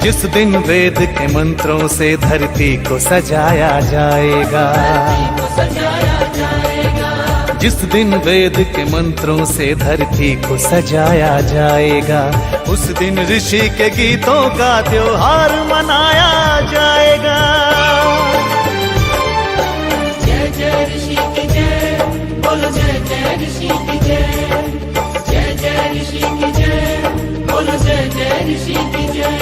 जिस दिन वेद के मंत्रों से धरती को सजाया जाएगा, जिस दिन वेद के मंत्रों से धरती को सजाया जाएगा, उस दिन ऋषि के गीतों का त्योहार मनाया जाएगा। जय जय ऋषि की जय, बोलो जय जय ऋषि की जय, जय जय ऋषि की जय, बोलो जय जय ऋषि की जय।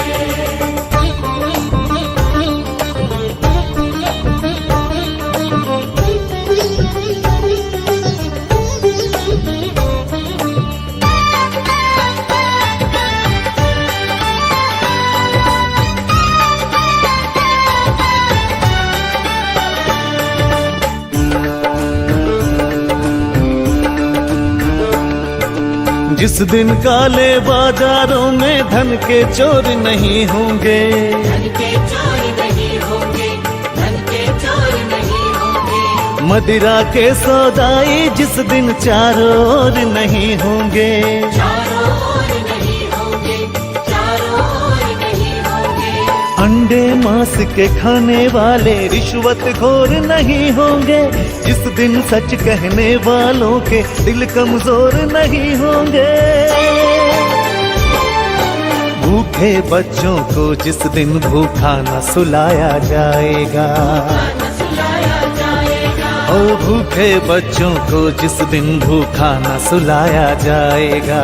जिस दिन काले बाजारों में धन के चोर नहीं होंगे, धन के चोर नहीं होंगे, धन के चोर नहीं होंगे। मदिरा के सौदाई जिस दिन चारों ओर नहीं होंगे, चारों ओर नहीं होंगे, चारों ओर नहीं होंगे। अंडे मांस के खाने वाले रिश्वत खोर नहीं होंगे, जिस दिन सच कहने वालों के दिल कमजोर नहीं होंगे। भूखे बच्चों को जिस दिन भूखा न सुलाया जाएगा, ओ भूखे बच्चों को जिस दिन भूखा न सुलाया जाएगा,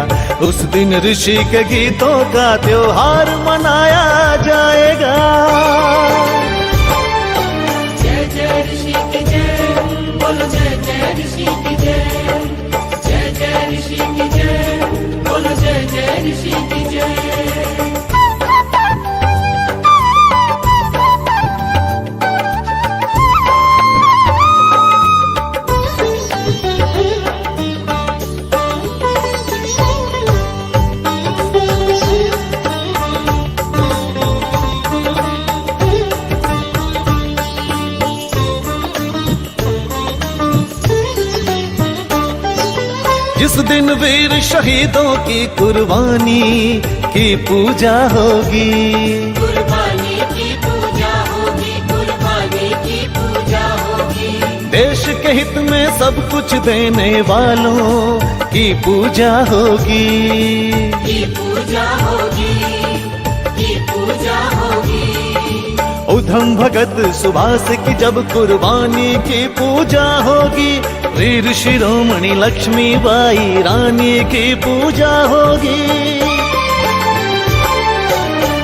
उस दिन ऋषि के गीतों का त्योहार मनाया जाएगा। जय जय ऋषि की जय, बोलो जय जय ऋषि की जय, जय जय ऋषि की जय, बोलो जय जय ऋषि की जय। जिस दिन वीर शहीदों की कुर्बानी की पूजा होगी, कुर्बानी की पूजा होगी, कुर्बानी की पूजा होगी। देश के हित में सब कुछ देने वालों की पूजा होगी, की पूजा होगी, की पूजा होगी। उधम भगत सुभाष की जब कुर्बानी की पूजा होगी, वीर शिरोमणि लक्ष्मीबाई रानी की पूजा होगी।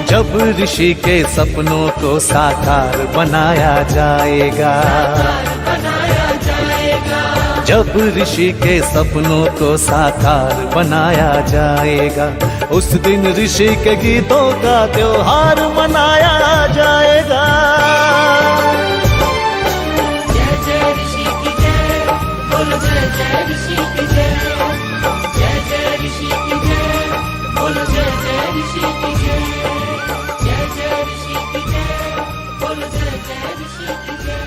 जब ऋषि के सपनों को साकार बनाया जाएगा, जब ऋषि के सपनों को साकार बनाया जाएगा, उस दिन ऋषि के गीतों का त्योहार मनाया जाएगा। जय जय ऋषि की जय, बोलो जय जय ऋषि की जय, जय जय ऋषि की जय, बोलो जय जय ऋषि की जय, जय जय ऋषि की जय, बोलो जय जय ऋषि की जय।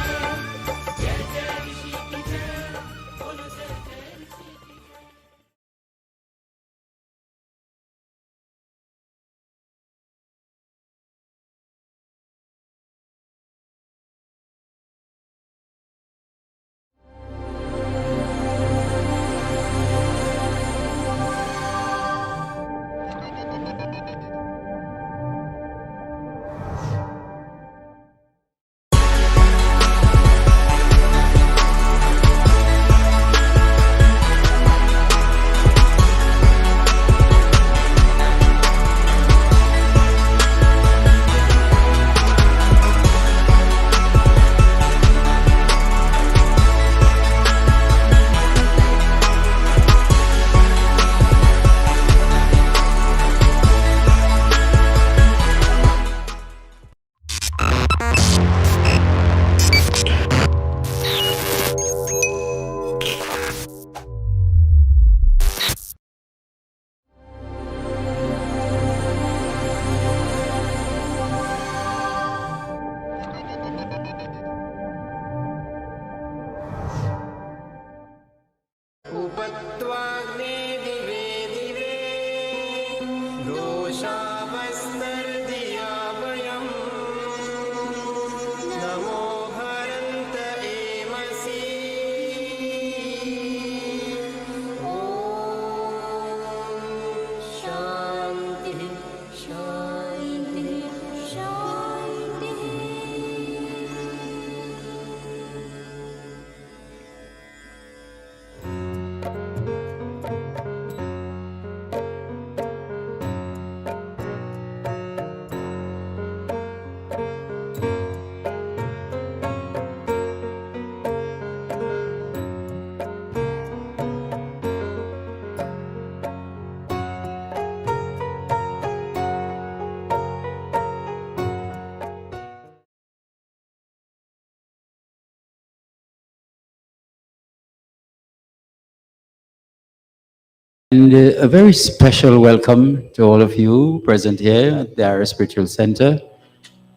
And a very special welcome to all of you present here at the Ira Spiritual Center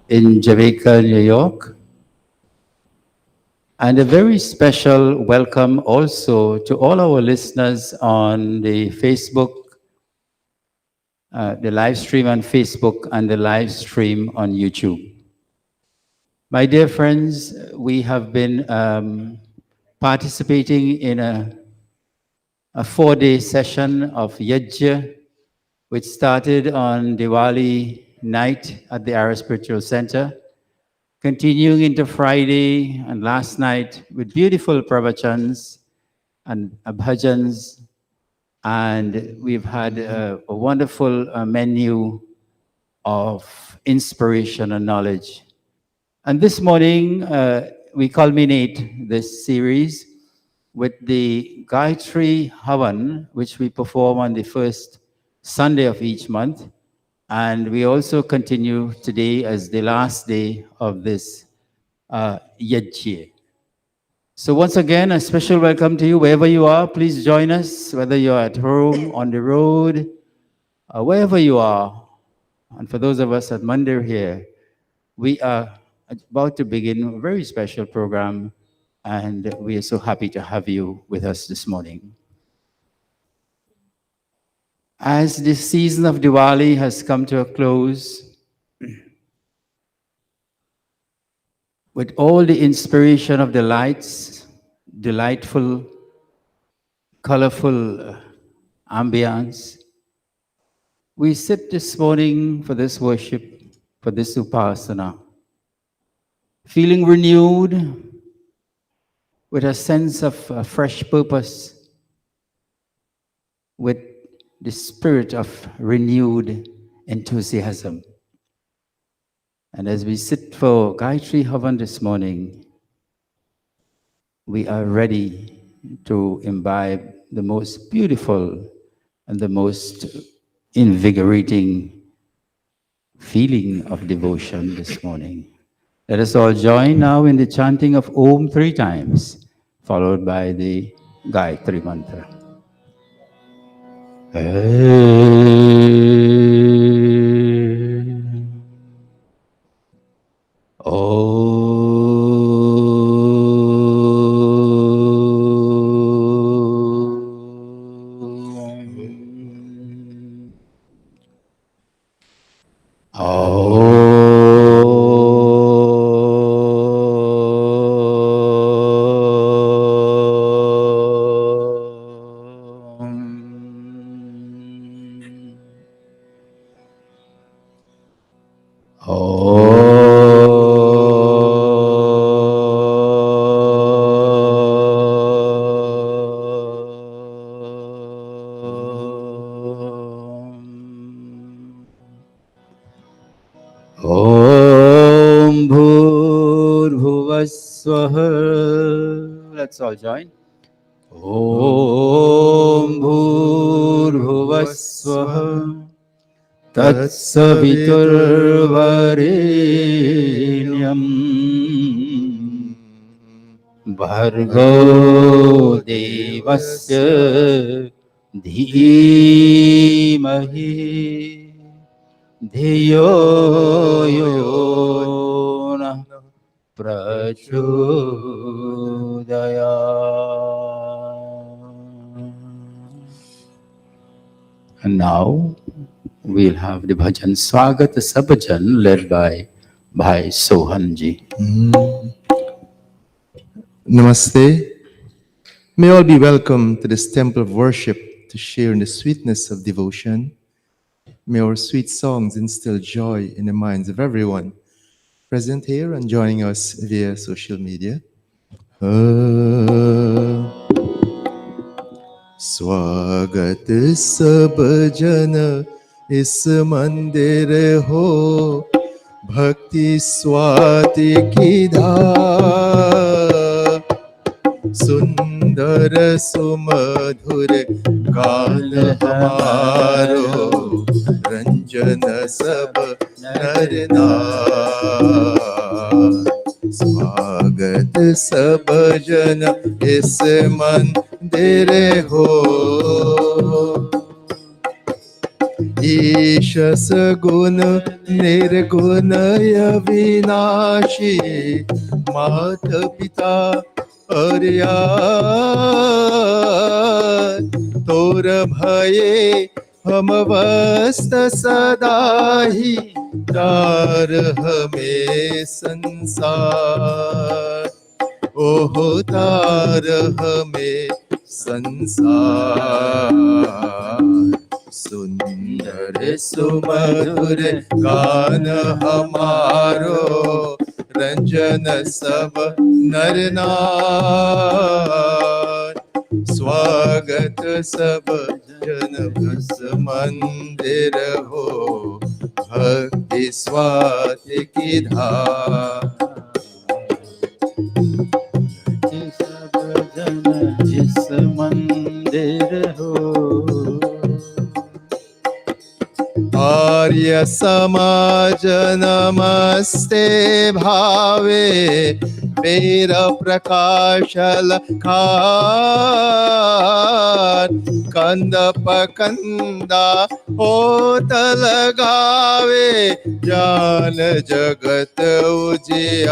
in Jamaica, New York. And a very special welcome also to all our listeners on the Facebook, the live stream on Facebook and the live stream on YouTube. My dear friends, we have been participating in a 4-day session of Yajna, which started on Diwali night at the Ara Spiritual Center, continuing into Friday and last night with beautiful pravachans and bhajans. And we've had a wonderful menu of inspiration and knowledge. And this morning, we culminate this series with the Gaayatree Yajna, which we perform on the first Sunday of each month. And we also continue today as the last day of this Yajna. So once again, a special welcome to you wherever you are. Please join us, whether you're at home, on the road, wherever you are. And for those of us at Mandir here, we are about to begin a very special program, and we are so happy to have you with us this morning. As the season of Diwali has come to a close, with all the inspiration of the lights, delightful, colorful ambience, we sit this morning for this worship, for this upasana, feeling renewed with a sense of a fresh purpose, with the spirit of renewed enthusiasm. And as we sit for Gaayatree Yajna this morning, we are ready to imbibe the most beautiful and the most invigorating feeling of devotion this morning. Let us all join now in the chanting of Om 3 times, followed by the Gayatri Mantra. Om Bhurvaswaha. Let's all join. Om Bhurvaswaha. Tatsaviturvarenyam. Bhargo Devasya Dhimahi. Dhiyo yo na prachodaya. And now we'll have the bhajan Swagat Sabhajan led by Bhai Sohanji. Namaste. May all be welcome to this temple of worship to share in the sweetness of devotion. May our sweet songs instill joy in the minds of everyone present here and joining us via social media. Swagat sab jana is mandir ho, bhakti swati ki dha, सुंदर सुमधुर गान हमारो, रंजन सब नर नार। स्वागत सब जन इस मंदिर हो, ईशस गुण निर्गुणय विनाशी मात पिता अर्या तोर भये हम वस्त सदाही तार हमें संसार ओहो तार हमें संसार सुंदर सुमधुर गान हमारो रंजन सब नर नार स्वागत सब जन भस मंदिर हो भक्ति स्वाति की धार सब जन जिस मंदिर हो आर्य समाज नमस्ते भावे वीर प्रकाश लखार कंद पकंदा होत लगावे जान जगत उजियार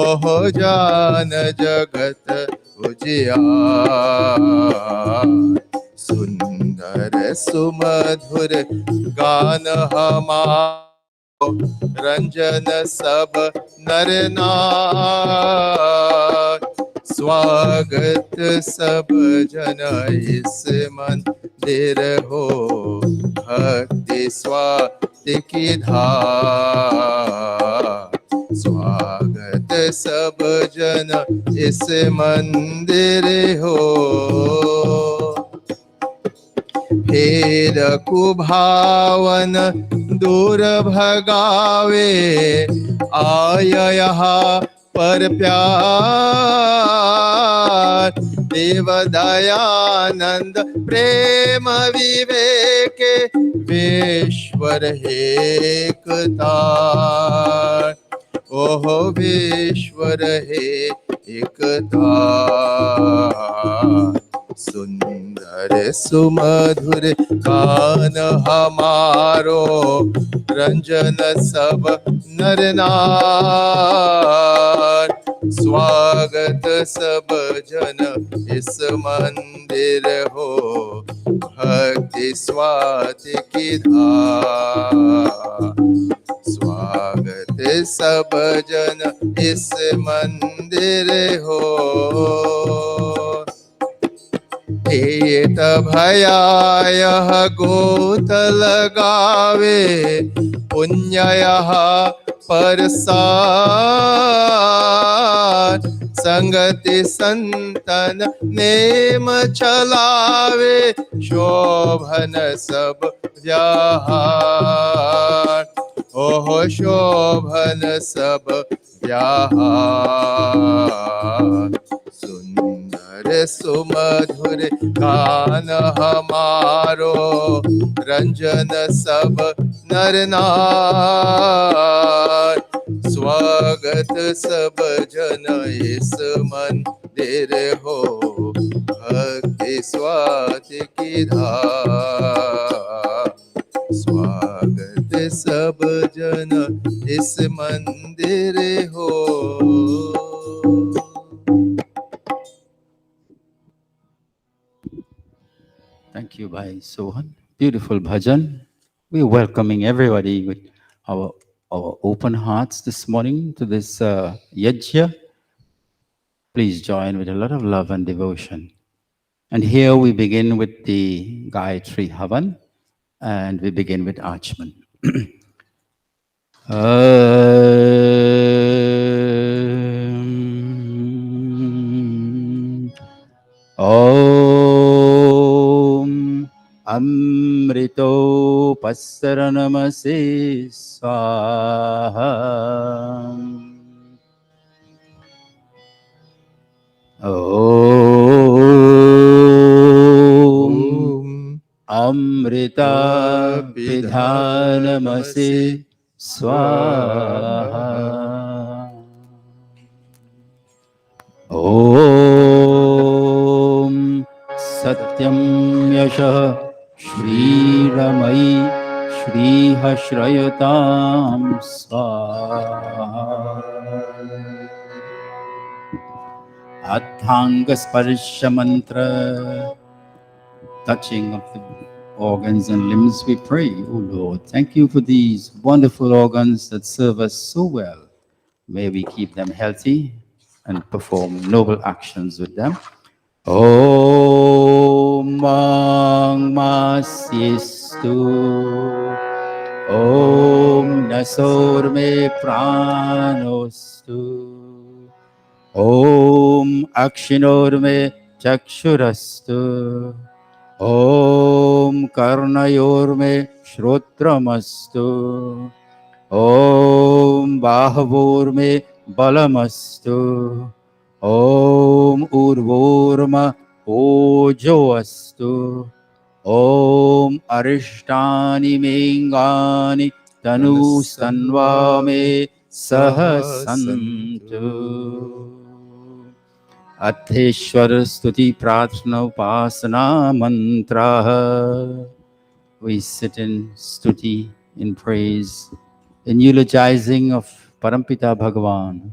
ओहो जान जगत उजियार सुंदर सुमधुर गान हमारो रंजन सब नर नार स्वागत सब जन इस मंदिर हो भक्ति स्वाति की धार स्वागत सब जन इस मंदिर हो भेद कुभावन दूर भगावे आय यहाँ पर प्यार देव दयानंद प्रेम विवेक विश्वर एकता ओहो विश्वर है एकता सुंदर सुमधुर गान हमारो रंजन सब नर नार स्वागत सब जन इस मंदिर हो भक्ति स्वाति की धार स्वागत सब जन इस मंदिर हो हेत भयाय गोत लगावे पुण्य परसार संगति संतन नेम चलावे शोभन सब व्याहार ओहो शोभन सब व्याहार सुंदर सुमधुर गान हमारो रंजन सब नर नार स्वागत सब जन इस मंदिर हो भक्ति स्वाति की धार स्वागत सब जन इस मंदिर हो Thank you, Bhai Sohan. Beautiful bhajan. We're welcoming everybody with our open hearts this morning to this yajna. Please join with a lot of love and devotion. And here we begin with the Gaayatree Havan, and we begin with Archman. Om Amrito Passaranamase Swaha Om Amrita Pidhanamase Swaha Om Satyam Yasha Shri मयि श्रीहश्रयतां स्वाहा Adhangasparsha touching of the organs and limbs, we pray, O Lord. Thank you for these wonderful organs that serve us so well. May we keep them healthy and perform noble actions with them. Om Mang Masyistu Om Nasor Me Pranostu Om Akshinor Me Chakshurastu Om Karnayor Me Shrotramastu Om Bahavor Me Balamastu Om Urvorma Ojoastu Om Arishtani Mengani Tanu Sanvame Sahasantu Atheshwar Stuti Prarthana Upasana Mantra. We sit in stuti, in praise, in eulogizing of Parampita Bhagavan.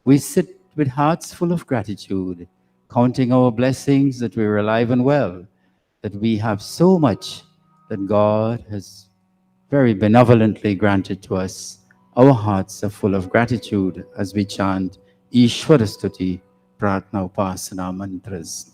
We sit with hearts full of gratitude, counting our blessings that we're alive and well, that we have so much that God has very benevolently granted to us. Our hearts are full of gratitude as we chant Ishvara Stuti, Pratna Upasana mantras.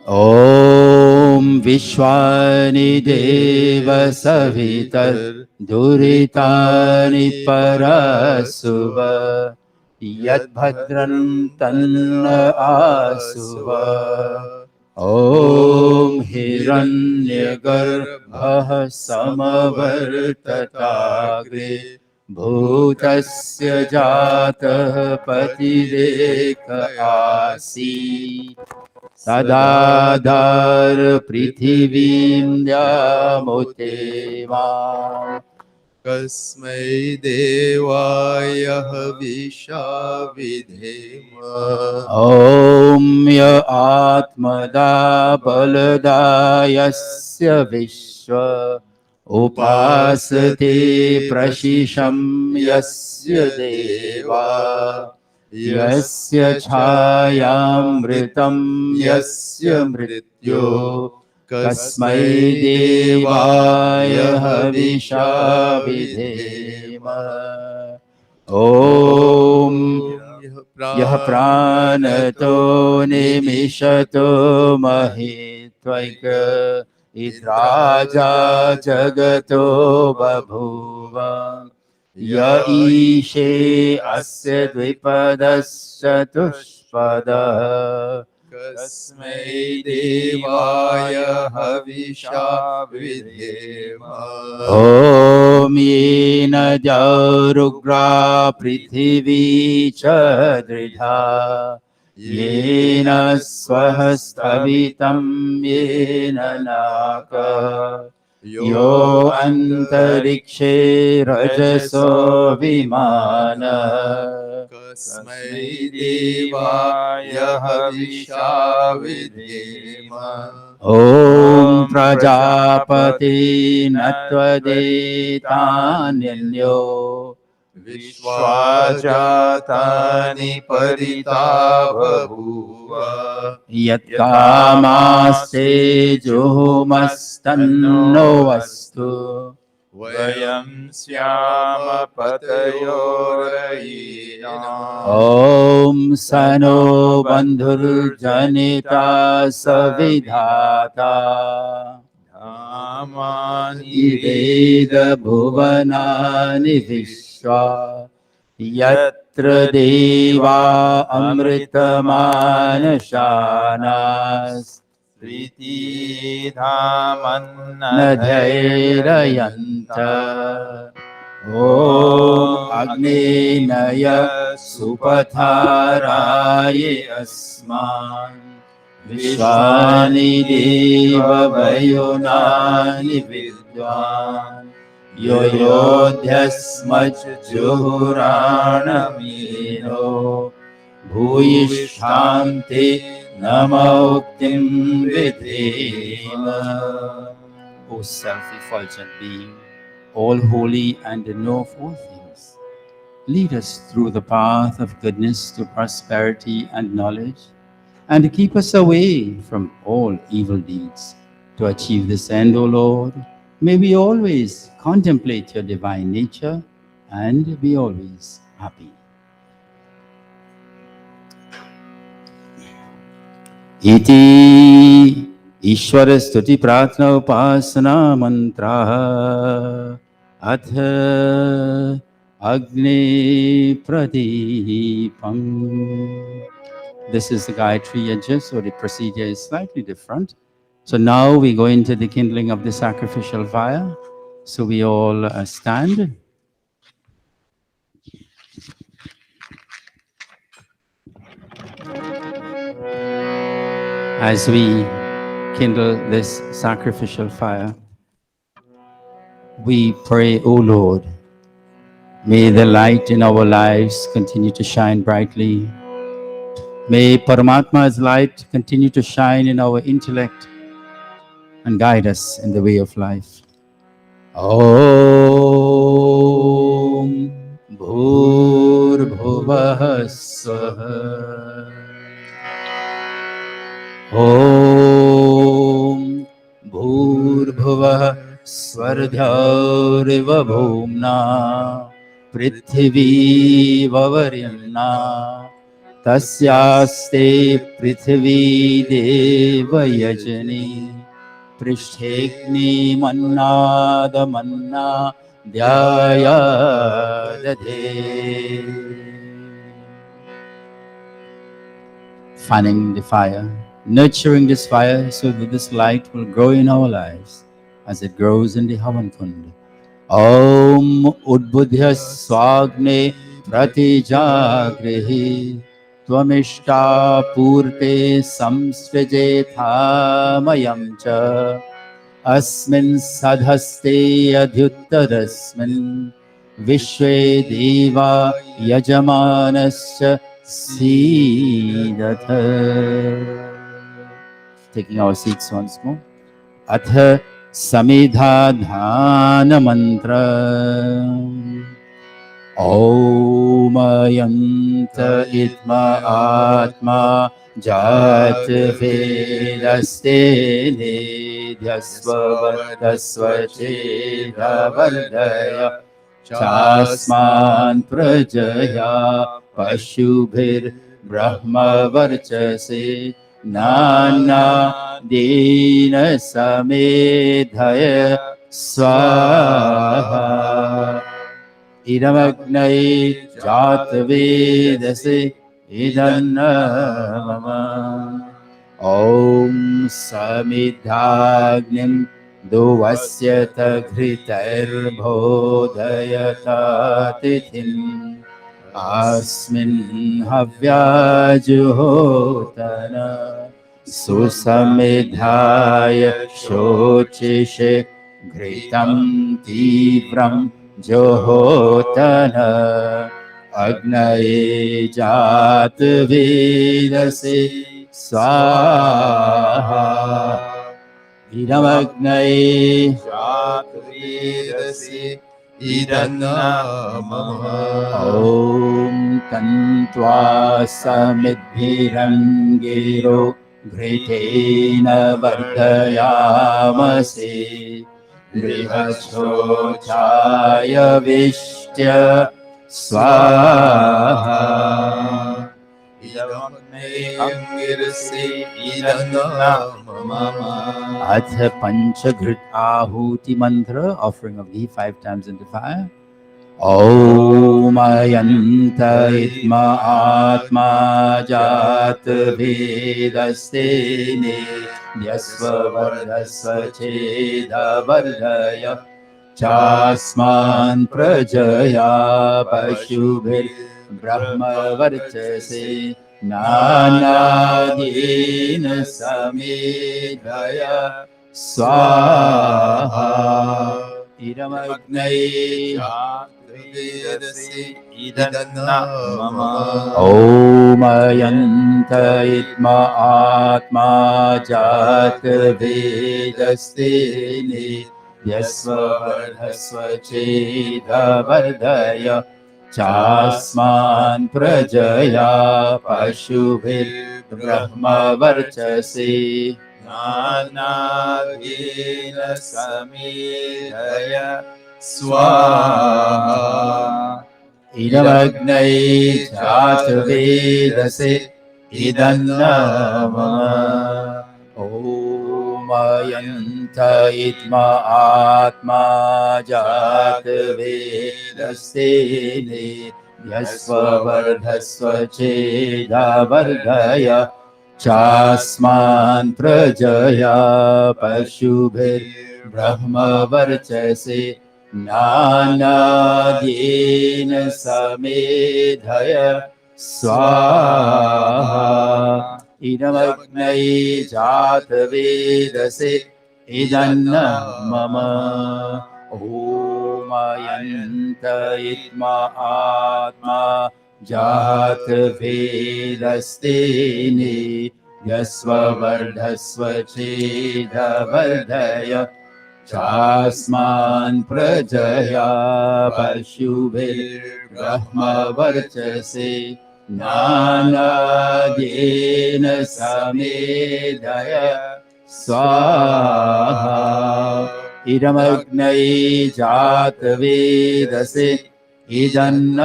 Om Vishwani Deva Savitar Duritani Parasuva Yad Bhadran Tanna Asuva Om Hiranyagarbha Samavartatagre Bhutasya Jatah Patireka Asi Sadadar Prithivim Yamote Mam Kasmai Devaya Havisha Vidhema Om Ya Atmada Baladayasya Vishwa Upasate Prashisham Yasya Deva Yasya Chayamritam Yasya Mrityo Kasmai Devaya Havisha Vidhema Om Yah Pranato Nimishato Mahitvaika Idraja Jagato Babhuva Ya Ishe Asya Dvipadasya Tushpada Kasmai Devaya Havisha Vidhema Om Yena Jarugra Prithivi Chadridha Yena Swahastavitam Yena Naka Yo Antarikshe Rajaso Vimana Kasmai Devaya Havisha Vidhema Om Prajapati Natvadetanyo Vishwajatani Parita Bhabuva Yat Kamaste Juhumastanno Vastu Vayam Syama Patayorayina Om Sano Bandhur Janita Savidhata Dhamani Veda Bhuvanani Vishwa Yatra Deva Amritamanashanas Priti Dhamanna Nadhairayanta Om Agninaya Supatharaye Asman Vishwani Deva Vayunani Vidwan Yoyodhyasmach Juhuranamino Bhuyishthante Namauktim Vidhema O self-effulgent being, all holy and the know of all things, lead us through the path of goodness to prosperity and knowledge, and keep us away from all evil deeds. To achieve this end, O Lord, may we always contemplate your divine nature and be always happy. इति ईश्वर स्तुति प्रार्थना उपासना मंत्राः अथ अग्नि प्रदीपम. This is the Gaayatree Yajna, so the procedure is slightly different. So now we go into the kindling of the sacrificial fire. So we all stand. As we kindle this sacrificial fire, we pray, O Lord, may the light in our lives continue to shine brightly. May Paramatma's light continue to shine in our intellect and guide us in the way of life. Om Bhur Swaha. Om Bhur Svardhyariva Bhumna Prithvi Vavaryanna Tasyaste Prithvi Deva Yajani Prishtehni Mannada Manna Dhyaya Dadhe. Fanning the fire, nurturing this fire so that this light will grow in our lives as it grows in the Havan Kund. Om Udbudhya Swagne Pratijagrihi Tvamishta Purte Samsrijetha Mayam Cha Asmin Sadhaste Adhyuttadasmin Vishwe Deva Yajamanasya Sidatha. Taking our seats once more. Atha Samidhadhana Mantra. Om Yanta Itma Atma Jat Vedaste Nidhyasva Tasvacheda Vardaya Chasman Prajaya Pashubhir Brahma Varchase Nana Dina Samedhaya Swaha. Idamagnai Jatvedase Idannamama. Om Samidhagnim Duvasyata Ghritair Bodhayata Tithim Asmin Havyajuhotana Susamidhaya Shochishe Ghritam Tivram Johotana Agnaye Jat Vedase Swaha. Idamagnaye Jat Vedase Idannamama. Om Tantva Samidbhirangiro Ghritena Vardhayamase Brihachochaya Vishtya Swaha. Idamagne Angirase Idannamama. Atha Panchagrit Ahuti Mantra, offering of ghee 5 times into fire. Om Ayanta Itma Atma Jat Vedaste Nidhyasva Vardhasva Cheda Vardhaya Chasman Prajaya Pashubhir Brahma Varchase Nanadina Samedhaya Swaha. Idamagnai वेदसे इदन्न मम ॐ अयन्त इत्म आत्मा जातवेदस्तेने यस्वर्धस्व चेदवर्धय चास्मान् प्रजया पशुभिर्ब्रह्मवर्चसे नानागेन समेधय स्वाहा इदमग्नै जातवेदसे इदन्न मम ॐ अयन्त इत्म आत्मा जातवेदस्तेने यस्वर्धस्व चेदवर्धय चास्मान् प्रजया पशुभिर्ब्रह्मवर्चसे नानाद्येन समेधय स्वाहा इदमग्नै जातवेदसे इदन्न मम ॐ अयन्त इत्म आत्मा जातवेदस्तेने यस्वर्धस्व चेदवर्धय चास्मान् प्रजया पशुभिर्ब्रह्मवर्चसे नानाद्येन समेधय स्वाहा इदमग्नै जातवेदसे इदन्न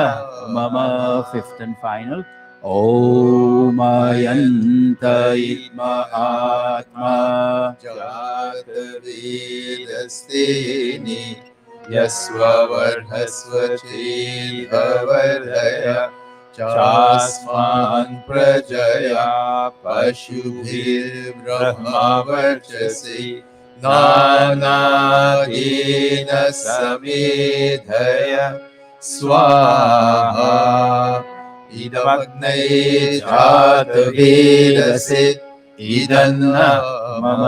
मम fifth and final ॐ अयन्त इत्म आत्मा जातवेदस्तेने यस्वर्धस्व चेदवर्धय चास्मान् प्रजया पशुभिर्ब्रह्मवर्चसे नानागेन समेधय स्वाहा इदमग्नै जातवेदसे इदन्न मम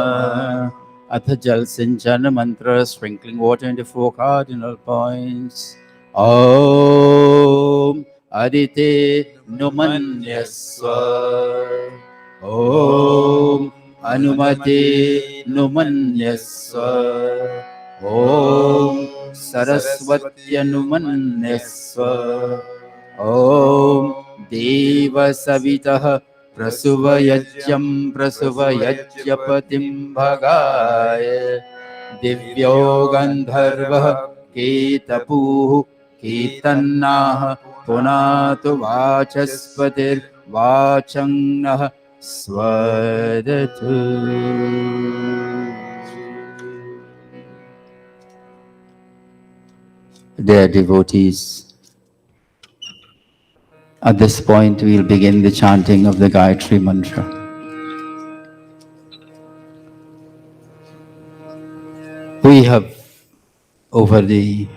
अथ जल सिंचन मंत्र sprinkling water into four cardinal points. Om Adite Numanyaswa. Om Anumate Numanyaswa. Om Saraswatya Numanyaswa. Om Deva Savitah प्रसुवयज्ञं प्रसुवयज्ञपतिं भगाय दिव्यो गन्धर्वः केतपुः कीर्तन्नाः पुनातु वाचस्पतिर्वाचं नः स्वदतु Dear devotees, at this point, we'll begin the chanting of the Gaayatree mantra. We have, over the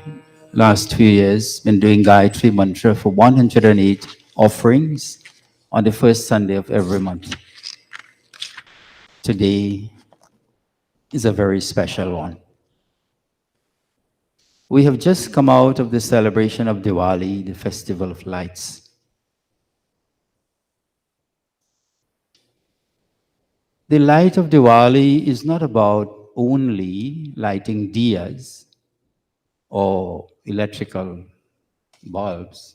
last few years, been doing Gaayatree mantra for 108 offerings on the first Sunday of every month. Today is a very special one. We have just come out of the celebration of Diwali, the festival of lights. The light of Diwali is not about only lighting diyas or electrical bulbs.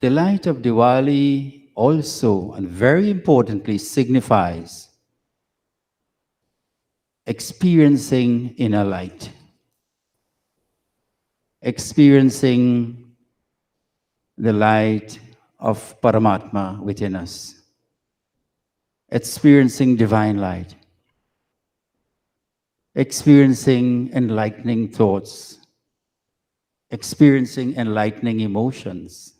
The light of Diwali also, and very importantly, signifies experiencing inner light, experiencing the light of Paramatma within us, experiencing divine light, experiencing enlightening thoughts, experiencing enlightening emotions.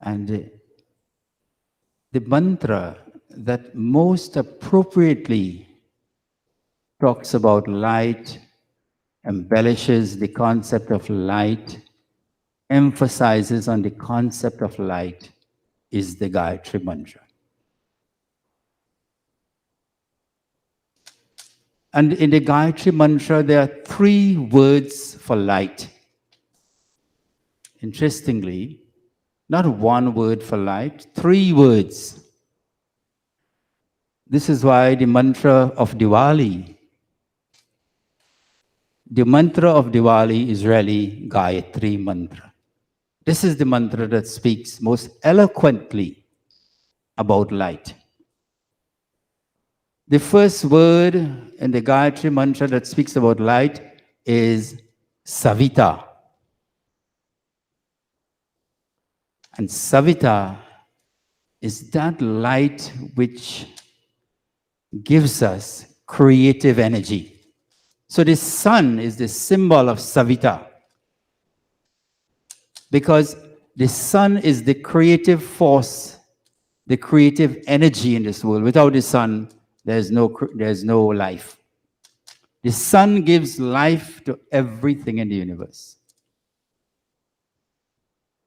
And the mantra that most appropriately talks about light, embellishes the concept of light, emphasizes on the concept of light, is the Gaayatree mantra. And in the Gayatri Mantra, there are 3 words for light. Interestingly, not 1 word for light, 3 words. This is why the mantra of Diwali is really Gaayatree Mantra. This is the mantra that speaks most eloquently about light. The first word in the Gayatri Mantra that speaks about light is Savita. And Savita is that light which gives us creative energy. So the sun is the symbol of Savita, because the sun is the creative force, the creative energy in this world. Without the sun, there's no life. The sun gives life to everything in the universe.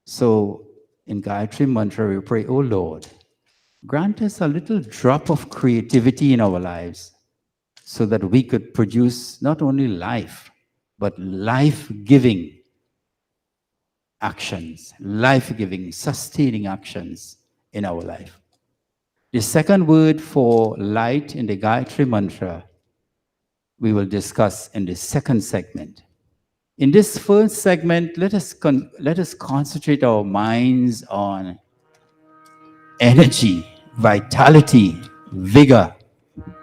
So in Gayatri Mantra, we pray, oh Lord, grant us a little drop of creativity in our lives so that we could produce not only life, but life-giving actions, life-giving, sustaining actions in our life. The second word for light in the Gayatri Mantra, we will discuss in the second segment. In this first segment, let us concentrate our minds on energy, vitality, vigor,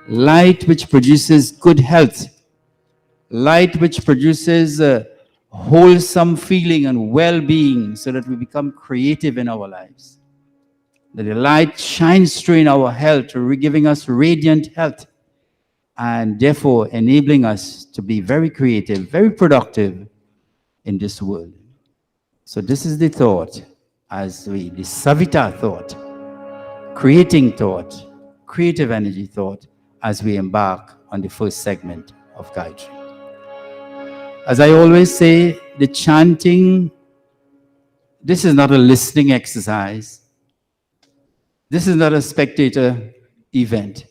light which produces good health, light which produces wholesome feeling and well-being so that we become creative in our lives. That the light shines through in our health, giving us radiant health, and therefore enabling us to be very creative, very productive in this world. So this is the thought, the Savita thought, creating thought, creative energy thought, as we embark on the first segment of Gayatri. As I always say, the chanting, this is not a listening exercise. This is not a spectator event.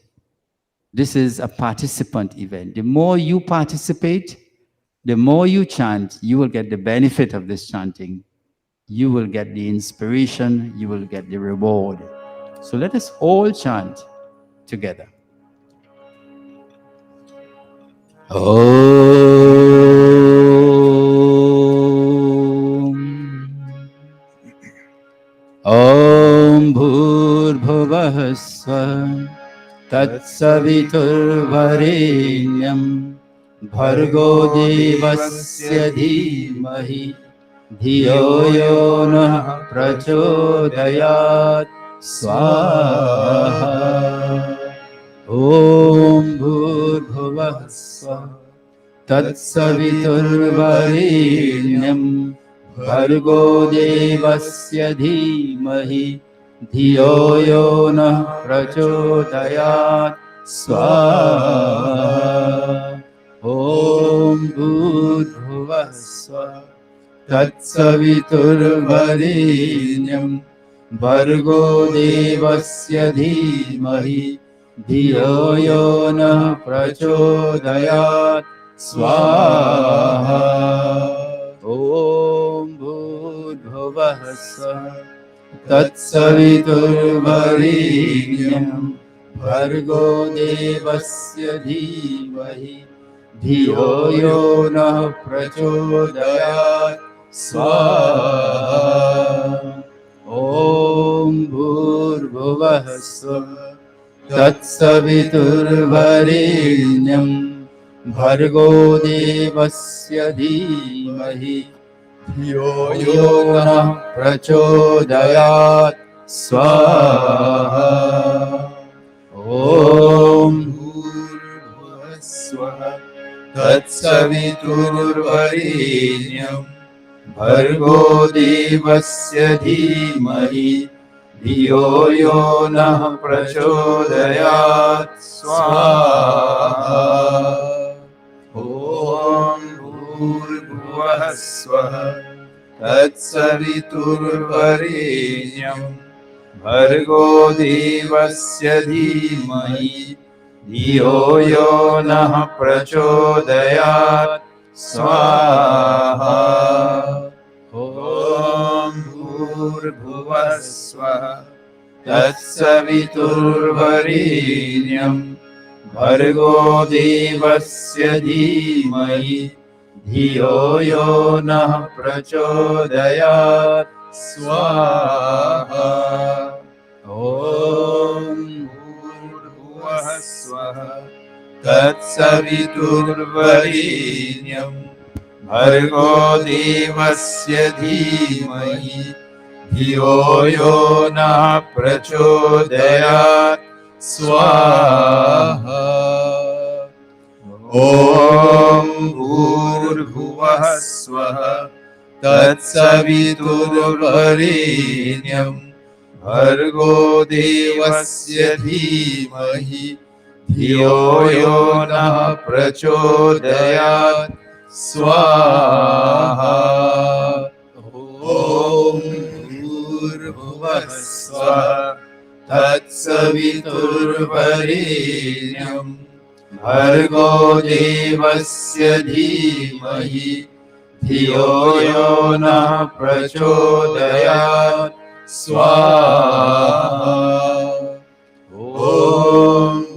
This is a participant event. The more you participate, the more you chant, you will get the benefit of this chanting. You will get the inspiration, you will get the reward. So let us all chant together. Om Bhurbhuvah Svah Tatsaviturvarenyam Bhargo Devasya Dhimahi Dhiyo Yo Nah Prachodayat Swaha. Om Bhurbhuvah Svah Tatsaviturvarenyam Bhargo Devasya Dhimahi Dhiyo Yo Nah Prachodayat Swaha. Om Bhurbhuvah Svah Tatsaviturvarenyam Bhargo Devasya Dhimahi Dhiyo Yo Nah Prachodayat Swaha. Om Bhurbhuvah Svah Tatsaviturvarenyam Bhargo Devasya Dhimahi Dhiyo Yo Nah Prachodayat Swaha. Om Bhurbhuvah Svah Tatsaviturvarenyam Bhargo Devasya Dhimahi Dhiyo Yo Nah Prachodayat Swaha. Om Bhurbhuvah Svah Tatsaviturvarenyam Bhargo Devasya Dhimahi Dhiyo Yo Nah Prachodayat Swaha. Om Bhurbhuvah Svah Tatsaviturvarenyam Bhargo Devasya Dhimahi धियो यो नः प्रचोदयात् स्वाहा ॐ भूर्भुवः स्वः तत्सवितुर्वरेण्यं भर्गो देवस्य धीमहि धियो यो नः प्रचोदयात् स्वाहा ॐ भूर्भुवः स्वः तत्सवितुर्वरेण्यं भर्गो देवस्य धीमहि धियो यो नः प्रचोदयात् स्वाहा ॐ भूर्भुवः स्वः तत्सवितुर्वरेण्यं भर्गो देवस्य धीमहि धियो यो नः प्रचोदयात् स्वाहा ॐ भूर्भुवः स्वः तत्सवितुर्वरेण्यं भर्गो देवस्य धीमहि धियो यो नः प्रचोदयात् स्वाहा ॐ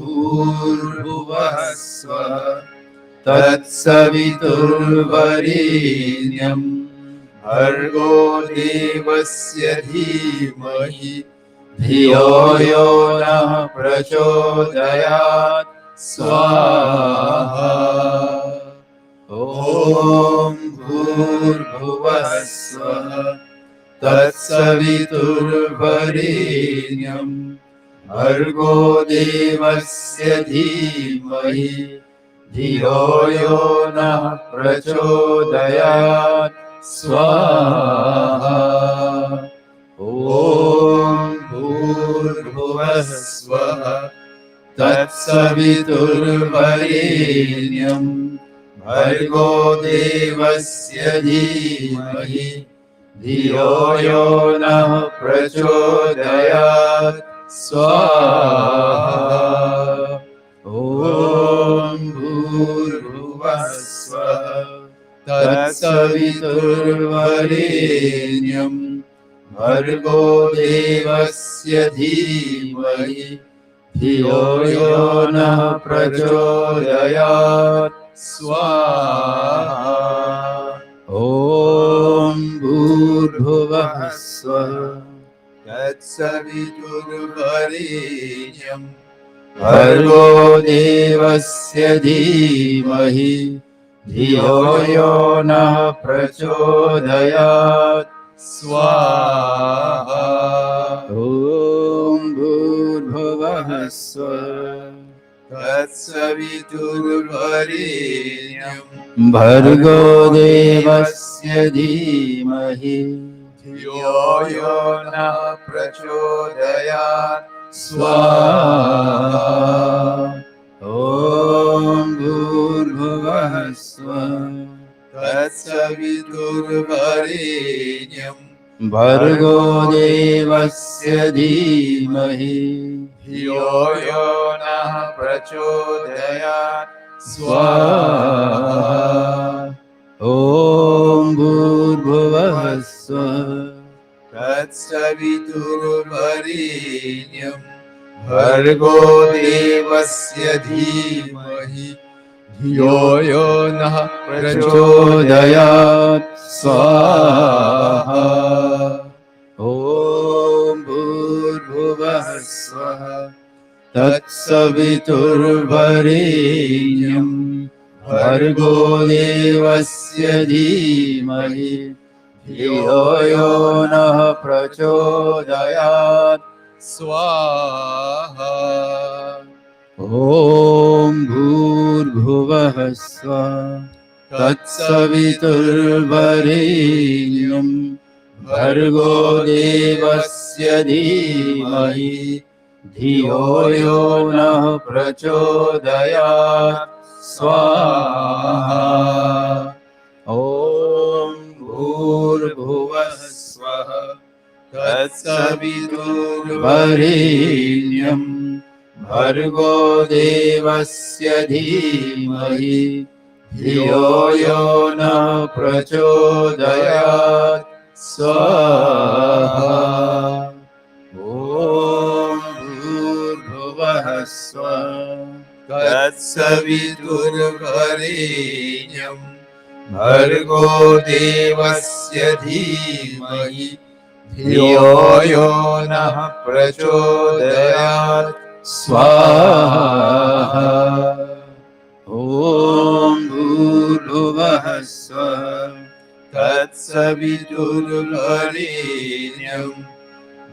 भूर्भुवः स्वः तत्सवितुर्वरेण्यं भर्गो देवस्य धीमहि धियो यो नः प्रचोदयात् स्वाहा ॐ भूर्भुवः स्वः तत्सवितुर्वरेण्यं भर्गो देवस्य धीमहि धियो यो नः प्रचोदयात् स्वाहा ॐ भूर्भुवः स्वः तत्सवितुर्वरेण्यं भर्गो देवस्य धीमहि धियो यो नः प्रचोदयात् स्वाहा ॐ भूर्भुवः स्वः तत्सवितुर्वरेण्यं भर्गो देवस्य धीमहि धियो यो नः प्रचोदयात् स्वाहा ॐ भूर्भुवः स्वः तत्सवितुर्वरेण्यं भर्गो देवस्य धीमहि धियो यो नः प्रचोदयात् स्वाहा ॐ भूर्भुवः स्वः तत्सवितुर्वरेण्यं भर्गो देवस्य धीमहि धियो यो नः प्रचोदयात् स्वाहा ॐ भूर्भुवः स्वः तत्सवितुर्वरेण्यं भर्गो देवस्य धीमहि धियो यो नः प्रचोदयात् स्वाहा ॐ भूर्भुवः स्वः तत्सवितुर्वरेण्यं भर्गो देवस्य धीमहि धियो यो नः प्रचोदयात् स्वाहा ॐ भूर्भुवः स्वः तत्सवितुर्वरेण्यं भर्गो देवस्य धीमहि धियो यो नः प्रचोदयात् स्वाहा ॐ भूर्भुवः स्वः तत्सवितुर्वरेण्यं भर्गो देवस्य धीमहि धियो यो नः प्रचोदयात् स्वाहा ॐ भूर्भुवः स्वः तत्सवितुर्वरेण्यं भर्गो देवस्य धीमहि धियो यो नः प्रचोदयात् स्वाहा ॐ भूर्भुवः स्वः तत्सवितुर्वरेण्यं भर्गो देवस्य धीमहि धियो यो नः प्रचोदयात् स्वाहा ॐ भूर्भुवः स्वः तत्सवितुर्वरेण्यं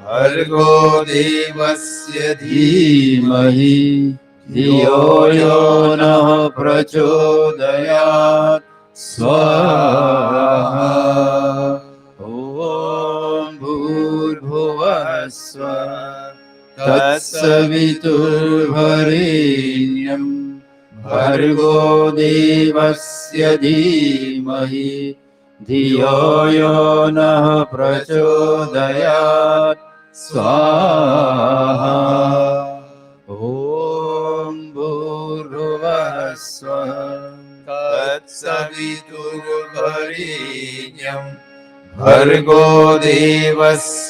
भर्गो देवस्य धीमहि धियो यो नः प्रचोदयात् स्वाहा ॐ भूर्भुवः स्वः तत्सवितुर्वरेण्यं भर्गो देवस्य धीमहि धियो यो नः प्रचोदयात् स्वाहा ॐ भूर्भुवः स्वः तत्सवितुर्वरेण्यं भर्गो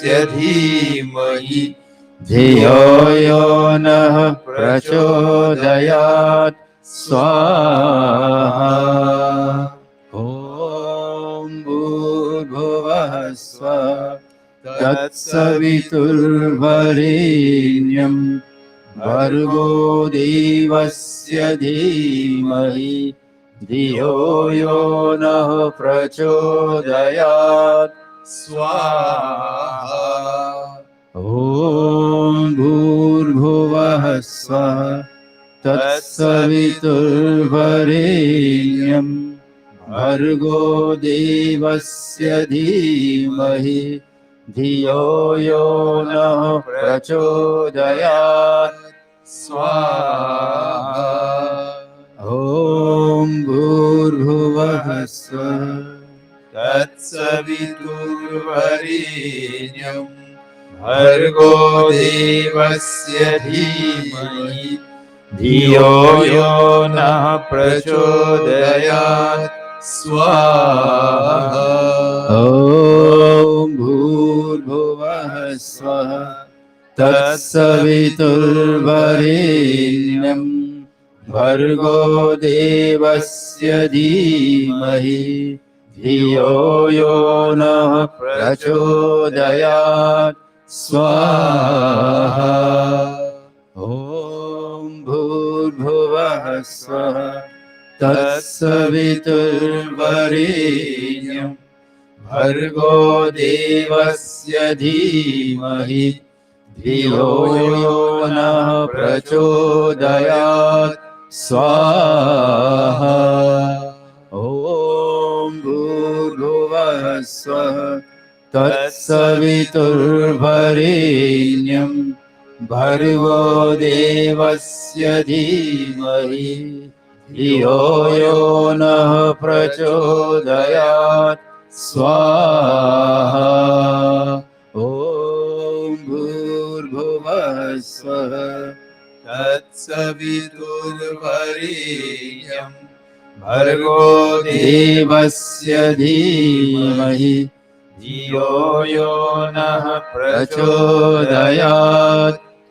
देवस्य धीमहि धियो यो नः प्रचोदयात् स्वाहा ॐ भूर्भुवः स्वः तत्सवितुर्वरेण्यं भर्गो देवस्य धीमहि धियो यो नः प्रचोदयात् स्वाहा ॐ भूर्भुवः स्वः तत्सवितुर्वरेण्यं भर्गो देवस्य धीमहि धियो यो नः प्रचोदयात् स्वाहा ॐ भूर्भुवः स्वः तत्सवितुर्वरेण्यं भर्गो देवस्य धीमहि धियो यो नः प्रचोदयात् स्वाहा ॐ भूर्भुवः स्वः तत्सवितुर्वरेण्यं भर्गो देवस्य धीमहि धियो यो नः प्रचोदयात् स्वाहा ॐ भूर्भुवः स्वः तत्सवितुर्वरेण्यं भर्गो देवस्य धीमहि धियो यो नः प्रचोदयात् स्वाहा ॐ भूर्भुवः स्वः तत्सवितुर्वरेण्यं भर्गो देवस्य धीमहि धियो यो नः प्रचोदयात् स्वाहा ॐ भूर्भुवः स्वः तत्सवितुर्वरेण्यं भर्गो देवस्य धीमहि धियो यो नः प्रचोदयात्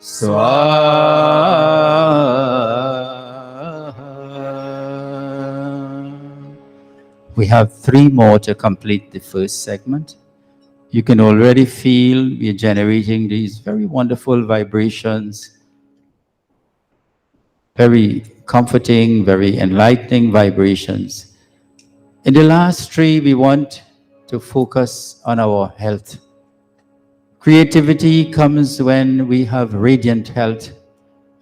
स्वाहा. We have 3 more to complete the first segment. You can already feel we are generating these very wonderful vibrations, very comforting, very enlightening vibrations. In the last 3, we want to focus on our health. Creativity comes when we have radiant health,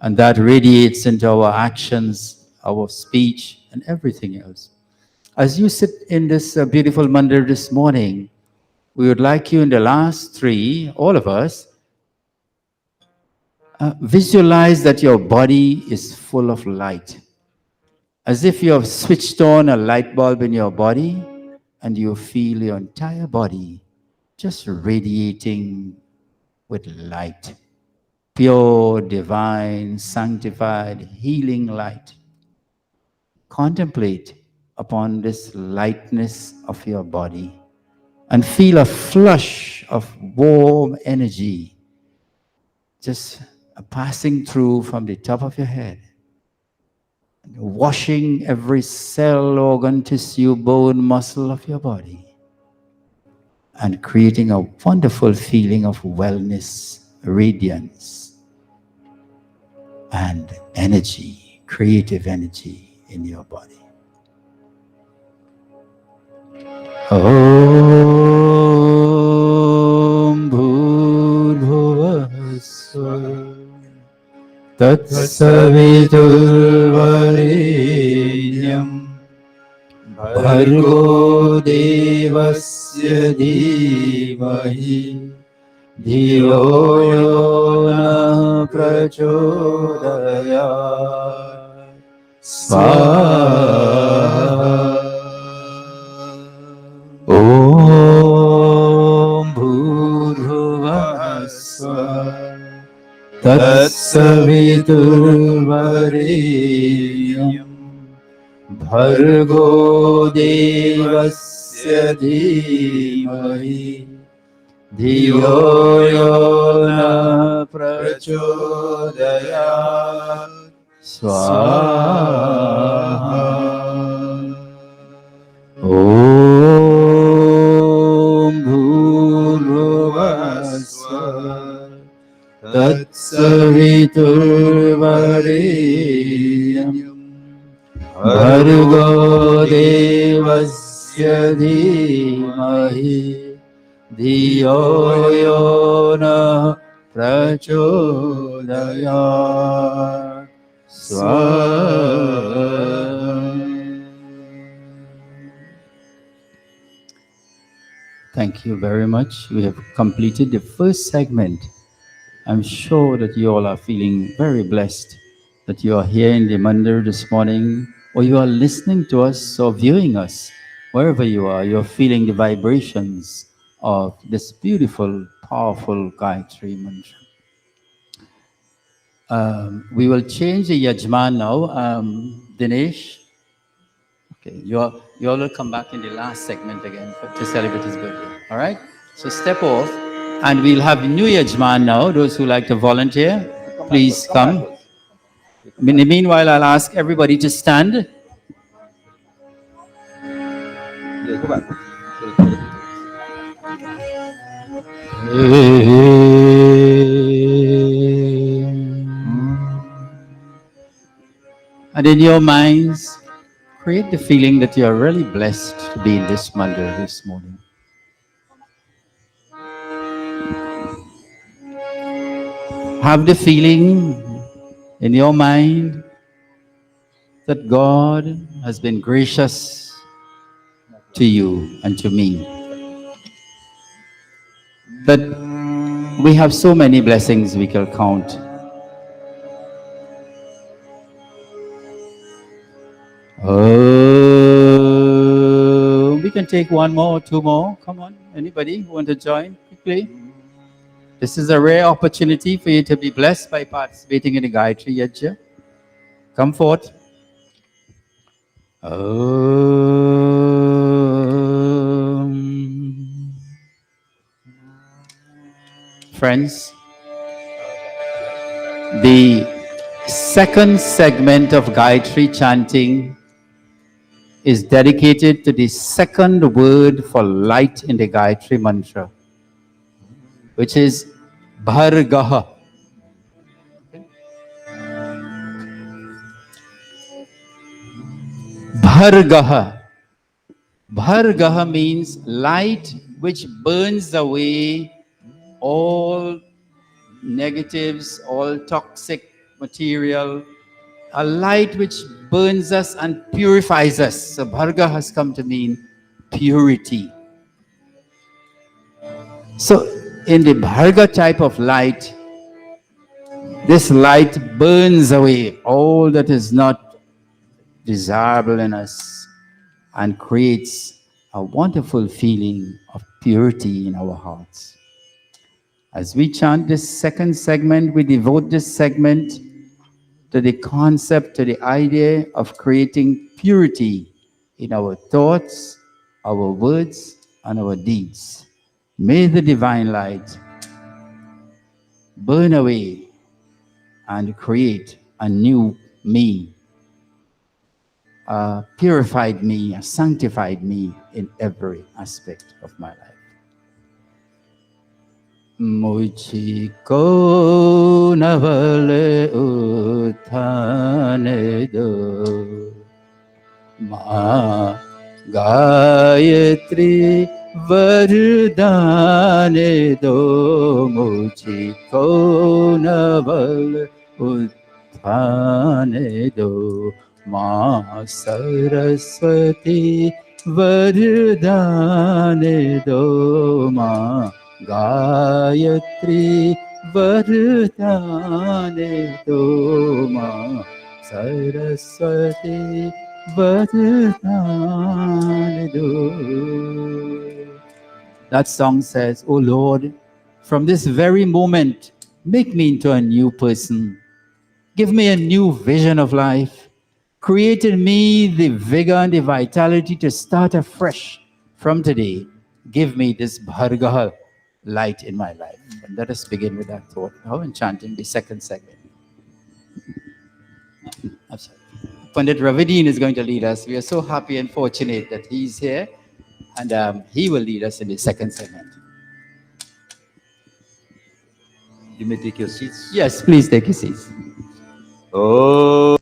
and that radiates into our actions, our speech, and everything else. As you sit in this beautiful mandir this morning, we would like you in the last 3, all of us, visualize that your body is full of light. As if you have switched on a light bulb in your body and you feel your entire body just radiating with light. pure, divine, sanctified, healing light. Contemplate upon this lightness of your body and feel a flush of warm energy just passing through from the top of your head, washing every cell, organ, tissue, bone, muscle of your body, and creating a wonderful feeling of wellness, radiance, and energy, creative energy in your body. Om Bhurbhuva Swaha Tatsaviturvarenyam Bhargo Devasya Dhimahi Dhiyo Yona Prachodayat Swaha. Om Bhurbhuva Swaha Tatsaviturvarenyam Bhargo Devasya Dhimahi Dhiyo Yona Prachodayat Swaha. Om Bhurbhuva Swaha Tatsaviturvarenyam Bhargo Devasya Dhimahi Dhiyo Yona Prachodayat Swaha. Thank you very much. We have completed the first segment. I'm sure that you all are feeling very blessed that you are here in the mandir this morning, or you are listening to us or viewing us. Wherever you are, you're feeling the vibrations of this beautiful, powerful Gayatri mantra. We will change the yajman now. Dinesh, okay, you all will come back in the last segment again to celebrate his birthday. All right? So step off, and we'll have new yajman now. Those who like to volunteer, please come. In the meanwhile, I'll ask everybody to stand. And in your minds, create the feeling that you are really blessed to be in this mandir this morning. Have the feeling in your mind that God has been gracious to you and to me. That we have so many blessings we can count. Oh, we can take one more, two more. Come on, anybody who want to join quickly? This is a rare opportunity for you to be blessed by participating in the Gayatri Yajna. Come forth. Friends, the second segment of Gayatri chanting is dedicated to the second word for light in the Gayatri mantra, which is Bhargaha. Bhargaha. Bhargaha means light which burns away all negatives, all toxic material, a light which burns us and purifies us. So Bharga has come to mean purity. So in the Bharga type of light, this light burns away all that is not desirable in us and creates a wonderful feeling of purity in our hearts. As we chant this second segment, we devote this segment to the concept, to the idea of creating purity in our thoughts, our words, and our deeds. May the divine light burn away and create a new me, a purified me, a sanctified me in every aspect of my life. मुझको नवल उत्थान दो माँ गायत्री वरदान दो मुझको नवल उत्थान दो माँ सरस्वती वरदान दो माँ गायत्री वरदान दो माँ सरस्वती वरदान दो. That song says, "Oh Lord, from this very moment, make me into a new person. Give me a new vision of life. Create in me the vigor and the vitality to start afresh from today. Give me this Bhargaha light in my life." And let us begin with that thought. Now, in chanting the second segment. I'm sorry. Pandit Ravidin is going to lead us. We are so happy and fortunate that he's here, and he will lead us in the second segment. You may take your seats. Yes, please take your seats. Oh.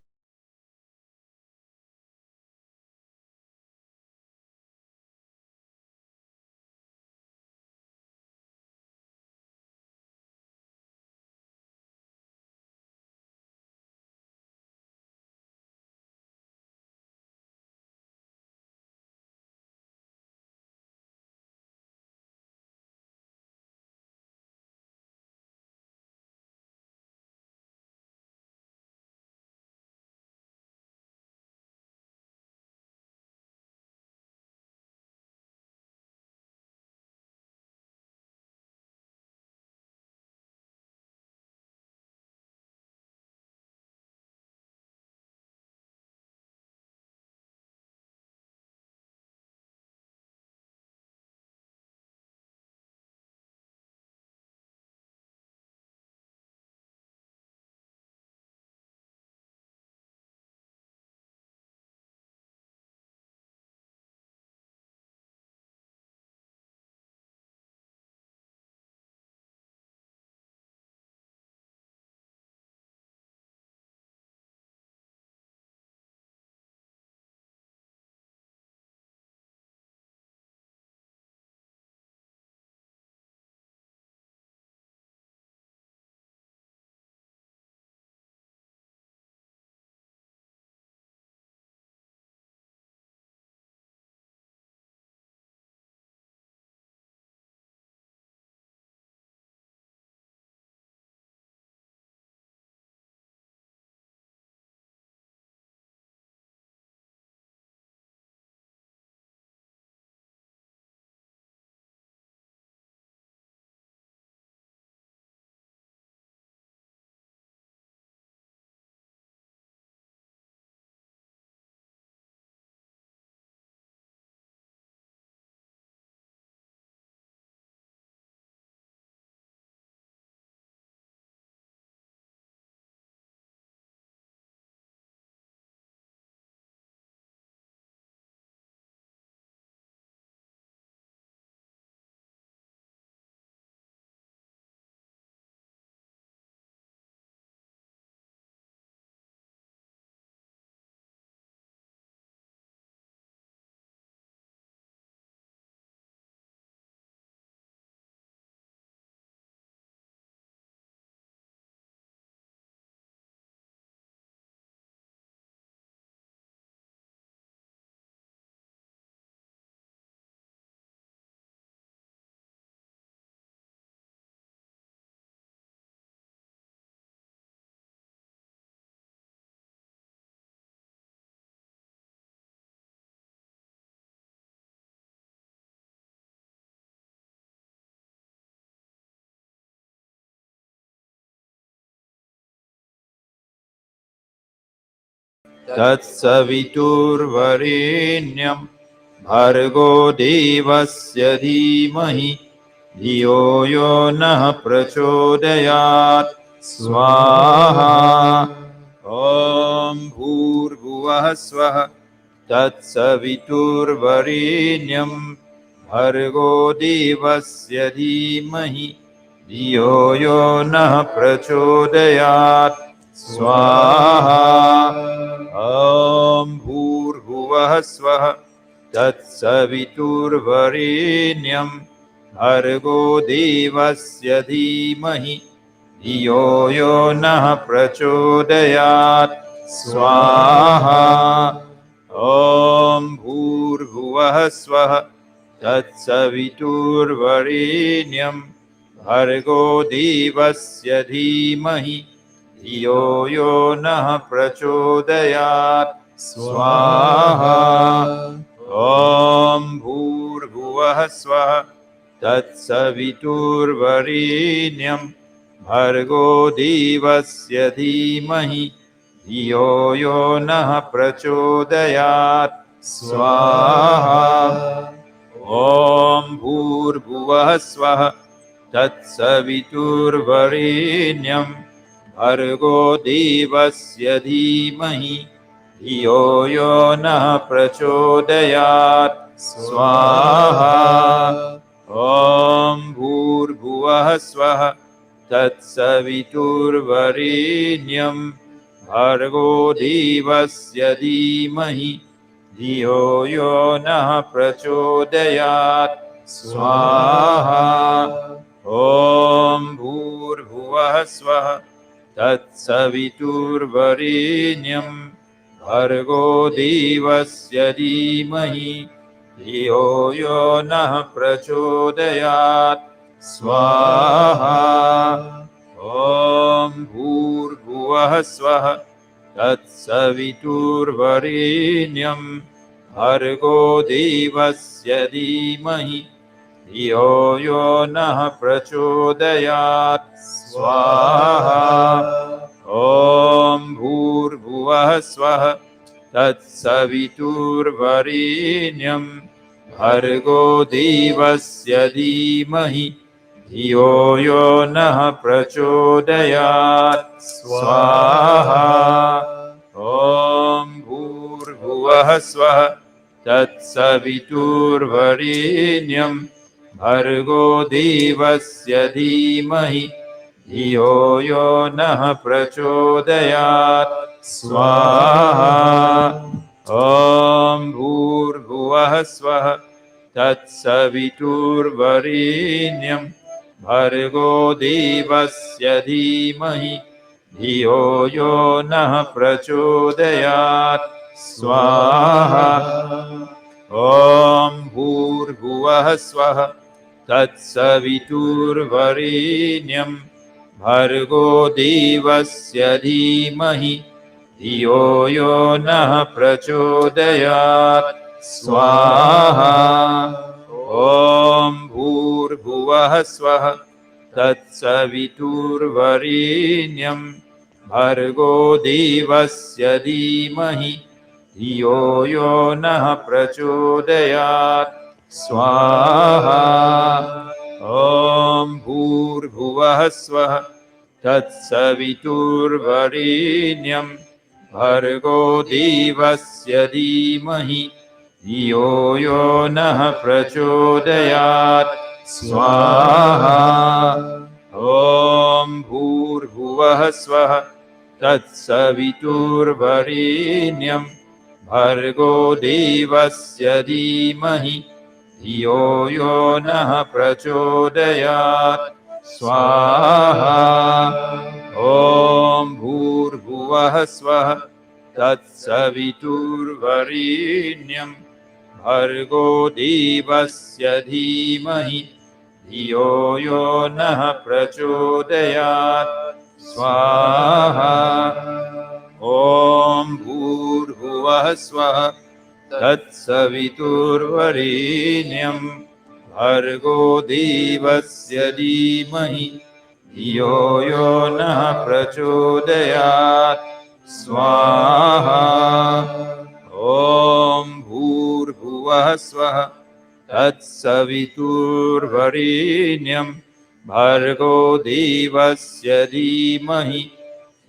तत्सवितुर्वरेण्यं भर्गो देवस्य धीमहि धियो यो नः प्रचोदयात् स्वाहा ॐ भूर्भुवः स्वः तत्सवितुर्वरेण्यं भर्गो देवस्य धीमहि धियो यो नः प्रचोदयात् स्वाहा ॐ भूर्भुवः स्वः तत्सवितुर्वरेण्यं भर्गो देवस्य धीमहि धियो यो नः प्रचोदयात् स्वाहा ॐ भूर्भुवः स्वः तत्सवितुर्वरेण्यं भर्गो देवस्य धीमहि धियो यो नः प्रचोदयात् स्वाहा ॐ भूर्भुवः स्वः तत्सवितुर्वरेण्यं भर्गो देवस्य धीमहि धियो यो नः प्रचोदयात् स्वाहा ॐ भूर्भुवः स्वः तत्सवितुर्वरेण्यं भर्गो देवस्य धीमहि धियो यो नः प्रचोदयात् स्वाहा ॐ भूर्भुवः स्वः तत्सवितुर्वरेण्यं भर्गो देवस्य धीमहि धियो यो नः प्रचोदयात् स्वाहा ॐ भूर्भुवः स्वः तत्सवितुर्वरेण्यं भर्गो देवस्य धीमहि धियो यो नः प्रचोदयात् स्वाहा ॐ भूर्भुवः स्वः तत्सवितुर्वरेण्यं भर्गो देवस्य धीमहि धियो यो नः प्रचोदयात् स्वाहा ॐ भूर्भुवः स्वः तत्सवितुर्वरेण्यं भर्गो देवस्य धीमहि धियो यो नः प्रचोदयात् स्वाहा ॐ भूर्भुवः स्वः तत्सवितुर्वरेण्यं भर्गो देवस्य धीमहि धियो यो नः प्रचोदयात् स्वाहा ॐ भूर्भुवः स्वः तत्सवितुर्वरेण्यं भर्गो देवस्य धीमहि धियो यो नः प्रचोदयात् स्वाहा ॐ भूर्भुवः स्वः तत्सवितुर्वरेण्यं भर्गो देवस्य धीमहि धियो यो नः प्रचोदयात् स्वाहा ॐ भूर्भुवः स्वः तत्सवितुर्वरेण्यं भर्गो देवस्य धीमहि धियो यो नः प्रचोदयात् स्वाहा ॐ भूर्भुवः स्वः तत्सवितुर्वरेण्यं भर्गो देवस्य धीमहि धियो यो नः प्रचोदयात् स्वाहा ॐ भूर्भुवः स्वः तत्सवितुर्वरेण्यं भर्गो देवस्य धीमहि धियो यो नः प्रचोदयात् स्वाहा ॐ भूर्भुवः स्वः तत्सवितुर्वरेण्यं भर्गो देवस्य धीमहि धियो यो नः प्रचोदयात् स्वाहा ॐ भूर्भुवः स्वः तत्सवितुर्वरेण्यं भर्गो देवस्य धीमहि धियो यो नः प्रचोदयात् स्वाहा ॐ भूर्भुवः स्वः तत्सवितुर्वरेण्यं भर्गो देवस्य धीमहि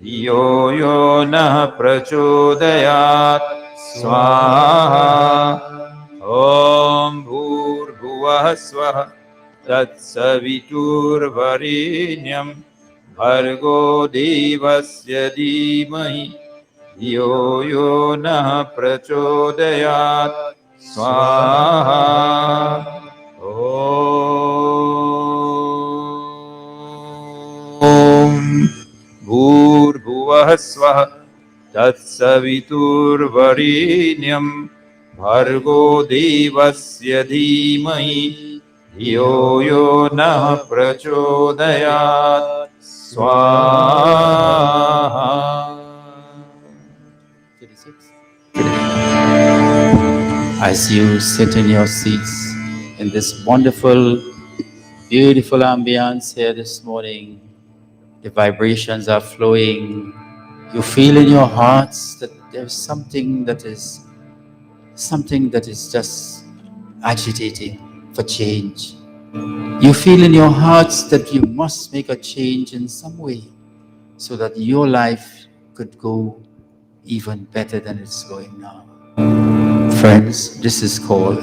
धियो यो नः प्रचोदयात् स्वाहा ॐ भूर्भुवः स्वः तत्सवितुर्वरेण्यं भर्गो देवस्य धीमहि धियो यो नः प्रचोदयात् स्वाहा ॐ भूर्भुवः स्वः तत्सवितुर्वरेण्यं भर्गो देवस्य धीमहि धियो यो नः प्रचोदयात् स्वाहा 36. As you sit in your seats in this wonderful, beautiful ambience here this morning, the vibrations are flowing. You feel in your hearts that there's something that is just agitating for change. You feel in your hearts that you must make a change in some way so that your life could go even better than it's going now. Friends, this is called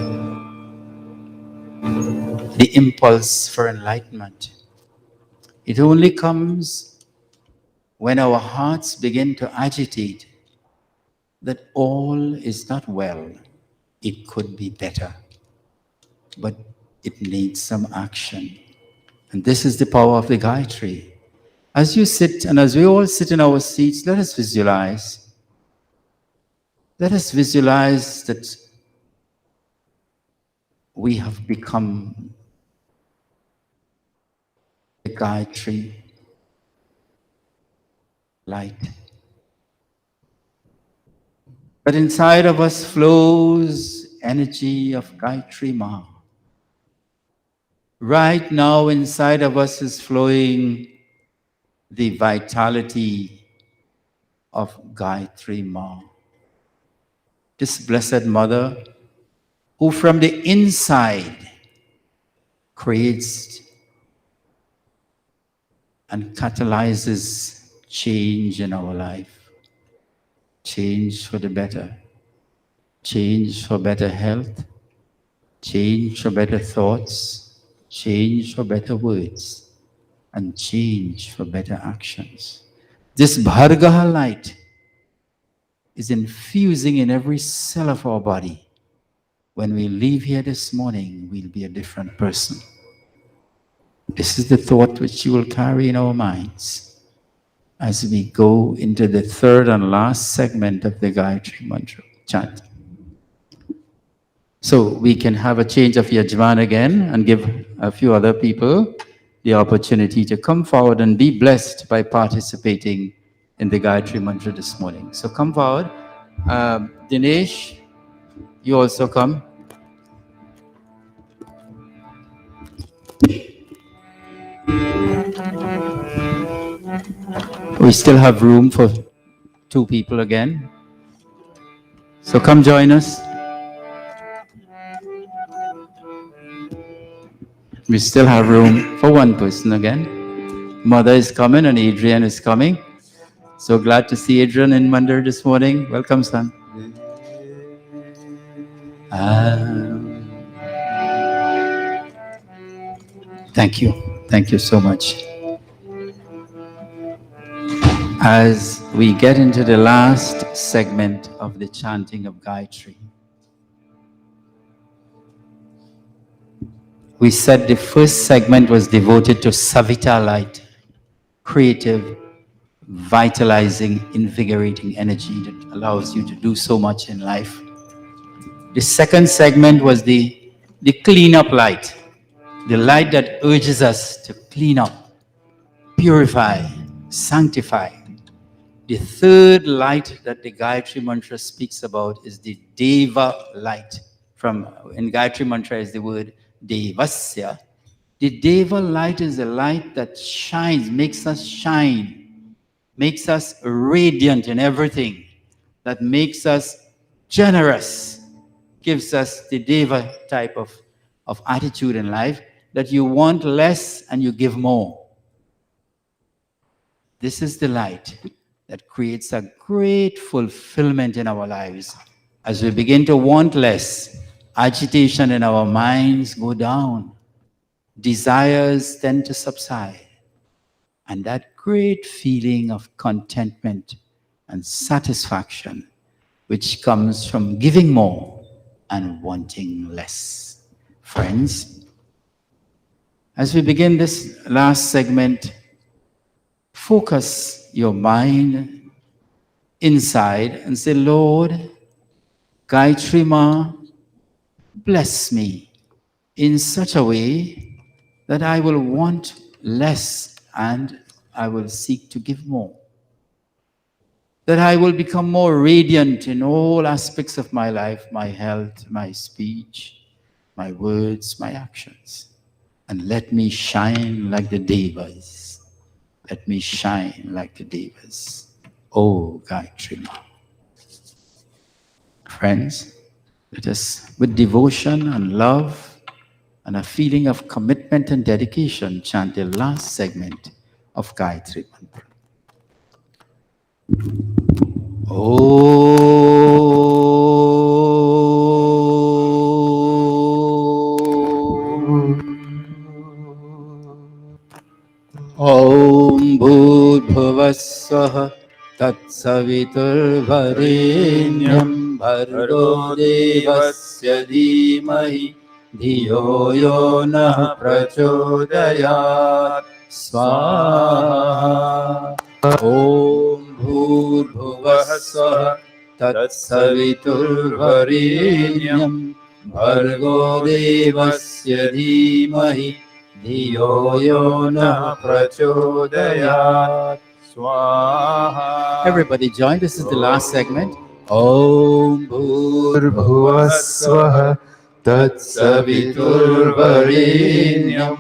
the impulse for enlightenment. It only comes when our hearts begin to agitate that all is not well. It could be better, but it needs some action. And this is the power of the Gaayatree. As you sit and as we all sit in our seats, let us visualize. Let us visualize that we have become the Gaayatree light. But inside of us flows energy of Gaayatree Ma. Right now inside of us is flowing the vitality of Gaayatree Ma. This blessed mother who from the inside creates and catalyzes change in our life. Change for the better. Change for better health. Change for better thoughts. Change for better words. And change for better actions. This Bhargaha light is infusing in every cell of our body. When we leave here this morning, we'll be a different person. This is the thought which you will carry in our minds as we go into the third and last segment of the Gaayatree Mantra chant. So we can have a change of Yajman again and give a few other people the opportunity to come forward and be blessed by participating in the Gayatri Mantra this morning. So come forward. Dinesh, you also come. We still have room for 2 people again. So come join us. We still have room for 1 person again. Mother is coming and Adrian is coming. So glad to see Adrian in Mandir this morning. Welcome, son. Thank you. Thank you so much. As we get into the last segment of the chanting of Gayatri, we said the first segment was devoted to Savita light, creative, vitalizing, invigorating energy that allows you to do so much in life. The second segment was the cleanup light, the light that urges us to clean up, purify, sanctify. The third light that the Gayatri Mantra speaks about is the Deva light. In Gayatri Mantra is the word Devasya. The Deva light is a light that shines, makes us shine makes us radiant in everything, that makes us generous, gives us the Deva type of attitude in life, that you want less and you give more. This is the light that creates a great fulfillment in our lives. As we begin to want less, agitation in our minds go down. Desires tend to subside. And that great feeling of contentment and satisfaction, which comes from giving more and wanting less. Friends, as we begin this last segment, focus your mind inside and say, Lord, Gaayatree Ma, bless me in such a way that I will want less and I will seek to give more. That I will become more radiant in all aspects of my life, my health, my speech, my words, my actions. And let me shine like the Devas. Let me shine like the Devas. Oh, Gaayatree Ma. Friends, let us, with devotion and love and a feeling of commitment and dedication, chant the last segment of Gaayatree Mantra. Om Bhurбhuvasvaha Tatsaviturvarenyam Bhargo Devasya Dhimahi Dhiyo Yo Nah Prachodayat Swaha. Om Bhurбhuvasvaha Tatsaviturvarenyam Bhargo Devasya Dhimahi Dhiyo Yo Nah Prachodayat Swaha. Everybody join. This is the last segment. Om Bhuvasvaha Tatsaviturvarenyam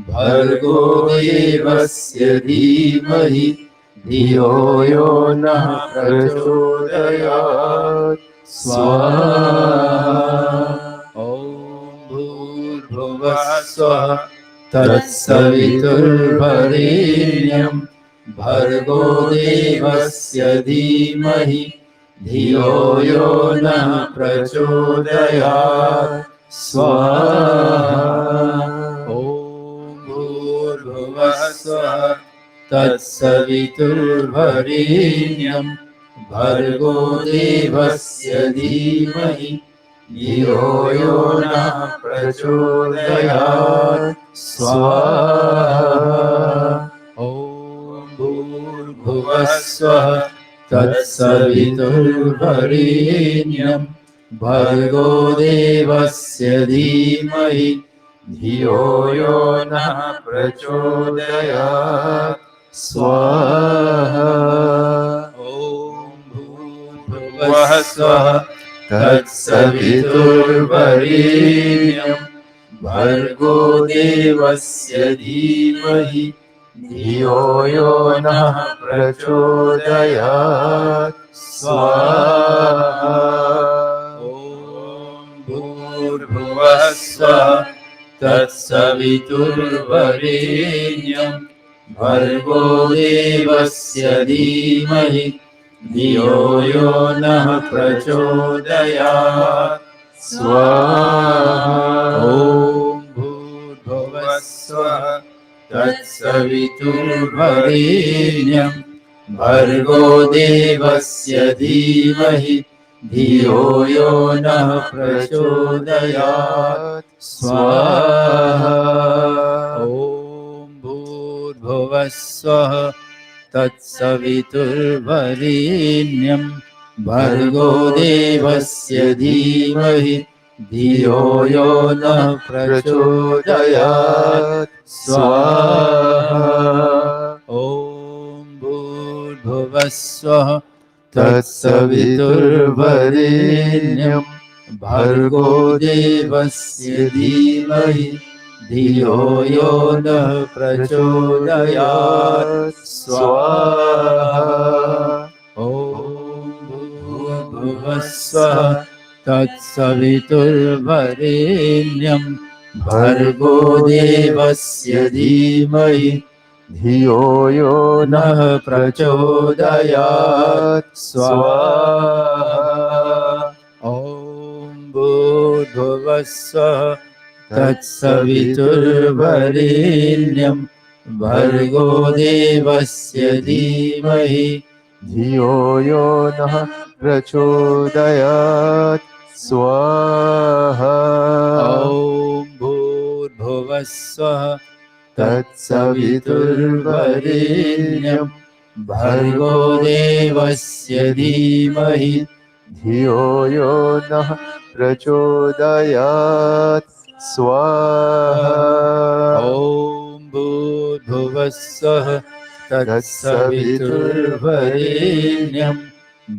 Bhargo Devasya Dhimahi Dhiyo Yo Nah Prachodayat Swaha. Om Bhurбhuvasvaha Tatsaviturvarenyam Bhargo Devasya Dhimahi Dhiyo Yo Nah Prachodayat Swaha. Om Bhurбhuvasvaha Tatsaviturvarenyam Bhargo Devasya Dhimahi Dhiyo Yo Nah Prachodayat Swaha. Om Bhurбhuvasvaha Tatsaviturvarenyam Bhargo Devasya Dhimahi Dhiyo Yo Nah Prachodayat Swaha. Om Bhurбhuvasvaha Tatsaviturvarenyam Bhargo Devasya Dhimahi Dhiyo Yo Nah Prachodayat Swaha. Om Bhurбhuvasvaha Tatsaviturvarenyam Bhargo Devasya Dhimahi Dhiyo Yo Nah Prachodayat Swaha. Om Bhurбhuvasvaha Tatsaviturvarenyam Bhargo Devasya Dhimahi Dhiyo Yo Nah Prachodayat Swaha. Om Bhurбhuvasvaha Tatsaviturvarenyam Bhargo Devasya Dhimahi Dhiyo Yo Nah Prachodayat Swaha. Om Bhurбhuvasvaha Tatsaviturvarenyam Bhargo Devasya Dhimahi Dhiyo Yo Nah Prachodayat Swaha. भूर्भुवस्वः तत्सवितुर्वरेण्यं भर्गो देवस्य धीमहि धियो यो नः प्रचोदयात् स्वाहा ॐ भूर्भुवस्वः तत्सवितुर्वरेण्यं भर्गो देवस्य धीमहि धियो यो नः प्रचोदयात् स्वाहा ॐ भूर्भुवस्वः तत्सवितुर्वरेण्यं भर्गो देवस्य धीमहि धियो यो नः प्रचोदयात् स्वाहा ॐ भूर्भुवस्वः तत्सवितुर्वरेण्यं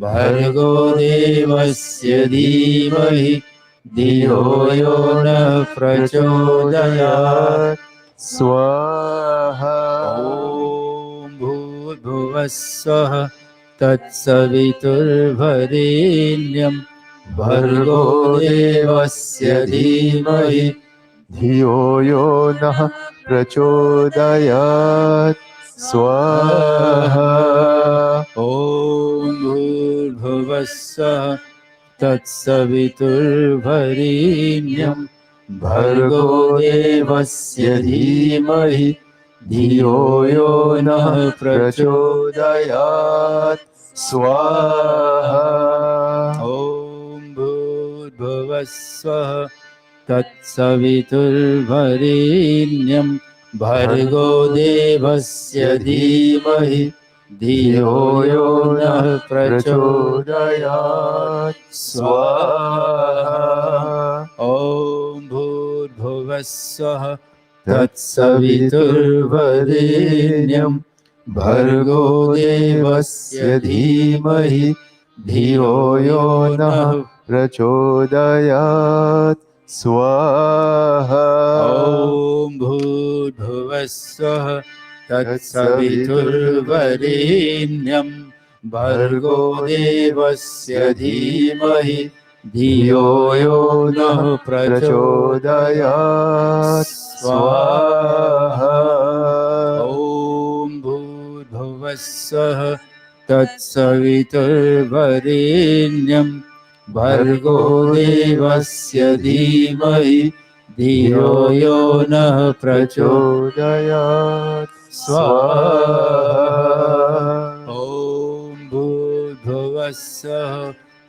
भर्गो देवस्य धीमहि धियो यो नः प्रचोदयात् स्वाहा ॐ भूर्भुवस्वः तत्सवितुर्वरेण्यं भर्गो देवस्य धीमहि धियो यो नः प्रचोदयात् स्वाहा ॐ भूर्भुवस्वः तत्सवितुर्वरेण्यं भर्गो देवस्य धीमहि धियो यो नः प्रचोदयात् स्वाहा ॐ भूर्भुवस्वः तत्सवितुर्वरेण्यं भर्गो देवस्य धीमहि धियो यो नः प्रचोदयात् स्वाहा ॐ भूर्भुवस्वः तत्सवितुर्वरेण्यं भर्गो देवस्य धीमहि धियो यो नः प्रचोदयात् स्वाहा ॐ भूर्भुवस्वः तत्सवितुर्वरेण्यं भर्गो देवस्य धीमहि धियो यो नः प्रचोदयात् स्वाहा ॐ भूर्भुवस्वः तत्सवितुर्वरेण्यं भर्गो देवस्य धीमहि धियो यो नः प्रचोदयात् स्वाहा ॐ भूर्भुवस्वः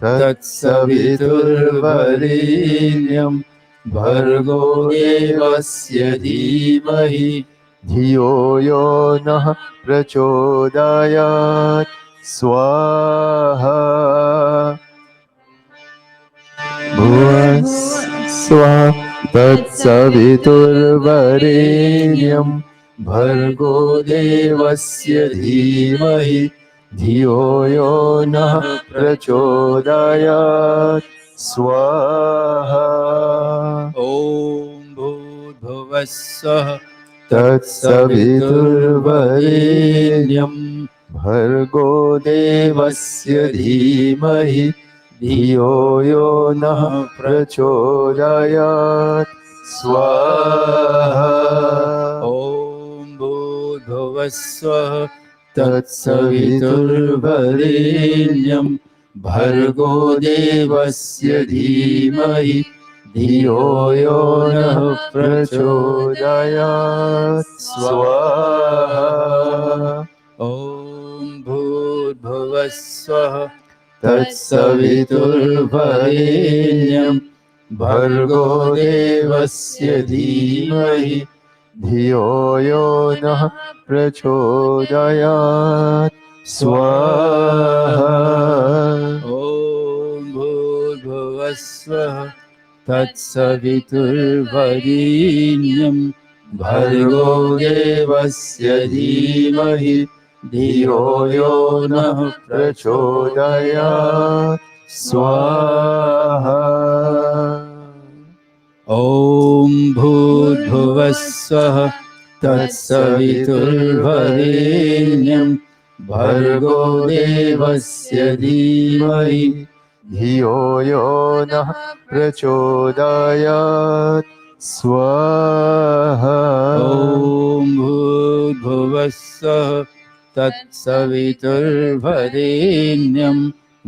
तत्सवितुर्वरेण्यं भर्गो देवस्य धीमहि धियो यो नः प्रचोदयात् स्वाहा भुवस्वः तत्सवितुर्वरेण्यं भर्गो देवस्य धीमहि धियो यो नः प्रचोदयात् स्वाहा ॐ भूर्भुवस्वः तत्सवितुर्वरेण्यं भर्गो देवस्य धीमहि धियो यो नः प्रचोदयात् स्वाहा ॐ भूर्भुवस्वः तत्सवितुर्वरेण्यं भर्गो देवस्य धीमहि धियो यो नः प्रचोदयात् स्वाहा ॐ भूर्भुवस्वः तत्सवितुर्वरेण्यं भर्गो देवस्य धीमहि धियो यो नः प्रचोदयात् स्वाहा ॐ भूर्भुवस्वः तत्सवितुर्वरेण्यं भर्गो देवस्य धीमहि धियो यो नः प्रचोदयात् स्वाहा ॐ भूर्भुवस्वः तत्सवितुर्वरेण्यं भर्गो देवस्य धीमहि धियो यो नः प्रचोदयात् स्वाहा ॐ भूर्भुवस्सुः तत्सवितुर्वरेण्यं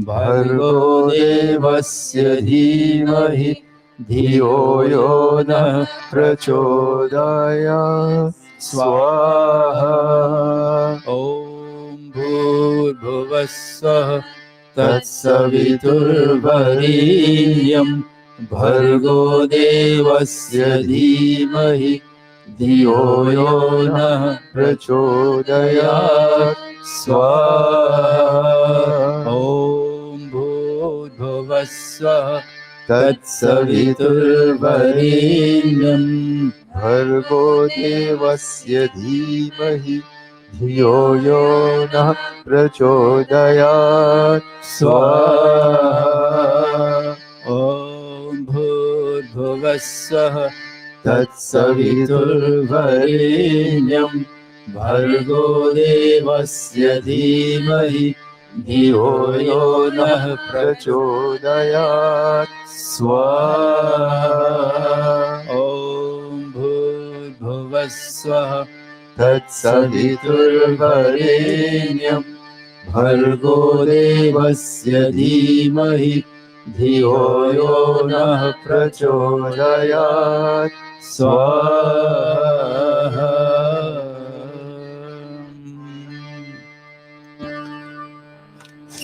भर्गो देवस्य धीमहि धियो यो नः प्रचोदयात् स्वाहा ॐ भूर्भुवस्सुः तत्सवितुर्वरेण्यं भर्गो देवस्य धीमहि धियो यो नः प्रचोदयात् स्वाहा ॐ भूर्भुवस्सुः तत्सवितुर्वरेण्यं भर्गो देवस्य धीमहि धियो यो नः प्रचोदयात् स्वाहा ॐ भूर्भुवस्सुः तत्सवितुर्वरेण्यं भर्गो देवस्य धीमहि धियो यो नः प्रचोदयात् स्वाहा ॐ भूर्भुवस्सुः तत्सवितुर्वरेण्यं भर्गो देवस्य धीमहि धियो यो नः प्रचोदयात् स्वाहा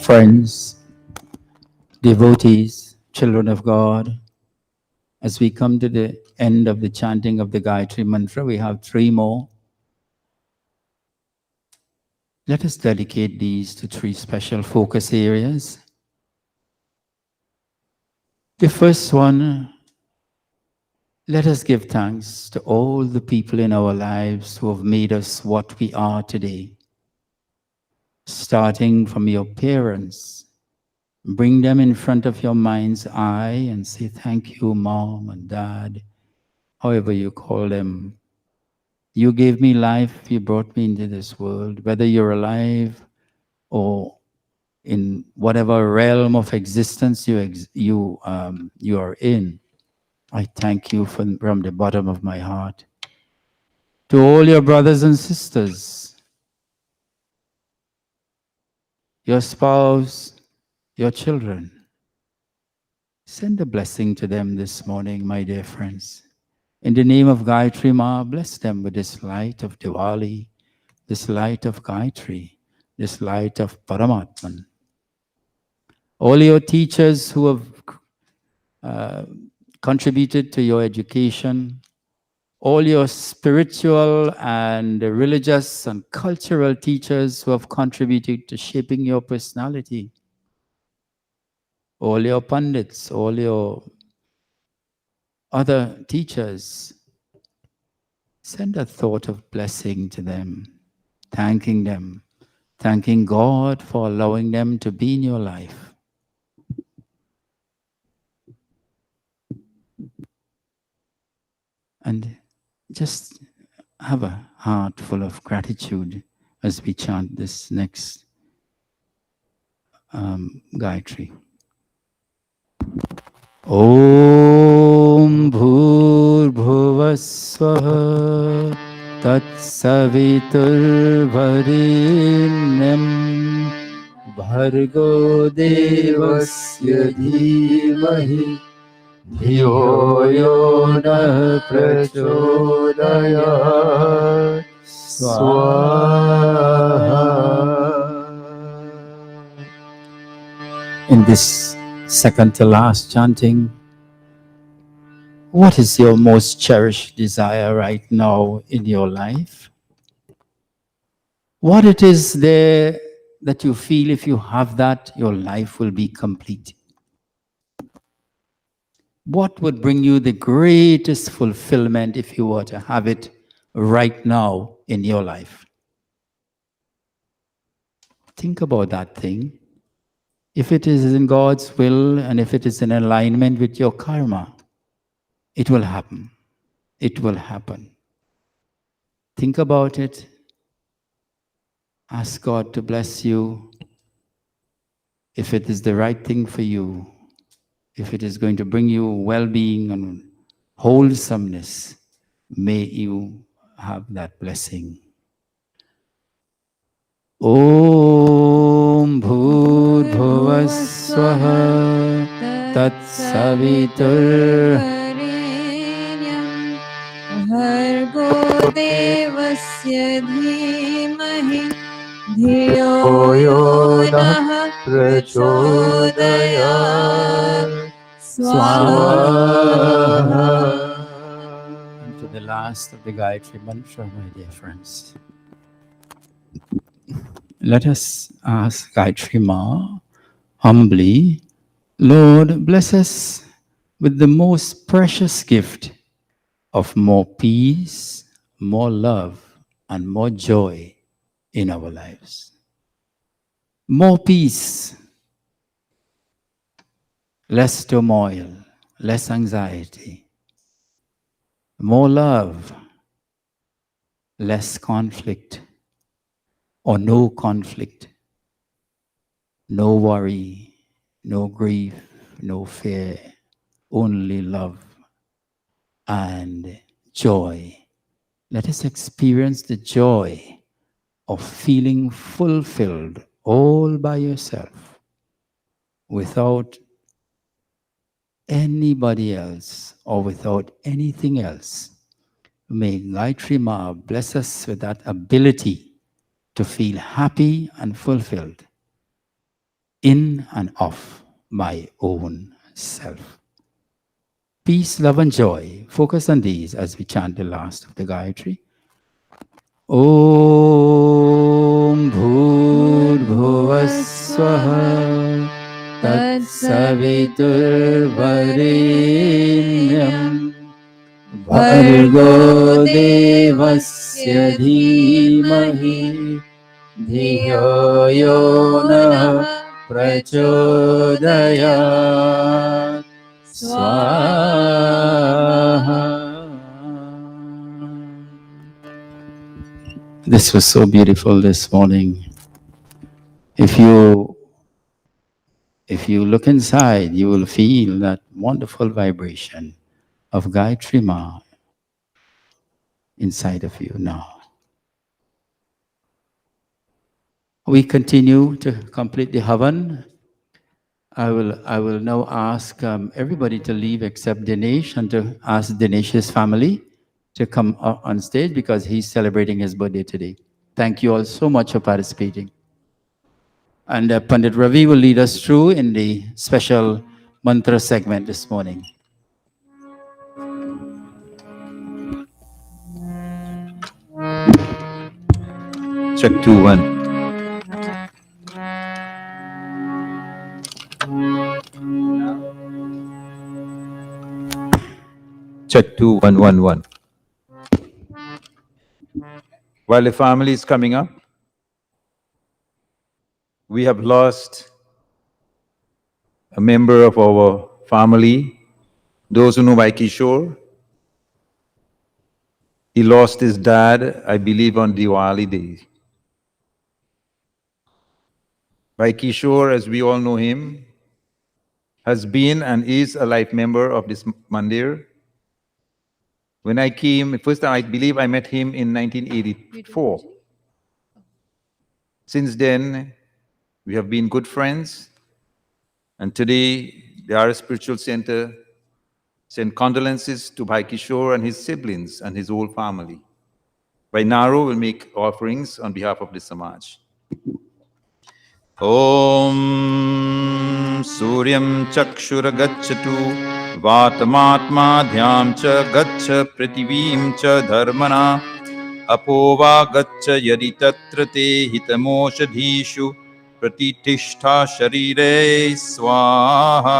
Friends, devotees, children of God, as we come to the end of the chanting of the Gayatri Mantra, we have 3 more. Let us dedicate these to 3 special focus areas. The first one, let us give thanks to all the people in our lives who have made us what we are today. Starting from your parents, bring them in front of your mind's eye and say, thank you, Mom and Dad, however you call them. You gave me life, you brought me into this world, whether you're alive or in whatever realm of existence you are in. I thank you from the bottom of my heart. To all your brothers and sisters, your spouse, your children, send a blessing to them this morning, my dear friends. In the name of Gayatri Ma, bless them with this light of Diwali, this light of Gayatri, this light of Paramatman. All your teachers who have contributed to your education, all your spiritual and religious and cultural teachers who have contributed to shaping your personality, all your pundits, all your other teachers, send a thought of blessing to them, thanking God for allowing them to be in your life. And just have a heart full of gratitude as we chant this next Gayatri. Om Bhurbhuvasvaha Tatsaviturvarenyam Bhargo Devasya Dhimahi Dhiyo Yo Nah Prachodayat Swaha. In this second to last chanting, what is your most cherished desire right now in your life? What it is there that you feel if you have that, your life will be complete? What would bring you the greatest fulfillment if you were to have it right now in your life? Think about that thing. If it is in God's will and if it is in alignment with your karma, it will happen. It will happen. Think about it. Ask God to bless you. if it is the right thing for you, if it is going to bring you well-being and wholesomeness, may you have that blessing. Om Bhur Swaha Tat Savitur तत्सवितुर्वरेण्यं भर्गो देवस्य धीमहि धियो यो नः प्रचोदयात् स्वाहा. And to the last of the Gayatri Mantra, my dear friends. Let us ask Gayatri Ma humbly, Lord, bless us with the most precious gift of more peace, more love, and more joy in our lives. More peace, less turmoil, less anxiety. More love, less conflict, or no conflict. No worry, no grief, no fear, only love and joy. Let us experience the joy of feeling fulfilled all by yourself without anybody else or without anything else. May Gayatri Ma bless us with that ability to feel happy and fulfilled in and of my own self. Peace, love, and joy. Focus on these as we chant the last of the Gayatri. Om Bhurvasvaha Tat Saviturvarenyam Bhargo Devasya Dhimahi Dhiyo Yo Nah Prachodayat Swaha. This was so beautiful this morning. If you look inside, you will feel that wonderful vibration of Gayatri Ma inside of you now. We continue to complete the Havan. I will now ask everybody to leave except Dinesh, and to ask Dinesh's family to come on stage because he's celebrating his birthday today. Thank you all so much for participating. And Pandit Ravi will lead us through in the special mantra segment this morning. Check 2 1. Check 2 1 1 1. While the family is coming up, we have lost a member of our family. Those who know Bhai Kishore, he lost his dad, I believe, on Diwali day. Bhai Kishore, as we all know him, has been and is a life member of this mandir. When I came, first time I believe I met him in 1984. Since then, we have been good friends. And today, the RS Spiritual Center send condolences to Bhai Kishore and his siblings and his whole family. Bhai Naro will make offerings on behalf of the Samaj. Om Suryam Chakshura Gacchatu Vatamatma Dhyam Cha Gaccha Prithivim Cha Dharmana Apova Gaccha Yadi Tatra Te Hitamoshadhishu Pratitishta Sharire Swaha.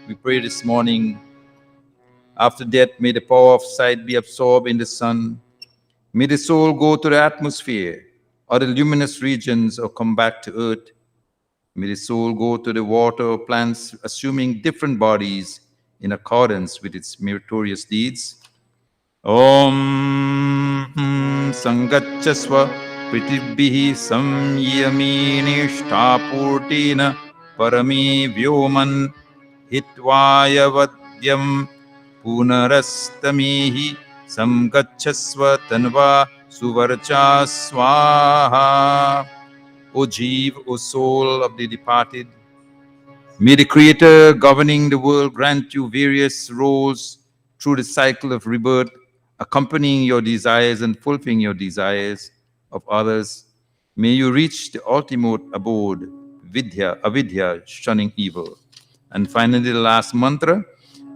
We pray this morning, after death, may the power of sight be absorbed in the sun. May the soul go to the atmosphere or the luminous regions or come back to earth. May the soul go to the water or plants, assuming different bodies in accordance with its meritorious deeds. Om Sangachaswa पृथिभिः संयमीनिष्ठापूर्तेन परमे व्योमन् हित्वायवद्यं पुनरस्तमेहि संगच्छस्व तन्वा सुवर्चा स्वाहा. O Jeev, O soul of the departed, may the Creator governing the world grant you various roles through the cycle of rebirth, accompanying your desires and fulfilling your desires of others. May you reach the ultimate abode, Vidya, Avidya, shunning evil. And finally, the last mantra,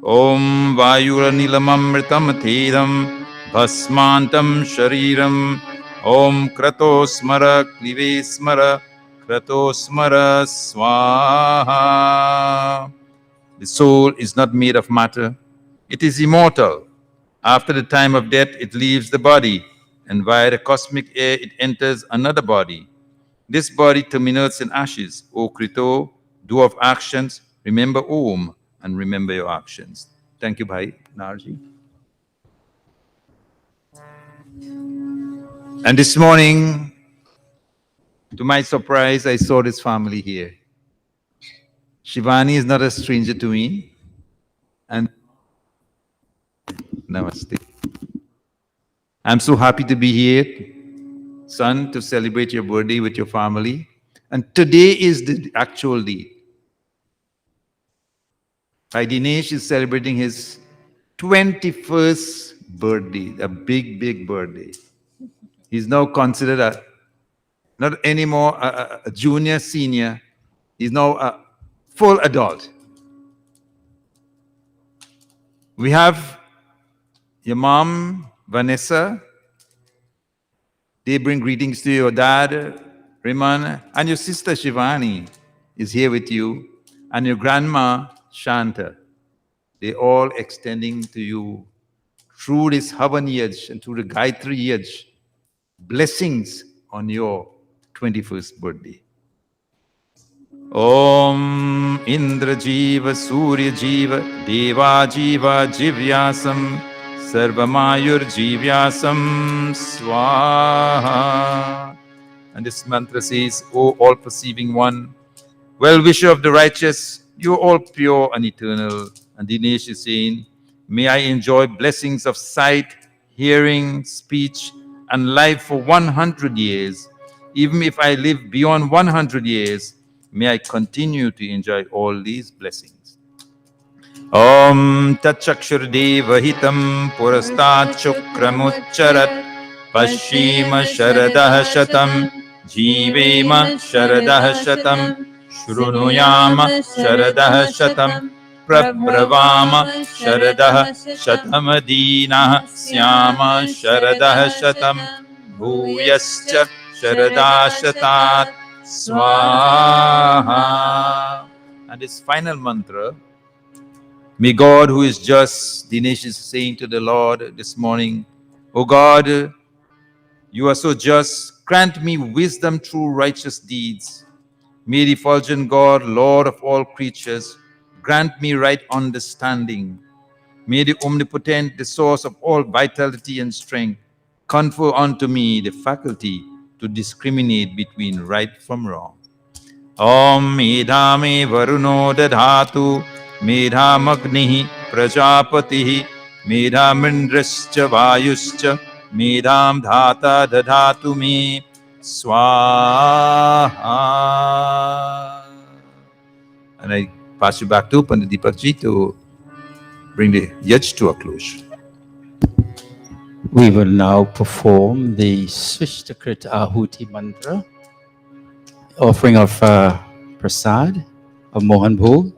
Om Vayura Nilamamritam Thedam Bhasmantam Shariram Om Krato Smara Klive Smara Krato Smara Swaha. The soul is not made of matter. It is immortal. After the time of death, it leaves the body, and via the cosmic air, it enters another body. This body terminates in ashes. O Krito, do of actions, remember Om, and remember your actions. Thank you, Bhai Narji. And this morning, to my surprise, I saw this family here. Shivani is not a stranger to me. And Namaste. I'm so happy to be here, son, to celebrate your birthday with your family. And today is the actual day. Bhai Dinesh is celebrating his 21st birthday, a big, big birthday. He's now considered not anymore a junior, senior. He's now a full adult. We have your mom, Vanessa. They bring greetings to your dad, Riman, and your sister Shivani is here with you, and your grandma, Shanta. They all extending to you through this Havan Yaj and through the Gaayatree Yaj blessings on your 21st birthday. Om Indra Jiva Surya Jiva Deva Jiva Jivyasam Sarvamayur Jivyasam Swaha. And this mantra says, O all-perceiving one, well-wisher of the righteous, you are all pure and eternal. And Dinesh is saying, may I enjoy blessings of sight, hearing, speech, and life for 100 years. Even if I live beyond 100 years, may I continue to enjoy all these blessings. Om Tatchakshurdeva Hitam Purastat Chukramucharat Pashima Sharadah Shatam Jivema Sharadah Shatam Shrunuyama Sharadah Shatam Prabhavama Sharadah Shatamadina Syama Sharadah Shatam Bhuyascha Sharadah Shatat Swaha. And this final mantra, may God who is just, Dinesh is saying to the Lord this morning, O God, you are so just, grant me wisdom through righteous deeds. May the effulgent God, Lord of all creatures, grant me right understanding. May the omnipotent, the source of all vitality and strength, confer unto me the faculty to discriminate between right from wrong. Om Medhame Varuno Dadhatu Medhamagnihi Prajapatihi Medhamindrascha Vayuscha Medham Dhata Dadhatu Me Swaha. And I pass you back to Pandit Deepak Ji to bring the yaj to a close. We will now perform the Swishtakrit Ahuti mantra, offering of prasad of Mohan Bhog.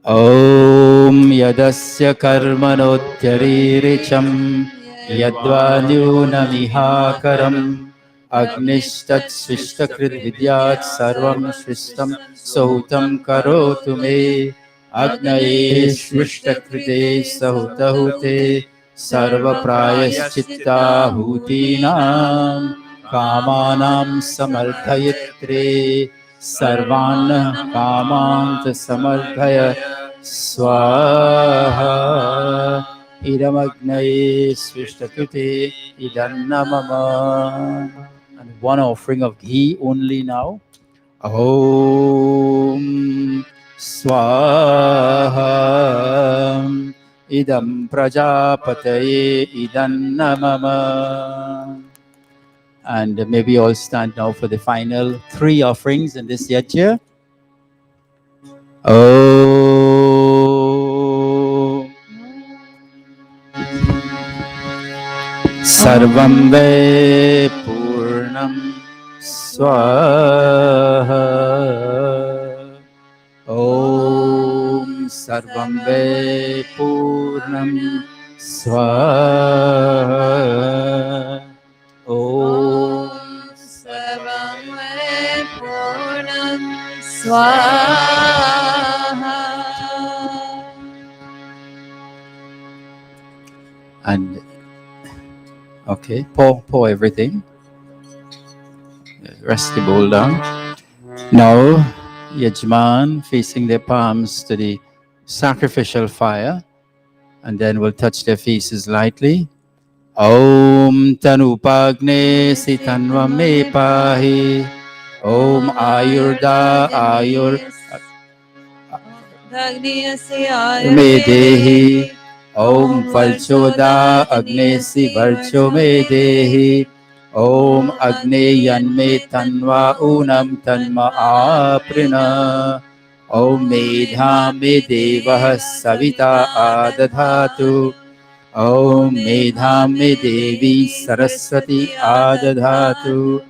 Om Yadasya Karmanodhyariricham Yadvanyunamihakaram Agnishtat Swishtakrit Vidyat Sarvam Swishtam Sahutam Karotu Me Agnaye Swishtakrite Sahutahute Sarva Prayaschitta Hutinam Kamanam Samardhayitre Sarvan Kamant Samardhaya Swaha Idamagnaye Swishtakute Idannamama. And one offering of ghee only now. Om Swaha Idam Prajapataye Idam Namama. And maybe all stand now for the final three offerings in this yajna. Om Sarvam Ve Purnam Swaha Om Sarvam Ve Purnam Swaha Om Sarvam Ve Purnam Swaha. And okay, pour everything. Rest the bowl down. Now, Yajman facing their palms to the sacrificial fire, and then we'll touch their faces lightly. Om Tanupagne Sitanva Me Pahi. Om Ayurda Ayur Dagniyasya Me Ayurvede. Dehi. Om Valchoda Agnesi Varcho Me Dehi. Om Agneyan Me Tanva Unam Tanma Aprina. Om Medha Me Devah Savita Adadhatu. Om Medha Me Devi Saraswati Adadhatu.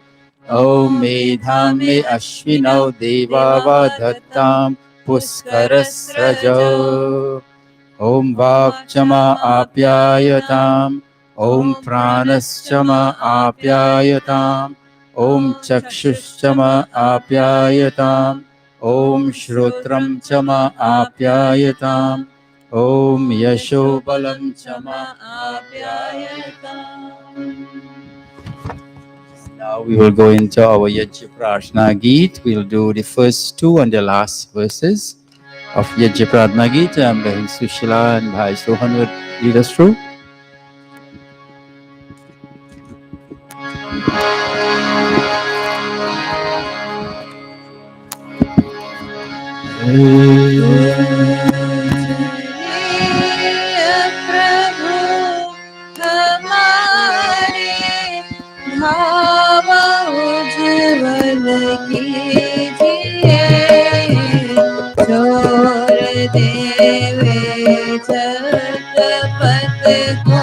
Om Medha Me Ashvinau Devava Dhattam Puskarasrajo. Om Vakchama Apyayatam. Om Pranaschama Apyayatam. Om Chakshushchama Apyayatam. Om Shrotram Chama Apyayatam. Om Yashobalam Chama Apyayatam. Now we will go into our Yajna Prarthana Geet. We'll do the first two and the last verses of Yajna Prarthana Geet. And Bahin Sushila and Bhai Sohan will lead us through. प्रभु हमारे भाव उज्ज्वल कीजिए छोड़ देवे छत्रपत को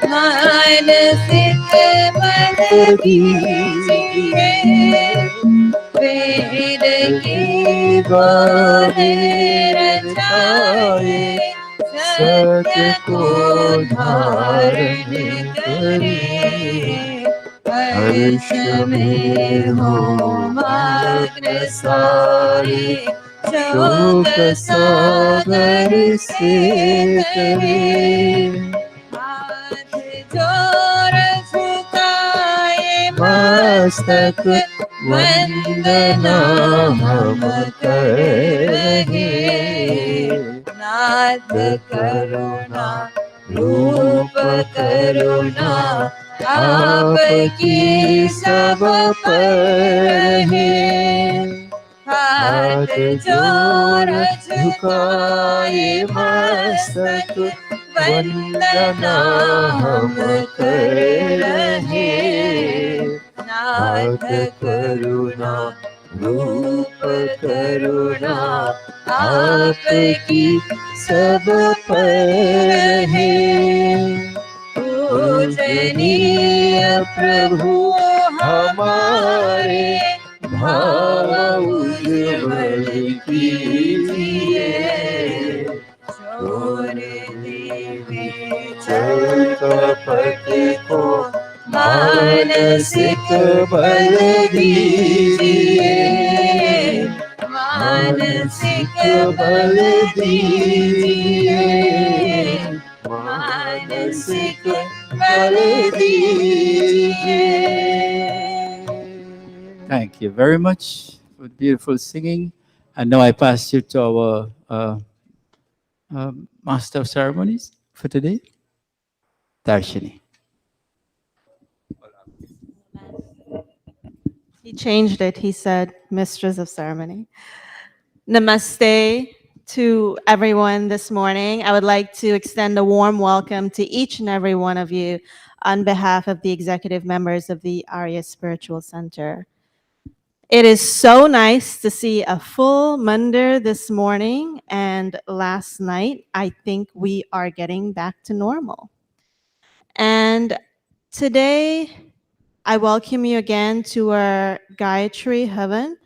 मानसिक बल कीजिए वेद की बोले रचाए सत्य को धारण करे हर्ष में हो अग्रसारी शोक सागर से करे हाथ जोड़ झुकाए मस्तक वंदना हम कर रहे नाथ करुणा रूप करुणा आपकी सब पर है हाथ जोड़ झुकाए मस्तक वंदना हम कर रहे नाथ करुणा रूप करुणा आपकी सब पर है पूजनीय प्रभु हमारे भाव उज्ज्वल कीजिए छोड़ देवे छत्रपत को मानसिक बल दीजिए मानसिक बल दीजिए मानसिक बल दीजिए. Thank you very much for beautiful singing. And now I pass you to our Master of Ceremonies for today, Darshini. He changed it. He said, Mistress of Ceremony. Namaste to everyone this morning. I would like to extend a warm welcome to each and every one of you on behalf of the executive members of the Arya Spiritual Center. It is so nice to see a full mandir this morning and last night. I think we are getting back to normal. And today, I welcome you again to our Gaayatree Heaven,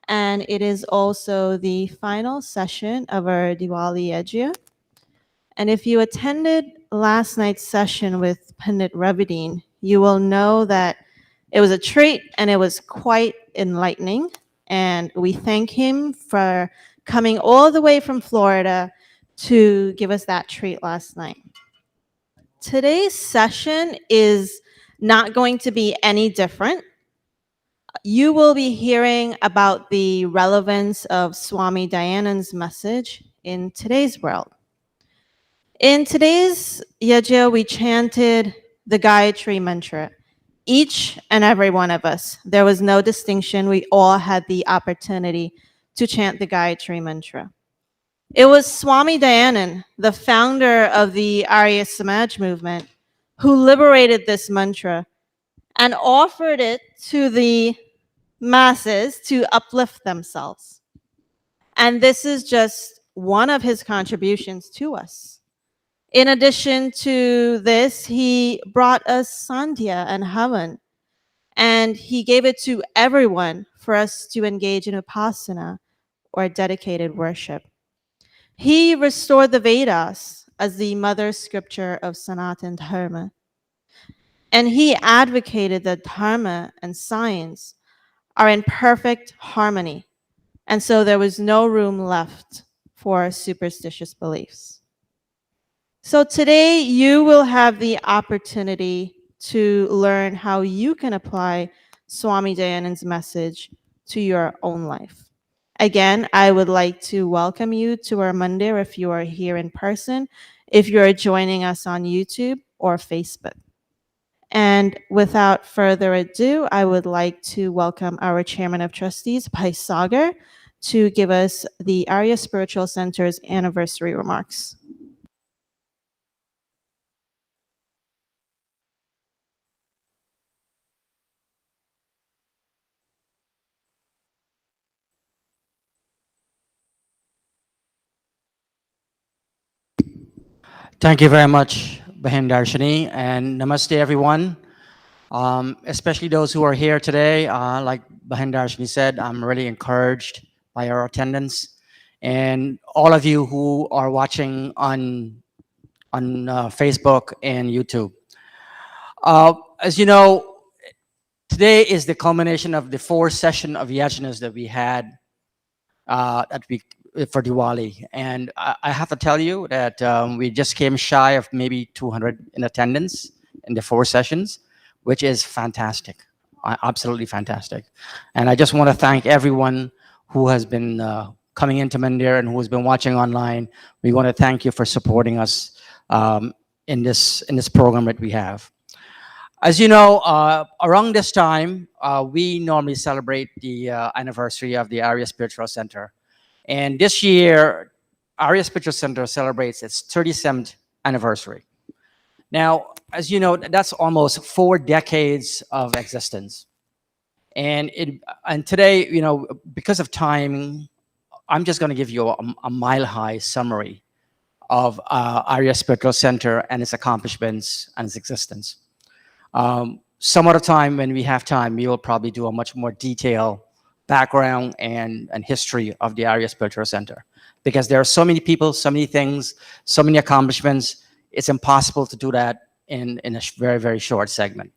and it is also the final session of our Diwali Yajna. And if you attended last night's session with Pandit Ravideen, you will know that it was a treat and it was quite enlightening. And we thank him for coming all the way from Florida to give us that treat last night. Today's session is not going to be any different. You will be hearing about the relevance of Swami Dayanand's message in today's world. In today's yajna, we chanted the Gaayatree mantra. Each and every one of us, there was no distinction. We all had the opportunity to chant the Gaayatree mantra. It was Swami Dayanand, the founder of the Arya Samaj movement, who liberated this mantra and offered it to the masses to uplift themselves. And this is just one of his contributions to us. In addition to this, he brought us Sandhya and Havan, and he gave it to everyone for us to engage in Upasana or dedicated worship. He restored the Vedas as the mother scripture of Sanatan Dharma. And he advocated that Dharma and science are in perfect harmony. And so there was no room left for superstitious beliefs. So today you will have the opportunity to learn how you can apply Swami Dayanand's message to your own life. Again, I would like to welcome you to our mandir if you are here in person, if you're joining us on YouTube or Facebook. And without further ado, I would like to welcome our Chairman of Trustees, Bhai Sagar, to give us the Arya Spiritual Center's anniversary remarks. Thank you very much, Bahin Darshani, and namaste, everyone. Especially those who are here today. Like Bahin Darshani said, I'm really encouraged by our attendance, and all of you who are watching on Facebook and YouTube. As you know, today is the culmination of the 4 sessions of yajnas that we had for Diwali. And I have to tell you that we just came shy of maybe 200 in attendance in the 4 sessions, which is fantastic, absolutely fantastic. And I just want to thank everyone who has been coming into Mandir and who has been watching online. We want to thank you for supporting us in this program that we have. As you know, around this time, we normally celebrate the anniversary of the Arya Spiritual Center. And this year, Arya Spiritual Center celebrates its 37th anniversary. Now, as you know, that's almost 4 decades of existence. And today, you know, because of time, I'm just going to give you a mile-high summary of Arya Spiritual Center and its accomplishments and its existence. Some other time, when we have time, we will probably do a much more detailed background and history of the Arya Spiritual Center, because there are so many people, so many things, so many accomplishments. It's impossible to do that in a very, very short segment.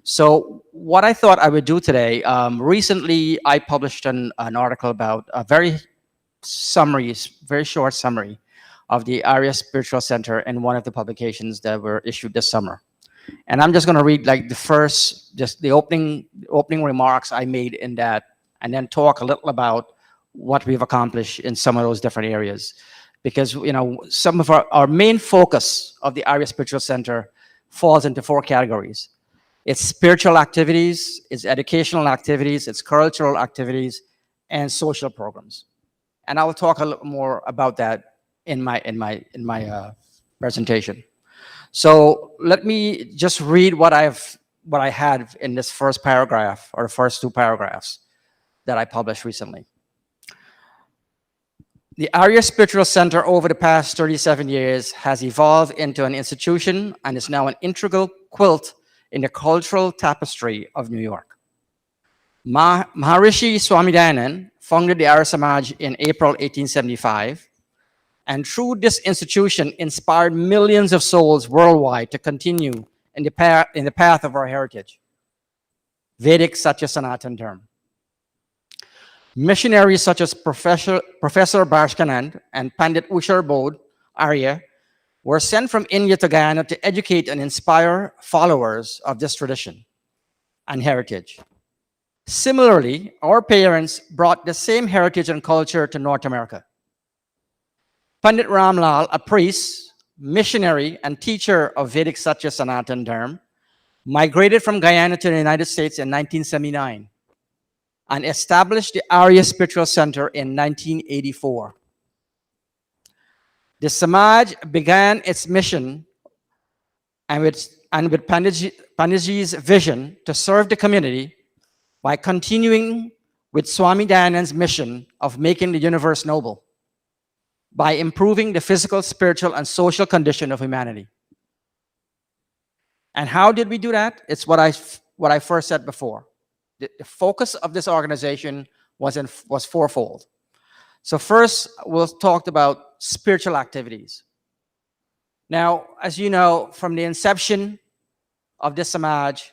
So what I thought I would do today, recently I published an article about a very short summary of the Arya Spiritual Center in one of the publications that were issued this summer. And I'm just going to read like just the opening remarks I made in that, and then talk a little about what we've accomplished in some of those different areas. Because, you know, some of our main focus of the Arya Spiritual Center falls into 4 categories. its spiritual activities, its educational activities, its cultural activities, and social programs. And I will talk a little more about that in my presentation. So let me just read what I had in this first paragraph, or the first two paragraphs that I published recently. The Arya Spiritual Center over the past 37 years has evolved into an institution and is now an integral quilt in the cultural tapestry of New York. Maharishi Swamidayanand founded the Arya Samaj in April 1875, and through this institution inspired millions of souls worldwide to continue in the path of our heritage, Vedic Satya Sanatan Dharma. Missionaries such as Professor Bhaskranand and Pandit Ushar Bodh Arya were sent from India to Guyana to educate and inspire followers of this tradition and heritage. Similarly, our parents brought the same heritage and culture to North America. Pandit Ramlal, a priest, missionary, and teacher of Vedic Satya Sanatan Dharma, migrated from Guyana to the United States in 1979 and established the Arya Spiritual Center in 1984. The Samaj began its mission and with Panditji's vision to serve the community by continuing with Swami Dayanand's mission of making the universe noble, by improving the physical, spiritual, and social condition of humanity. And how did we do that? It's what I first said before. The focus of this organization was fourfold. So first, we'll talk about spiritual activities. Now, as you know, from the inception of this Samaj,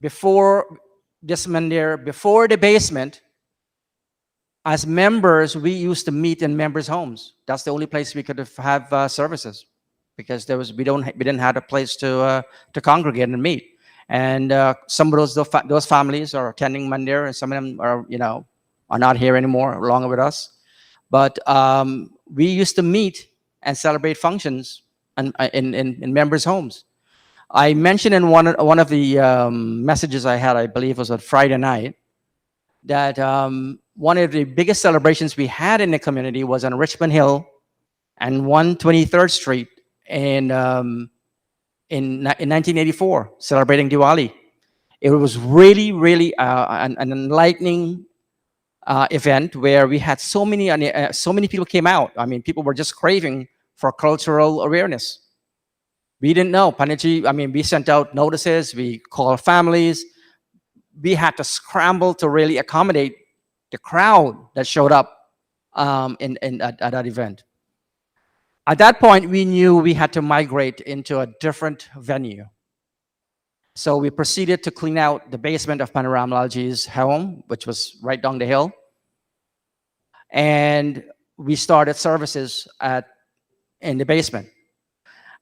before this mandir, before the basement, as members, we used to meet in members' homes. That's the only place we could have services, because we didn't have a place to congregate and meet. And some of those families are attending mandir, and some of them are not here anymore, along with us. But we used to meet and celebrate functions in members' homes. I mentioned in one of the messages I had, I believe it was on Friday night, that one of the biggest celebrations we had in the community was on Richmond Hill and 123rd Street in 1984, celebrating Diwali. It was really, really an enlightening event where we had so many people came out. I mean, people were just craving for cultural awareness. We didn't know. We sent out notices, we called families. We had to scramble to really accommodate the crowd that showed up at that event. At that point, we knew we had to migrate into a different venue. So we proceeded to clean out the basement of Pandit Ramlalji's home, which was right down the hill. And we started services in the basement.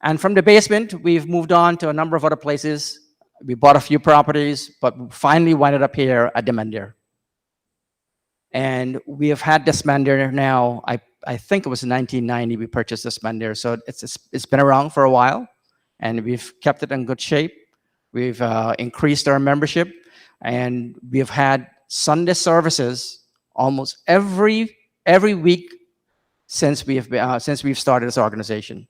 And from the basement, we've moved on to a number of other places. We bought a few properties, but finally winded up here at the mandir. And we have had this mandir now, I think it was in 1990 we purchased this mandir. So it's been around for a while, and we've kept it in good shape. We've increased our membership, and we've had Sunday services almost every week since we've started this organization.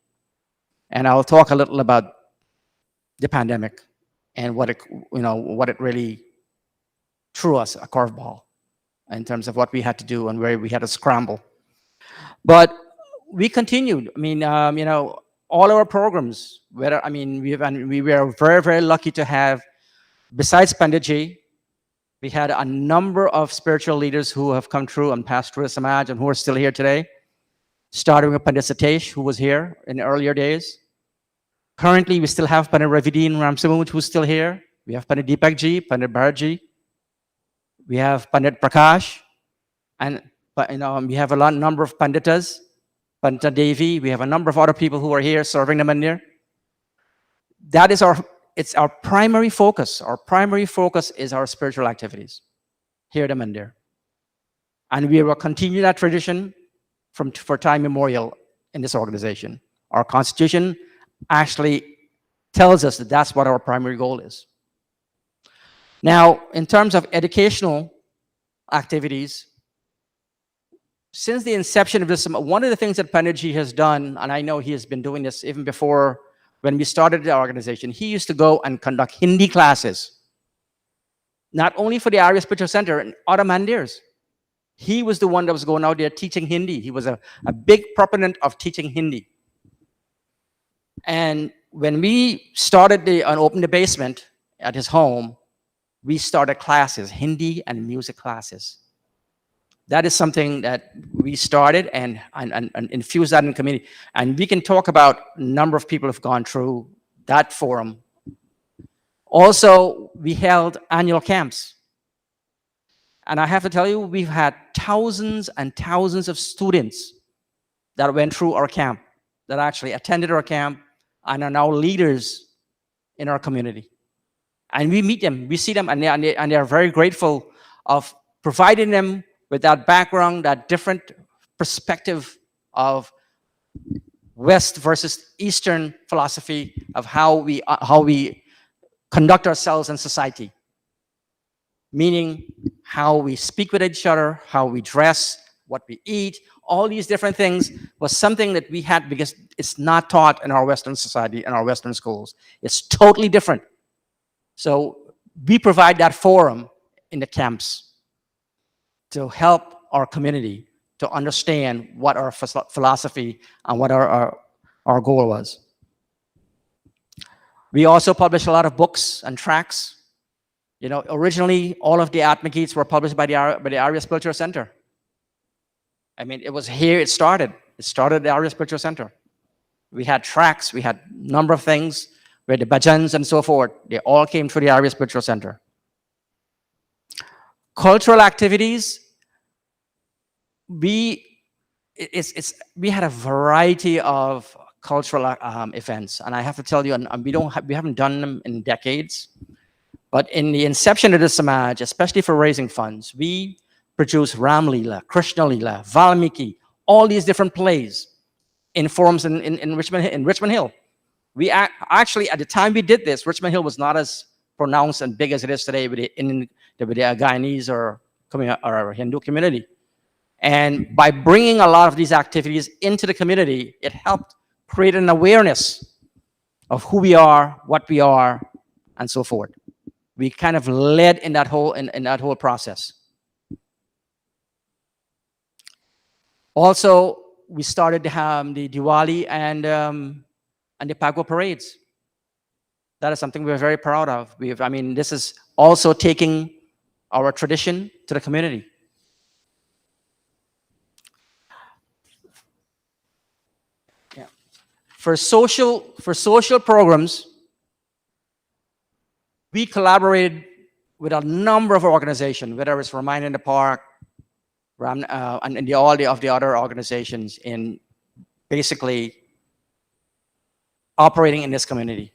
And I'll talk a little about the pandemic and what it really threw us a curveball in terms of what we had to do and where we had to scramble. But we continued. All our programs, we were very, very lucky to have, besides Panditji, we had a number of spiritual leaders who have come through and passed through the Samaj and who are still here today, starting with Pandit Satish, who was here in the earlier days. Currently, we still have Pandit Ravidin Ramsamud, who's still here. We have Pandit Deepakji, Pandit Bharatji. We have Pandit Prakash, and we have a number of Panditas, Pandita Devi. We have a number of other people who are here serving the mandir. That is it's our primary focus. Our primary focus is our spiritual activities here at the mandir. And we will continue that tradition for time immemorial in this organization. Our constitution actually tells us that that's what our primary goal is. Now, in terms of educational activities, since the inception of this, one of the things that Panerjee has done, and I know he has been doing this even before when we started the organization, he used to go and conduct Hindi classes, not only for the Arya Spiritual Center and other mandirs. He was the one that was going out there teaching Hindi. He was a big proponent of teaching Hindi. And when we started and opened the basement at his home, we started classes, Hindi and music classes. That is something that we started and infused that in the community. And we can talk about a number of people who have gone through that forum. Also, we held annual camps. And I have to tell you, we've had thousands and thousands of students that went through our camp, that actually attended our camp and are now leaders in our community. And we meet them, we see them, and they are very grateful of providing them with that background, that different perspective of West versus Eastern philosophy of how we conduct ourselves in society. Meaning how we speak with each other, how we dress, what we eat, all these different things was something that we had because it's not taught in our Western society, in our Western schools. It's totally different. So we provide that forum in the camps to help our community to understand what our philosophy and what our goal was. We also publish a lot of books and tracts. You know, originally all of the Atma-Geets were published by the Arya Spiritual Center. I mean, it was here it started. It started at the Arya Spiritual Center. We had tracts, we had a number of things, where the bhajans and so forth, they all came through the Arya Spiritual Center. Cultural activities, we had a variety of cultural events, and I have to tell you, and we haven't done them in decades, but in the inception of the Samaj, especially for raising funds, we produced Ram Leela, Krishna Leela, Valmiki, all these different plays in forums in Richmond Hill. We actually, at the time we did this, Richmond Hill was not as pronounced and big as it is today with the Guyanese or Hindu community. And by bringing a lot of these activities into the community, it helped create an awareness of who we are, what we are, and so forth. We kind of led in that whole process. Also, we started to have the Diwali and the Pagwa parades. That is something we're very proud of. I mean, this is also taking our tradition to the community. Yeah. For social programs, we collaborated with a number of organizations, whether it's Ramayan in the Park, and all the other organizations in basically operating in this community.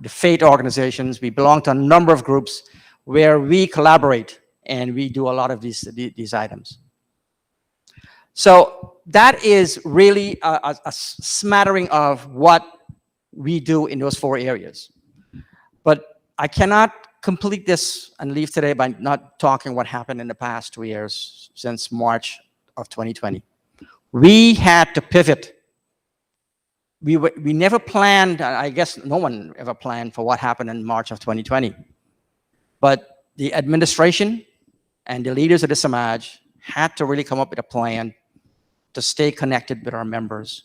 The faith organizations, we belong to a number of groups where we collaborate and we do a lot of these items. So that is really a smattering of what we do in those 4 areas. But I cannot complete this and leave today by not talking what happened in the past 2 years since March of 2020. We had to pivot. We never planned, I guess no one ever planned for what happened in March of 2020. But the administration and the leaders of the Samaj had to really come up with a plan to stay connected with our members.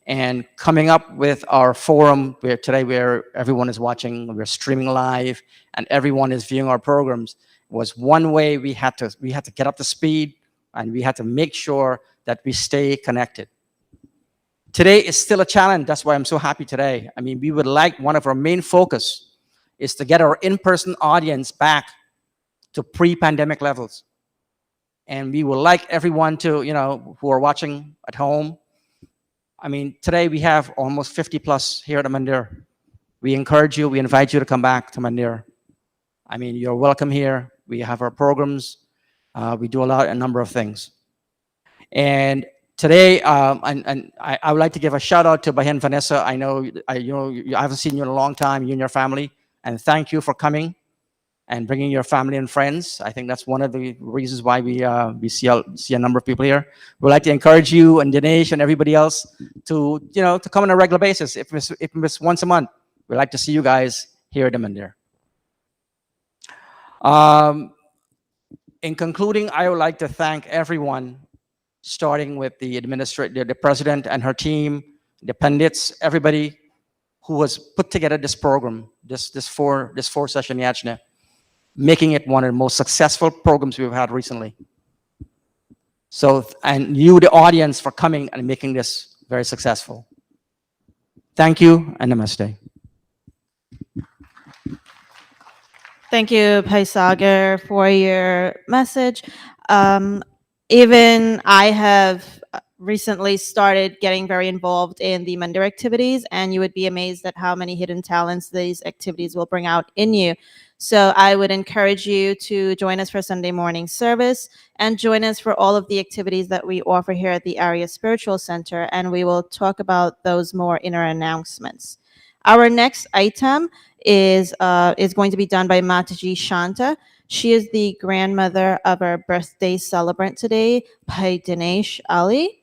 And coming up with our forum where everyone is watching, we're streaming live, and everyone is viewing our programs, was one way we had to get up to speed, and we had to make sure that we stay connected. Today is still a challenge. That's why I'm so happy today. I mean, we would like, one of our main focus is to get our in-person audience back to pre-pandemic levels. And we would like everyone to, who are watching at home. I mean, today we have almost 50 plus here at the Mandir. We encourage you, we invite you to come back to Mandir. I mean, you're welcome here. We have our programs. We do a number of things. And today, I would like to give a shout out to Bahen Vanessa. I know I haven't seen you in a long time, you and your family, and thank you for coming and bringing your family and friends. I think that's one of the reasons why we see a number of people here. We'd like to encourage you and Dinesh and everybody else to to come on a regular basis. If it's once a month, we'd like to see you guys here at the Mandir. In concluding, I would like to thank everyone, starting with the administrator, the president and her team, the pundits, everybody who has put together this program, this four session Yajna, making it one of the most successful programs we've had recently. So, and you, the audience, for coming and making this very successful. Thank you and namaste. Thank you, Bhai Sagar, for your message. Even I have recently started getting very involved in the Mandir activities, and you would be amazed at how many hidden talents these activities will bring out in you. So I would encourage you to join us for Sunday morning service and join us for all of the activities that we offer here at the Area Spiritual Center, and we will talk about those more in our announcements. Our next item is going to be done by Mataji Shanta. She is the grandmother of our birthday celebrant today, Bhai Dinesh Ali.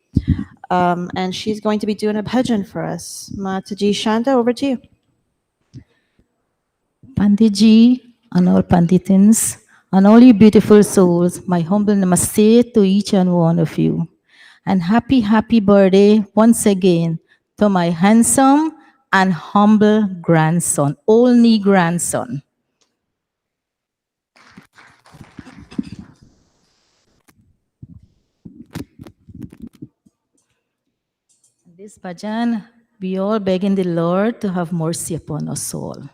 And she's going to be doing a bhajan for us. Mataji Shanta, over to you. Panditji and all Panditins and all you beautiful souls, my humble namaste to each and one of you. And happy, happy birthday once again to my handsome and humble grandson, only grandson. This bhajan, we all begging the Lord to have mercy upon us all.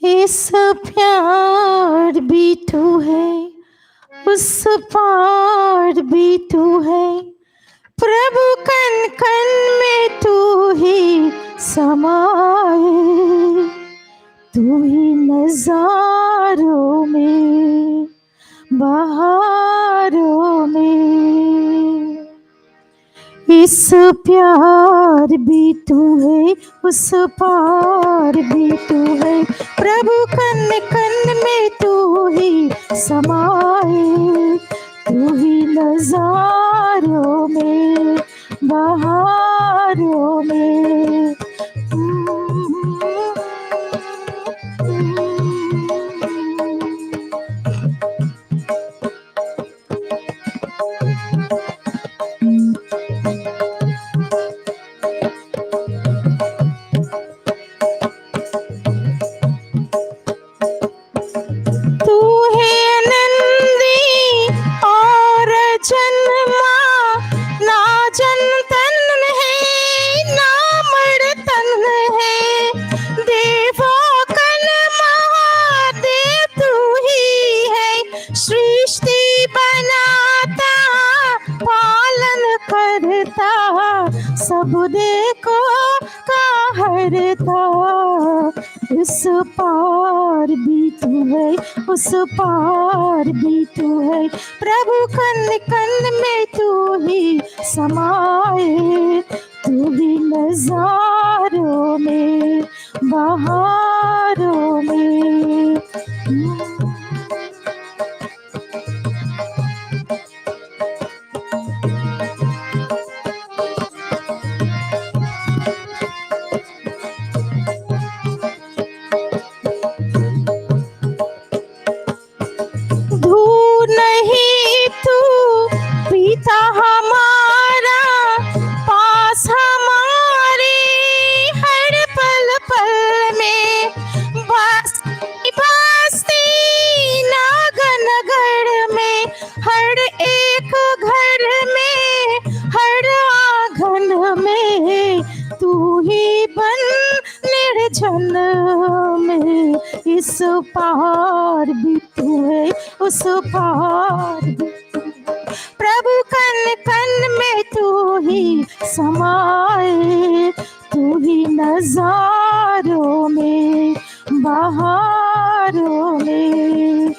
इस प्यार भी तू है, उस पार भी तू है, प्रभु कन कन में तू ही समाए, तू ही नजारों में, बहारों में, इस प्यार भी तू है, उस पार भी तू है, प्रभु कन कन में तू ही समाए, तू ही नजारों में, बहारों में। सब देखो कहरता, इस पार भी तू है, उस पार भी तू है, प्रभु कन कन में तू ही समाए, तू ही नजारों में, बहारों में। इस पार भी तू है, उस पार भी तू है, प्रभु कन कन में तू ही समाए, तू ही नजारों में, बहारों में।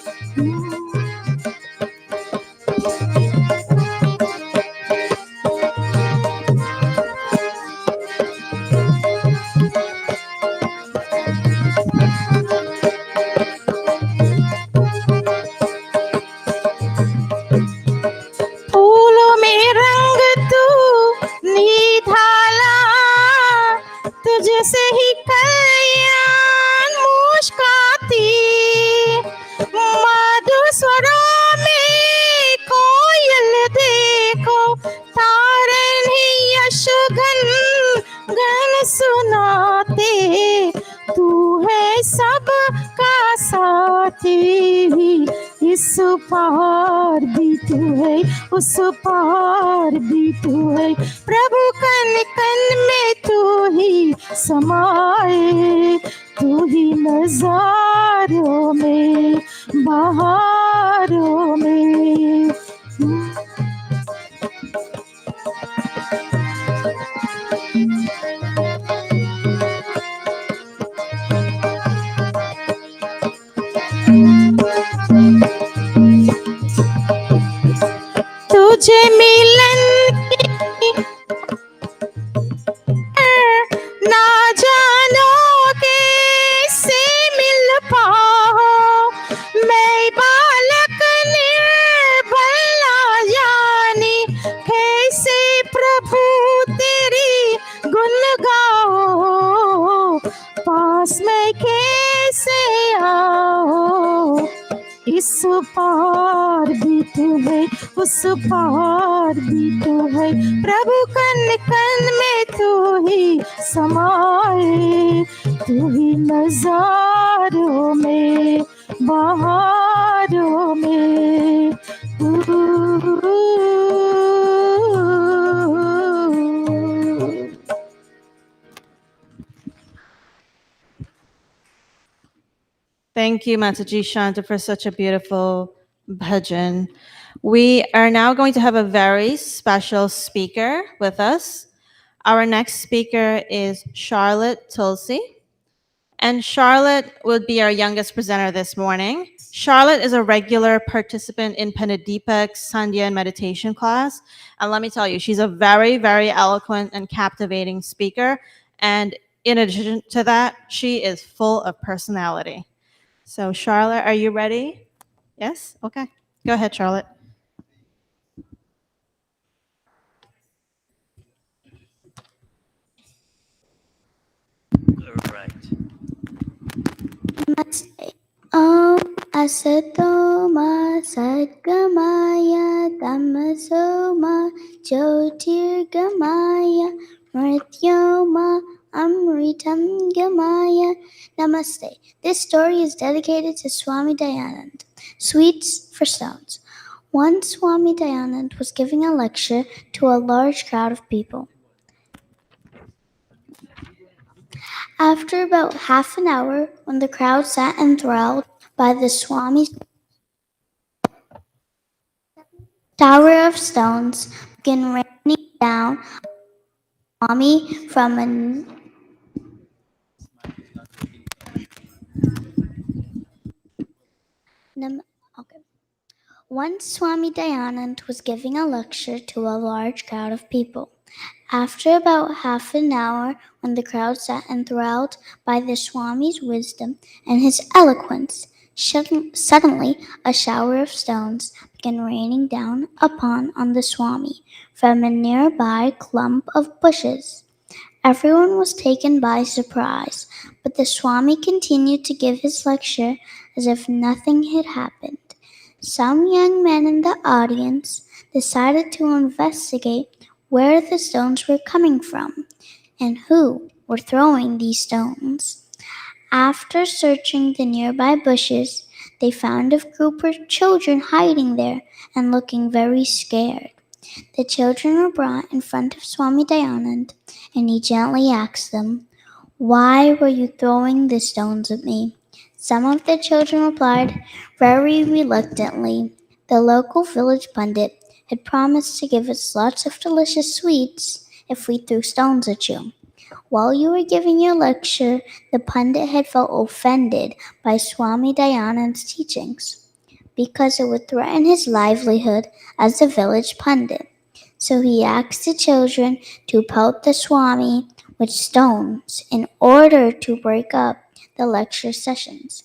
सबका साथी, इस पार भी तू है, उस पार भी तू है, प्रभु कन कन में तू ही समाए, तू ही नजारों में, बहारों में। तुझे मिलन की ना जानो कैसे मिल पाओ, मैं बालक निर्बल ना जाने, कैसे प्रभु तेरी गुण गाओ, पास में कैसे आओ, इस पार भी तू है, उस पार भी तू है, प्रभु कन कन में तू ही समाए, तू ही नजारों में, बहारों में। Thank you, Mataji Shanta, for such a beautiful bhajan. We are now going to have a very special speaker with us. Our next speaker is Charlotte Tulsi. And Charlotte would be our youngest presenter this morning. Charlotte is a regular participant in Pandit Sandhya and meditation class. And let me tell you, she's a very, very eloquent and captivating speaker. And in addition to that, she is full of personality. So Charlotte, are you ready? Yes? Okay. Go ahead, Charlotte. Om Asatoma Sadgamaya Tamasoma Jyotirgamaya Mrityoma Amritam Gamaya. Namaste. This story is dedicated to Swami Dayanand. Sweets for Stones. Once Swami Dayanand was giving a lecture to a large crowd of people. After about half an hour, when the crowd sat enthralled by the Swami's shower of stones began raining down Swami from a Once Swami Dayanand was giving a lecture to a large crowd of people. After about half an hour, when the crowd sat enthralled by the Swami's wisdom and his eloquence, suddenly a shower of stones began raining down on the Swami from a nearby clump of bushes. Everyone was taken by surprise, but the Swami continued to give his lecture as if nothing had happened. Some young men in the audience decided to investigate where the stones were coming from and who were throwing these stones. After searching the nearby bushes, they found a group of children hiding there and looking very scared. The children were brought in front of Swami Dayanand, and he gently asked them, "Why were you throwing the stones at me?" Some of the children replied very reluctantly. The local village pundit had promised to give us lots of delicious sweets if we threw stones at you. While you were giving your lecture, the pundit had felt offended by Swami Dayanand's teachings because it would threaten his livelihood as a village pundit. So he asked the children to pelt the Swami with stones in order to break up the lecture sessions.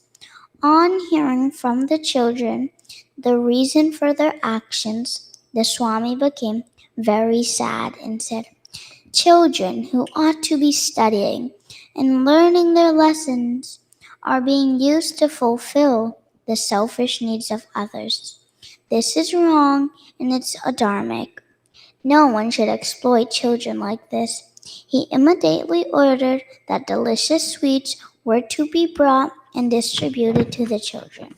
On hearing from the children the reason for their actions, the Swami became very sad and said, "Children who ought to be studying and learning their lessons are being used to fulfill the selfish needs of others. This is wrong and it's adharmic. No one should exploit children like this." He immediately ordered that delicious sweets were were to be brought and distributed to the children,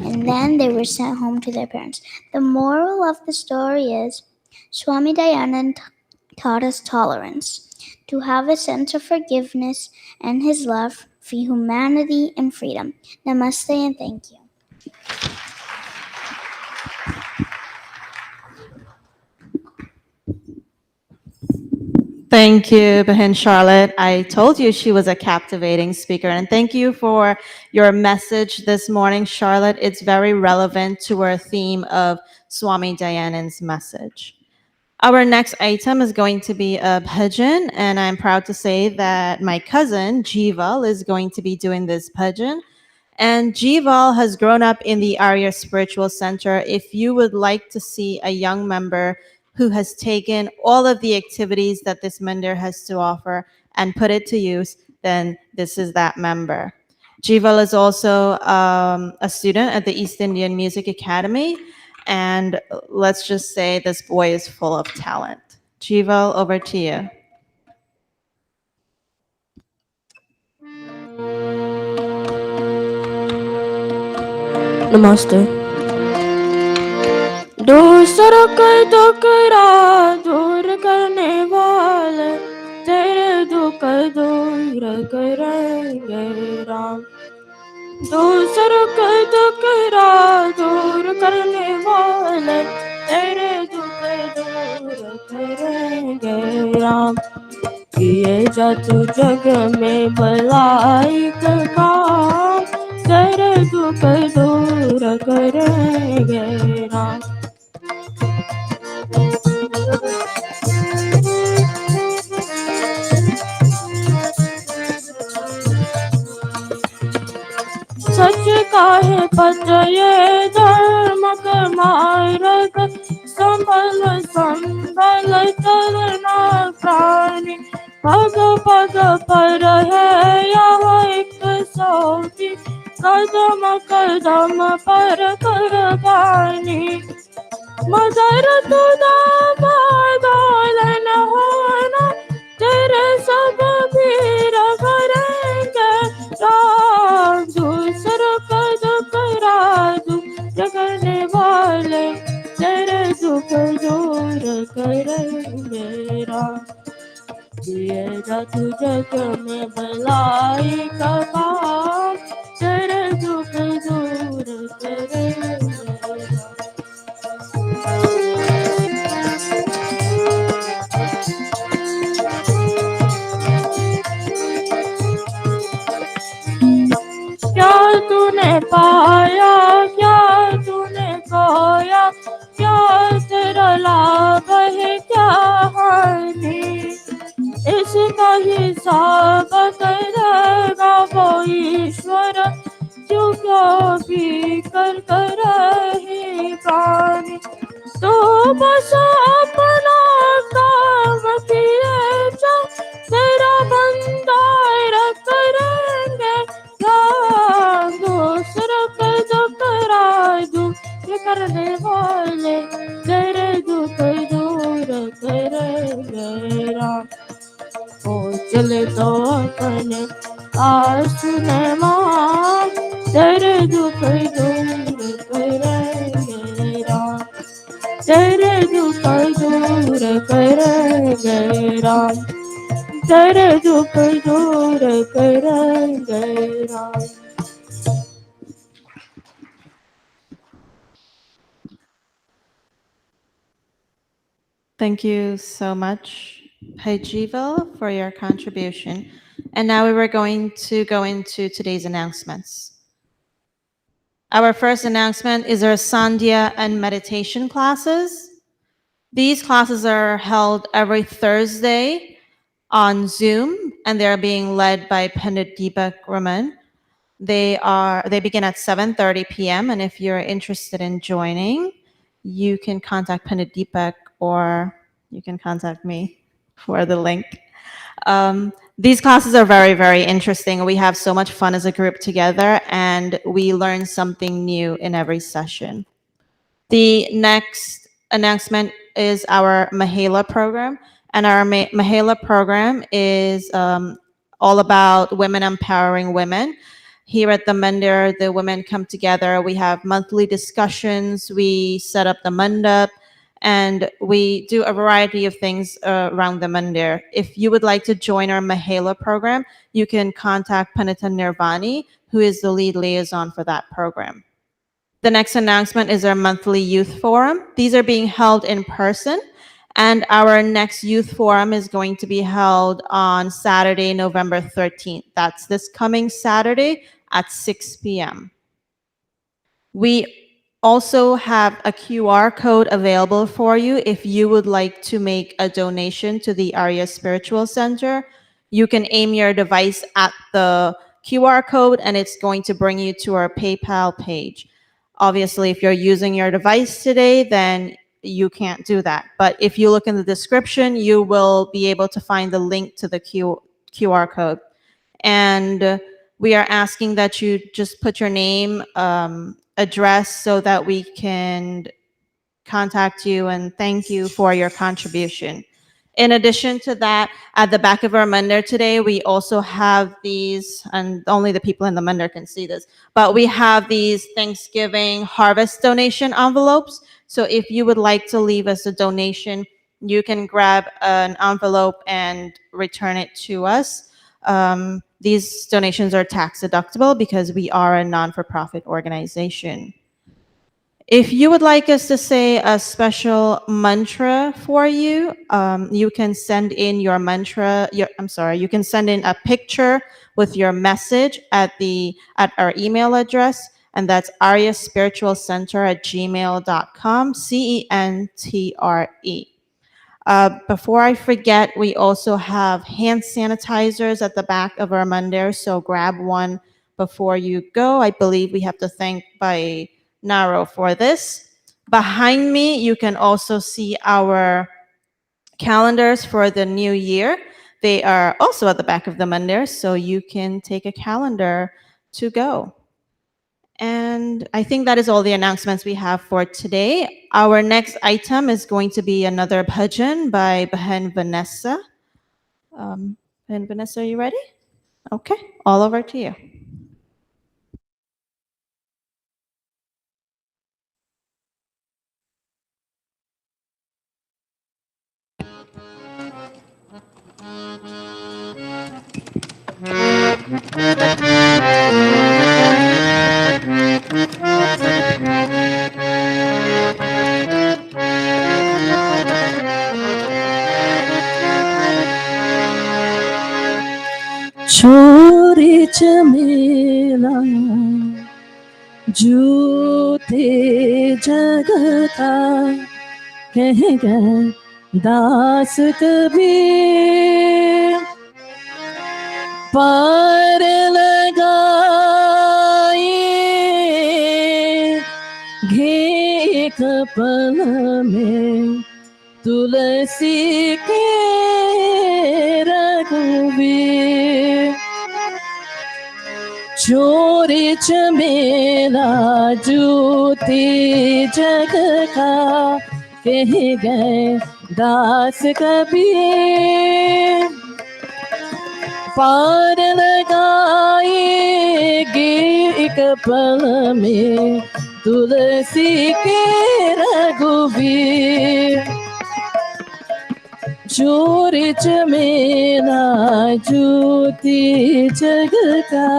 and then they were sent home to their parents. The moral of the story is Swami Dayanand taught us tolerance, to have a sense of forgiveness and his love for humanity and freedom. Namaste and thank you. Thank you, Bahin Charlotte. I told you she was a captivating speaker, and thank you for your message this morning, Charlotte. It's very relevant to our theme of Swami Dayanand's message. Our next item is going to be a bhajan, and I'm proud to say that my cousin, Jival, is going to be doing this bhajan. And Jival has grown up in the Arya Spiritual Center. If you would like to see a young member who has taken all of the activities that this mandir has to offer and put it to use, then this is that member. Jival is also a student at the East Indian Music Academy, and let's just say this boy is full of talent. Jival, over to you. Namaste. दूसरों का टुकड़ा दूर करने वाले तेरे दुख दूर करेंगे राम दूसरों का टुकड़ा दूर करने वाले तेरे दुख दूर करेंगे राम किए जा तू जग में भलाई का काम तेरे दुख दूर करेंगे राम सच काहे पत ये धर्म का मार्ग संभल संभल चलना प्राणी पग पग पर है यह एक सोची कदम कदम पर कुर्बानी मगर तुदा बदौलन होना तेरे सब भीर करेंगे राम दूसरों का दुख राजू जगने वाले तेरे दुख दूर करेंगे राम किए जा तू जग में भलाई का काम तेरे दुख दूर करेंगे क्या तूने पाया क्या तूने खोया क्या तेरा लाभ है क्या हानि इसका हिसाब करेगा वो ईश्वर जो भी कर रही प्राणी तो बस अपना काम किए जा तेरा बंदा करेंगे राम दूसरों का दुख राजू ये करने वाले तेरे दुख दूर करेंगे राम ओ चले तो अपने आस ने मां तेरे दुख दूर करेंगे राम तेरे दुख दूर करेंगे राम तेरे दुख दूर करेंगे Ram Thank you so much, Jival, for your contribution. And now we were going to go into today's announcements. Our first announcement is our Sandhya and meditation classes. These classes are held every Thursday on Zoom, and they're being led by Pandit Deepak Raman. They begin at 7:30 p.m. And if you're interested in joining, you can contact Pandit Deepak or you can contact me for the link. These classes are very, very interesting. We have so much fun as a group together, and we learn something new in every session. The next announcement is our Mahela program, and our Mahela program is all about women empowering women. Here at the Mandir, the women come together. We have monthly discussions. We set up the mandap, and we do a variety of things around the Mandir. If you would like to join our Mahela program, you can contact Panita Nirvani, who is the lead liaison for that program. The next announcement is our monthly youth forum. These are being held in person, and our next youth forum is going to be held on Saturday, November 13th. That's this coming Saturday at 6 p.m. We also have a QR code available for you if you would like to make a donation to the Arya Spiritual Center. You can aim your device at the QR code and it's going to bring you to our PayPal page. Obviously, if you're using your device today, then you can't do that. But if you look in the description, you will be able to find the link to the QR code. And we are asking that you just put your name, address, so that we can contact you and thank you for your contribution. In addition to that, at the back of our Mandir today, we also have these, and only the people in the Mandir can see this, but we have these Thanksgiving harvest donation envelopes. So if you would like to leave us a donation, you can grab an envelope and return it to us. These donations are tax deductible because we are a non-for-profit organization. If you would like us to say a special mantra for you, you can send in your mantra. You can send in a picture with your message at our email address, and that's aryaspiritualcenter@gmail.com. CENTRE. Before I forget, we also have hand sanitizers at the back of our Mandir, so grab one before you go. I believe we have to thank by Naro for this. Behind me, you can also see our calendars for the new year. They are also at the back of the Mandir, so you can take a calendar to go. And I think that is all the announcements we have for today. Our next item is going to be another bhajan by Bahan Vanessa. Bahan Vanessa, are you ready? Okay, all over to you. छोरी चमेला जूते जगता कह गए दास कबीर पार लगाए घे couple में तुलसी के रघुवीर चोरी चमेला जूती जग का कह गए दास कबीर पार लगाएगी एक पल में तुलसी के रघुवीर चोरी चमेला जूती जग का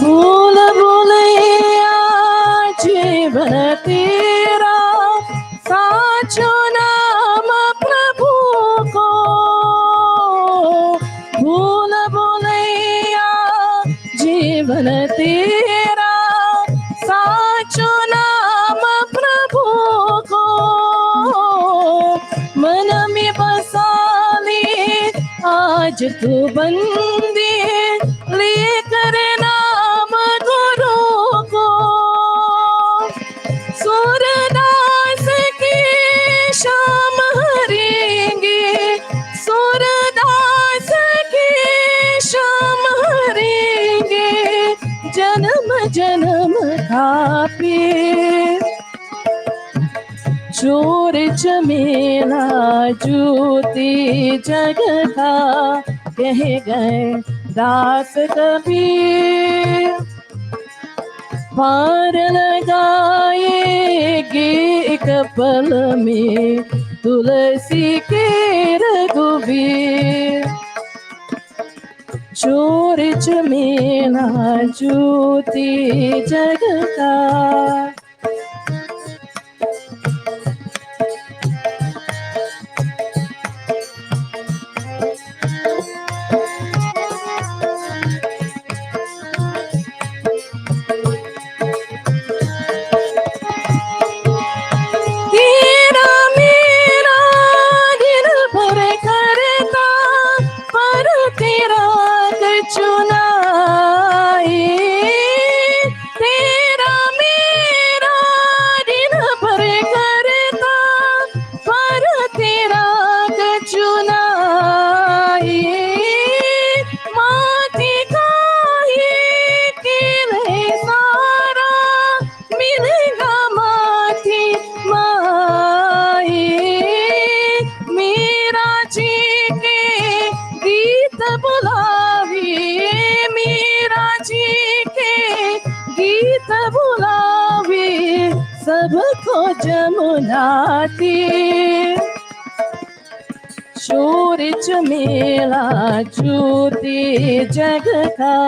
भूल भूलैया जीवन तेरा साचो नाम प्रभु को भूल भूलैया जीवन तेरा साचो नाम प्रभु को मन में बसा ले आज तू बंदी लेकर नाम गुरु को सूरदास की शाम हरि जन्म खापे चोर चमेला जूती जग का कह गए दास कबीर पार लगाएगी एक पल में तुलसी के रघुवीर चोर चमेला जूती जग का तेरा मेरा दिल भर करता पर तेरा चुनाए तेरा मेरा दिल भर करता पर तेरा चुनाए माथे का ये केले सारा मिलेगा माथे माए मेरा जी के गीत बुलावे मेरा जी के गीत बुलावे सबको जमुना तीर शोर चमेला जूती जग का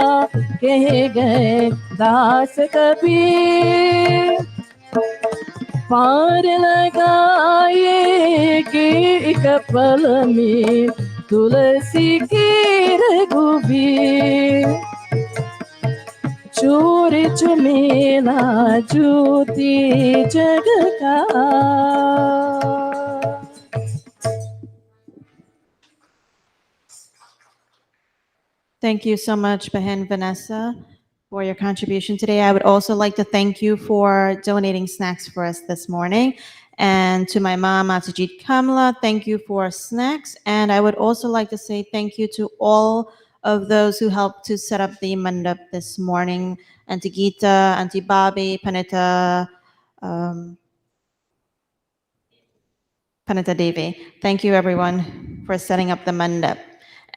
कह गए दास कबीर पार लगाएगी एक पल में तुलसी की रघुवीर चोर चमेला जूती जग का Thank you so much, Behin Vanessa, for your contribution today. I would also like to thank you for donating snacks for us this morning. And to my mom, Atajit Kamla, thank you for snacks. And I would also like to say thank you to all of those who helped to set up the mandap this morning. Auntie Geeta, Auntie Bobby, Panita, Panita Devi. Thank you, everyone, for setting up the mandap.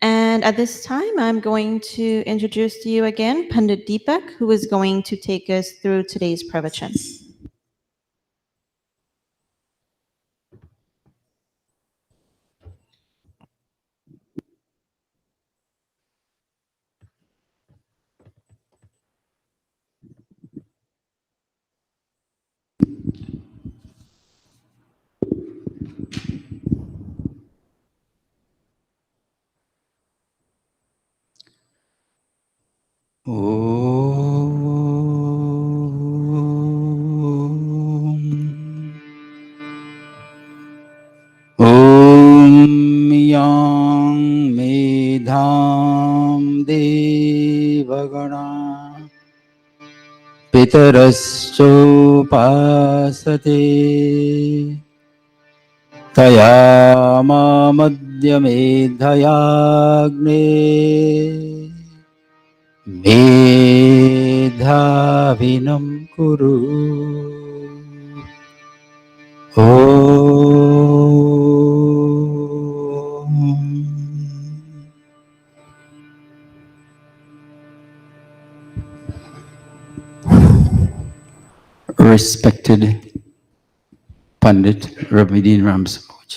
And at this time, I'm going to introduce to you again Pandit Deepak, who is going to take us through today's pravachan. ॐ यां मेधां देवगणा पितरश्चोपासते तया मामद्य मेधयाग्ने मेधाविनं कुरु Respected Pandit Ravidin Ramsamoj,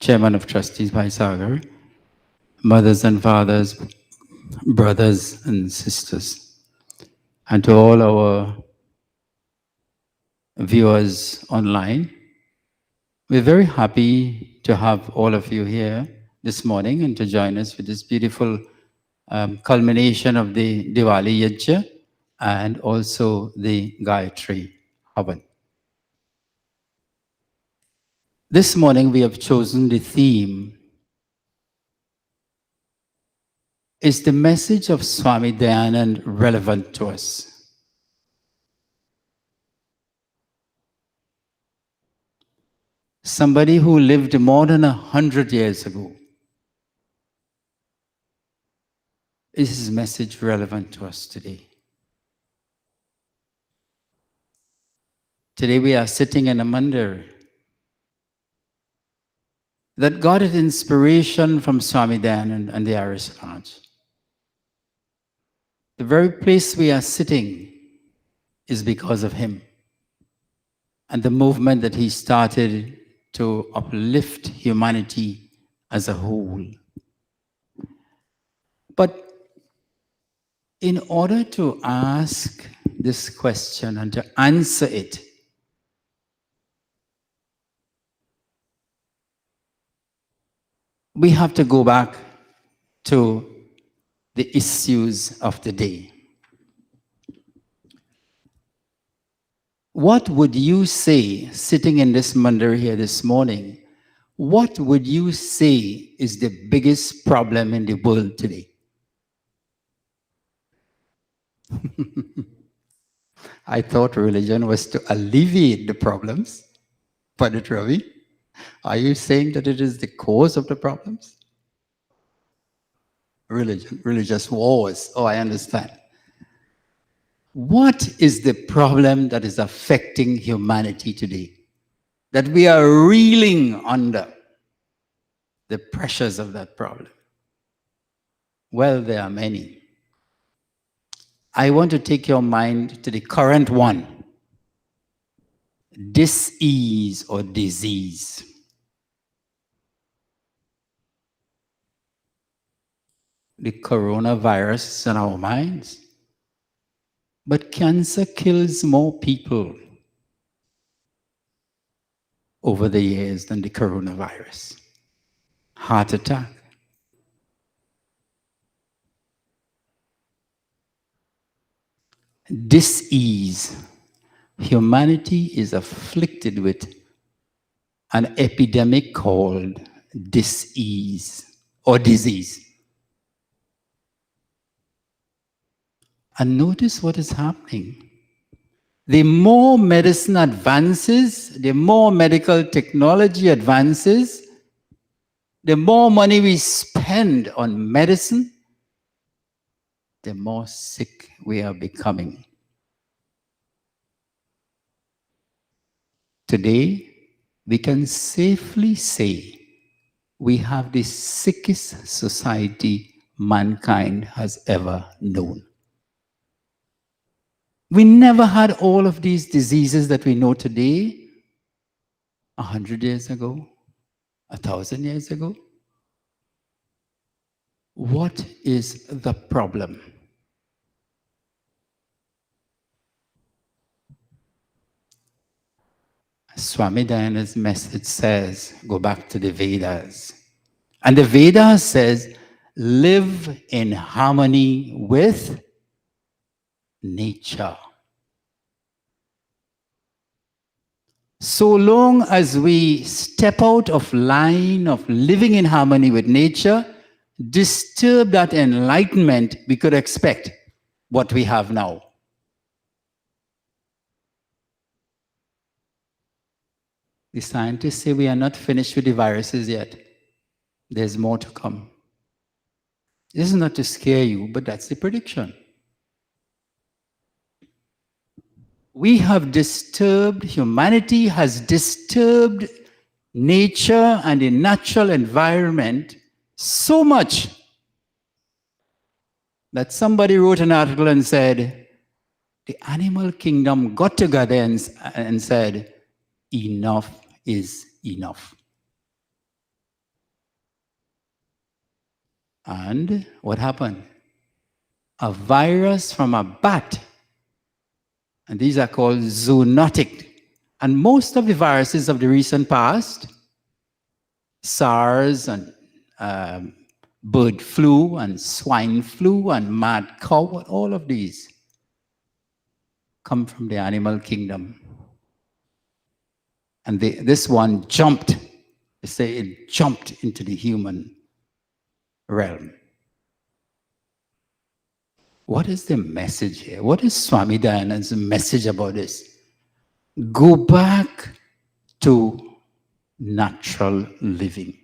Chairman of Trustees Bhai Sagar, mothers and fathers, brothers and sisters, and to all our viewers online, we're very happy to have all of you here this morning and to join us for this beautiful culmination of the Diwali Yajna and also the Gaayatree Yajna. This morning we have chosen the theme, is the message of Swami Dayanand relevant to us? Somebody who lived more than 100 years ago Is his message relevant to us today? Today we are sitting in a mandir that got its inspiration from Swami Dayananda and the Arya Lodge. The very place we are sitting is because of him and the movement that he started to uplift humanity as a whole. But in order to ask this question and to answer it, we have to go back to the issues of the day. What would you say, sitting in this mandir here this morning, what would you say is the biggest problem in the world today? I thought religion was to alleviate the problems. Pandit Ravi, are you saying that it is the cause of the problems? Religion, religious wars. Oh, I understand. What is the problem that is affecting humanity today? That we are reeling under the pressures of that problem? Well, there are many. I want to take your mind to the current one. Dis-ease or disease. The coronavirus is in our minds. But cancer kills more people over the years than the coronavirus. Heart attack. Dis-ease. Humanity is afflicted with an epidemic called dis-ease or disease. And notice what is happening. The more medicine advances, the more medical technology advances, the more money we spend on medicine, the more sick we are becoming. Today, we can safely say we have the sickest society mankind has ever known. We never had all of these diseases that we know today 100 years ago, 1,000 years ago. What is the problem? Swami Dayananda's message says, go back to the Vedas. And the Vedas says, live in harmony with nature. So long as we step out of line of living in harmony with nature, disturb that enlightenment, we could expect what we have now. The scientists say we are not finished with the viruses yet. There's more to come. This is not to scare you, but that's the prediction. We have disturbed, humanity has disturbed nature and the natural environment so much that somebody wrote an article and said, the animal kingdom got together and said, enough is enough. And what happened? A virus from a bat, and these are called zoonotic. And most of the viruses of the recent past, SARS and bird flu and swine flu and mad cow, all of these come from the animal kingdom. And this one jumped, they say it jumped into the human realm. What is the message here? What is Swami Dayananda's message about this? Go back to natural living.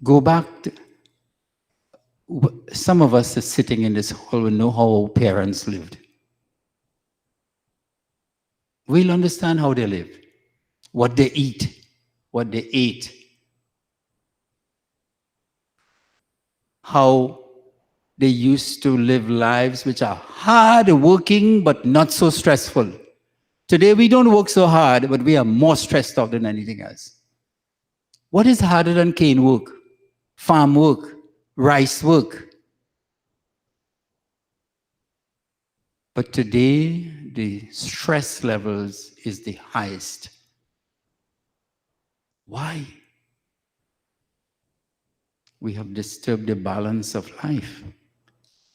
Go back to, some of us are sitting in this hall will know how our parents lived. We'll understand how they live, what they eat, what they ate, how they used to live lives which are hard working but not so stressful. Today we don't work so hard, but we are more stressed out than anything else. What is harder than cane work, farm work, rice work? But today, the stress levels is the highest. Why? We have disturbed the balance of life.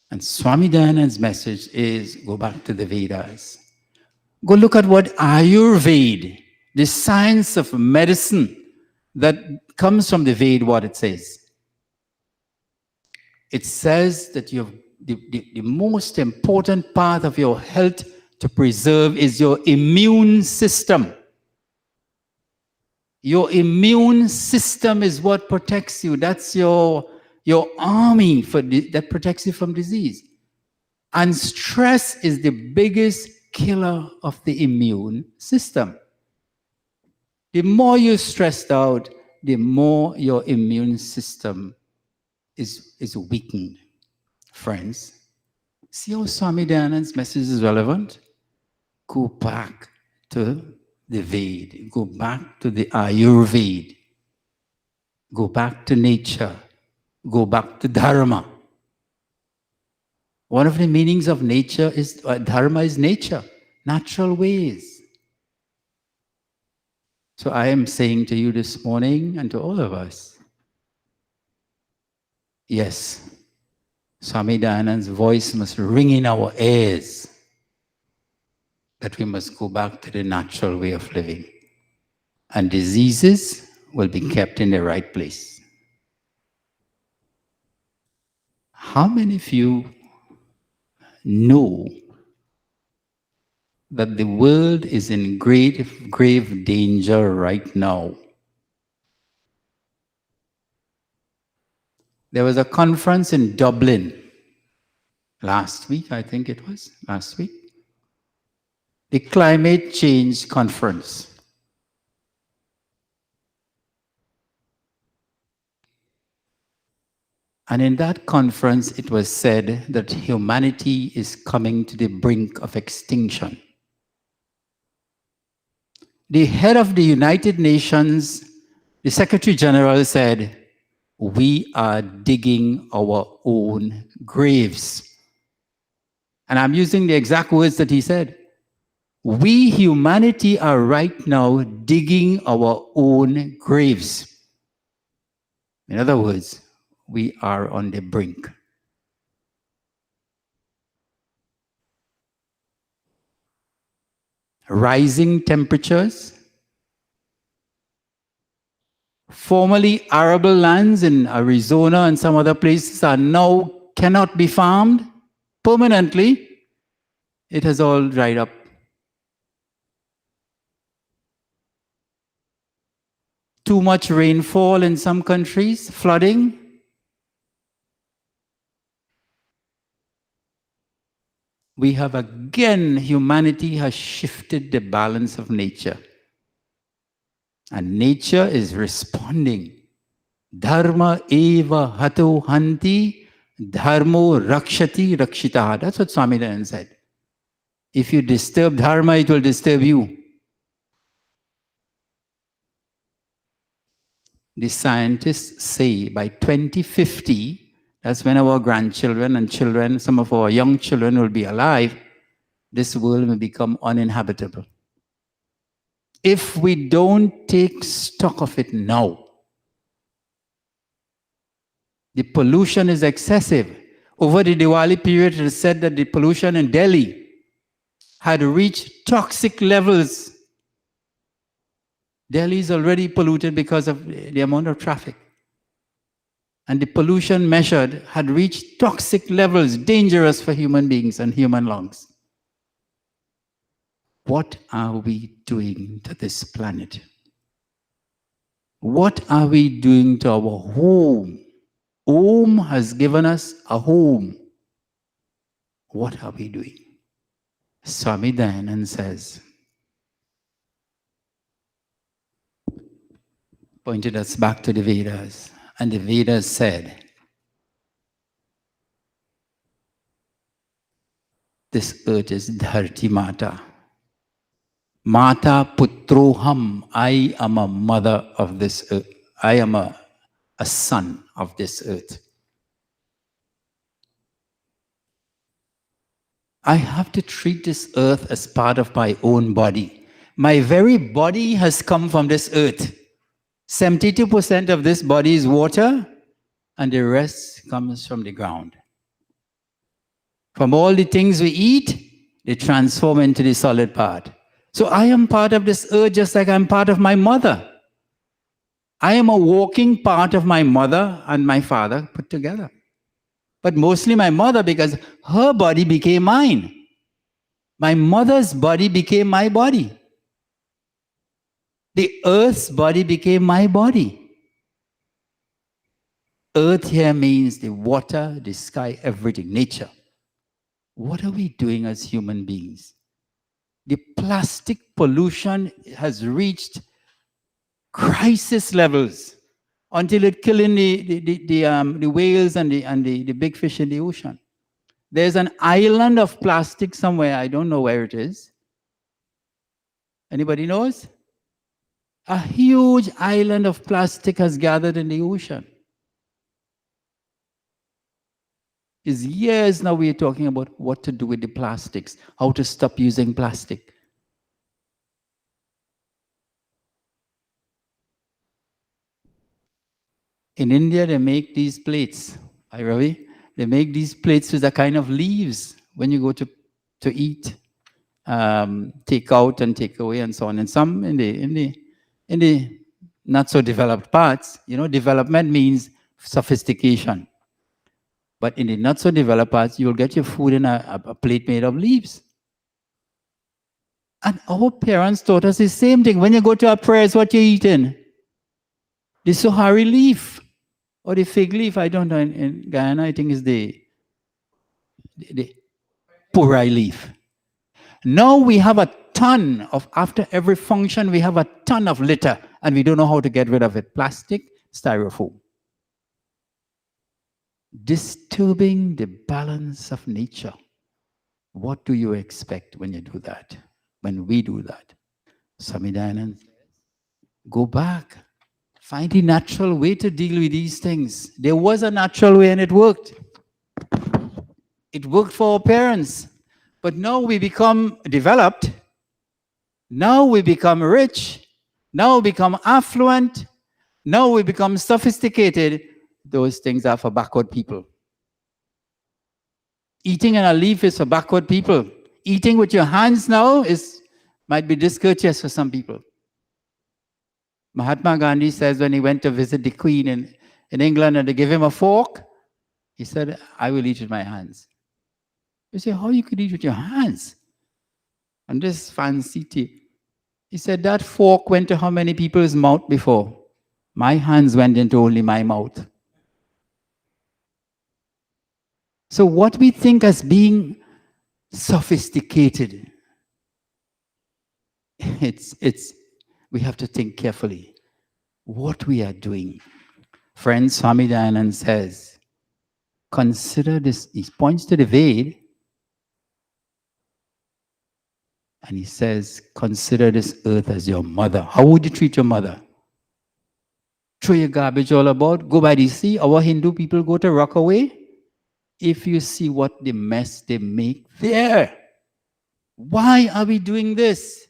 And Swami Dayananda's message is go back to the Vedas. Go look at what Ayurveda, the science of medicine that comes from the Veda, what it says. It says that you have the most important part of your health to preserve is your immune system. Your immune system is what protects you. That's your army that protects you from disease. And stress is the biggest killer of the immune system. The more you're stressed out, the more your immune system is weakened. Friends, see how Swami Dayananda's message is relevant? Go back to the Veda. Go back to the Ayurveda. Go back to nature. Go back to Dharma. One of the meanings of nature is, Dharma is nature, natural ways. So I am saying to you this morning and to all of us, yes, Swami Dayananda's voice must ring in our ears that we must go back to the natural way of living. And diseases will be kept in the right place. How many of you know that the world is in grave danger right now? There was a conference in Dublin last week, I think it was, last week. The Climate Change Conference. And in that conference, it was said that humanity is coming to the brink of extinction. The head of the United Nations, the Secretary General said, we are digging our own graves. And I'm using the exact words that he said. We, humanity, are right now digging our own graves. In other words, we are on the brink. Rising temperatures. Formerly arable lands in Arizona and some other places are now cannot be farmed permanently. It has all dried up. Too much rainfall in some countries, flooding. We have again, humanity has shifted the balance of nature. And nature is responding. Dharma eva hato hanti, dharmo rakshati rakshitaha. That's what Swami Dayananda said. If you disturb dharma, it will disturb you. The scientists say by 2050, that's when our grandchildren and children, some of our young children will be alive, this world will become uninhabitable. If we don't take stock of it now, the pollution is excessive. Over the Diwali period, it is said that the pollution in Delhi had reached toxic levels. Delhi is already polluted because of the amount of traffic. And the pollution measured had reached toxic levels, dangerous for human beings and human lungs. What are we doing to this planet? What are we doing to our home? Home has given us a home. What are we doing? Swami Dayanand says, pointed us back to the Vedas, and the Vedas said, this earth is Dharti Mata. Mata Putroham, I am a mother of this earth. I am a son of this earth. I have to treat this earth as part of my own body. My very body has come from this earth. 72% of this body is water, and the rest comes from the ground. From all the things we eat, they transform into the solid part. So I am part of this earth just like I'm part of my mother. I am a walking part of my mother and my father put together. But mostly my mother, because her body became mine. My mother's body became my body. The earth's body became my body. Earth here means the water, the sky, everything, nature. What are we doing as human beings? The plastic pollution has reached crisis levels until it killing the whales and the big fish in the ocean. There's an island of plastic somewhere. I don't know where it is. Anybody knows? A huge island of plastic has gathered in the ocean. It's years now we are talking about what to do with the plastics, how to stop using plastic. In India, they make these plates. Hi, Ravi. They make these plates with a kind of leaves when you go to eat, take out and take away and so on. And some in the not so developed parts, development means sophistication. But in the not so developed parts, you'll get your food in a plate made of leaves. And our parents taught us the same thing. When you go to our prayers, what you're eating? The sohari leaf or the fig leaf. I don't know. In Guyana, I think it's the purai leaf. Now we have a ton of, after every function, we have a ton of litter, and we don't know how to get rid of it. Plastic, styrofoam. Disturbing the balance of nature. What do you expect when you do that? When we do that? Swami Dayanand, go back. Find the natural way to deal with these things. There was a natural way and it worked. It worked for our parents. But now we become developed. Now we become rich. Now we become affluent. Now we become sophisticated. Those things are for backward people. Eating in a leaf is for backward people. Eating with your hands now might be discourteous for some people. Mahatma Gandhi says when he went to visit the Queen in England and they gave him a fork, he said, I will eat with my hands. You say, how you could eat with your hands? And this fancy tea. He said, that fork went to how many people's mouth before? My hands went into only my mouth. So what we think as being sophisticated, we have to think carefully what we are doing. Friend Swami Dayanand says, consider this. He points to the Ved and he says, consider this earth as your mother. How would you treat your mother? Throw your garbage all about, go by the sea. Our Hindu people go to Rockaway. If you see what the mess they make there, why are we doing this?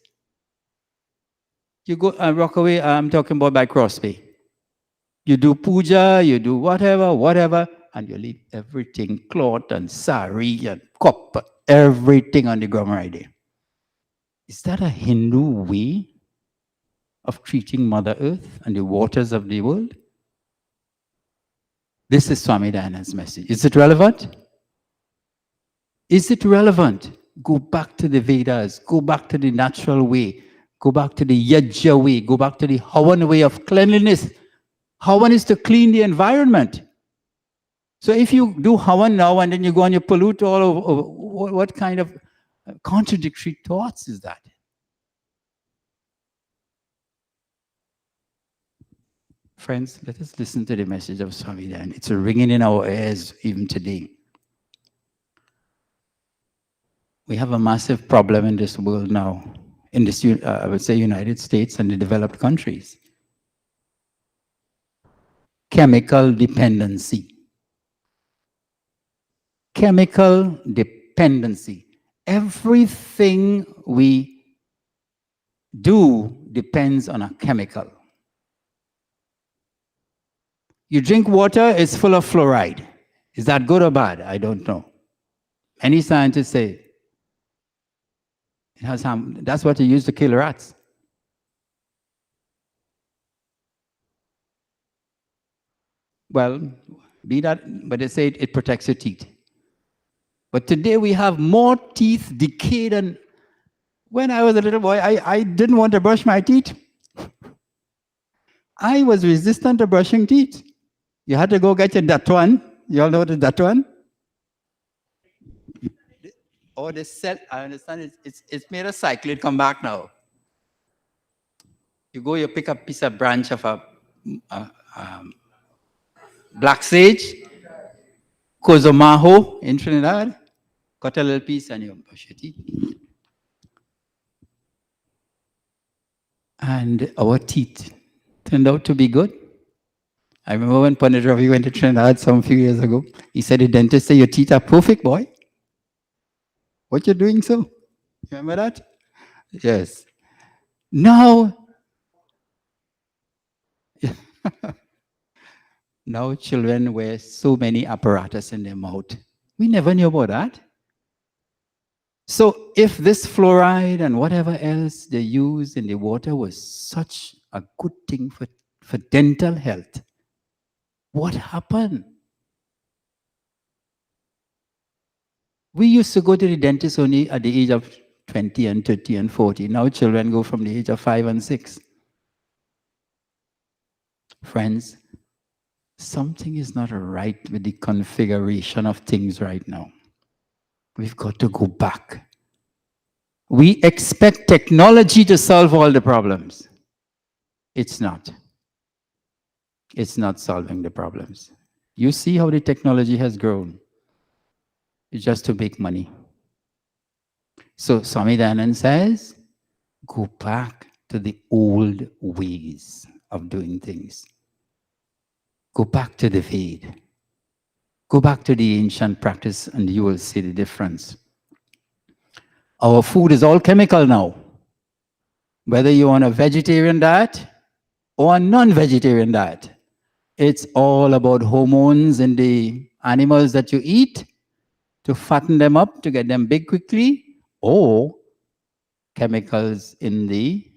You go Rockaway, I'm talking about by Crosby. You do puja, you do whatever, and you leave everything, cloth and sari and copper, everything on the ground right there. Is that a Hindu way of treating Mother Earth and the waters of the world? This is Swami Dayanand's message. Is it relevant? Is it relevant? Go back to the Vedas. Go back to the natural way. Go back to the Yajna way. Go back to the Havan way of cleanliness. Havan is to clean the environment. So if you do Havan now and then you go and you pollute all over, what kind of contradictory thoughts is that? Friends, let us listen to the message of Swami Dayananda. It's ringing in our ears even today. We have a massive problem in this world now, in this, I would say, United States and the developed countries. Chemical dependency. Chemical dependency. Everything we do depends on a chemical. You drink water, it's full of fluoride. Is that good or bad? I don't know. Many scientists say it has harm. That's what you use to kill rats. Well, be that, but they say it protects your teeth. But today we have more teeth decay than when I was a little boy. I didn't want to brush my teeth. I was resistant to brushing teeth. You had to go get your Datuan. You all know the Datuan? Oh, they said, I understand it's made a cycle. It come back now. You go, you pick a piece of branch of a black sage, Cozomaho in Trinidad, cut a little piece and you brush your teeth. And our teeth turned out to be good. I remember when Pandit Ravi went to Trinidad some few years ago, he said, the dentist said, your teeth are perfect, boy. What you doing so? Remember that? Yes. Now, now children wear so many apparatus in their mouth. We never knew about that. So if this fluoride and whatever else they use in the water was such a good thing for dental health, what happened? We used to go to the dentist only at the age of 20 and 30 and 40. Now children go from the age of 5 and 6. Friends, something is not right with the configuration of things right now. We've got to go back. We expect technology to solve all the problems. It's not. It's not solving the problems. You see how the technology has grown. It's just to make money. So Swami Dayananda says, go back to the old ways of doing things. Go back to the Veda. Go back to the ancient practice and you will see the difference. Our food is all chemical now. Whether you're on a vegetarian diet or a non-vegetarian diet, it's all about hormones in the animals that you eat to fatten them up, to get them big quickly, or chemicals in the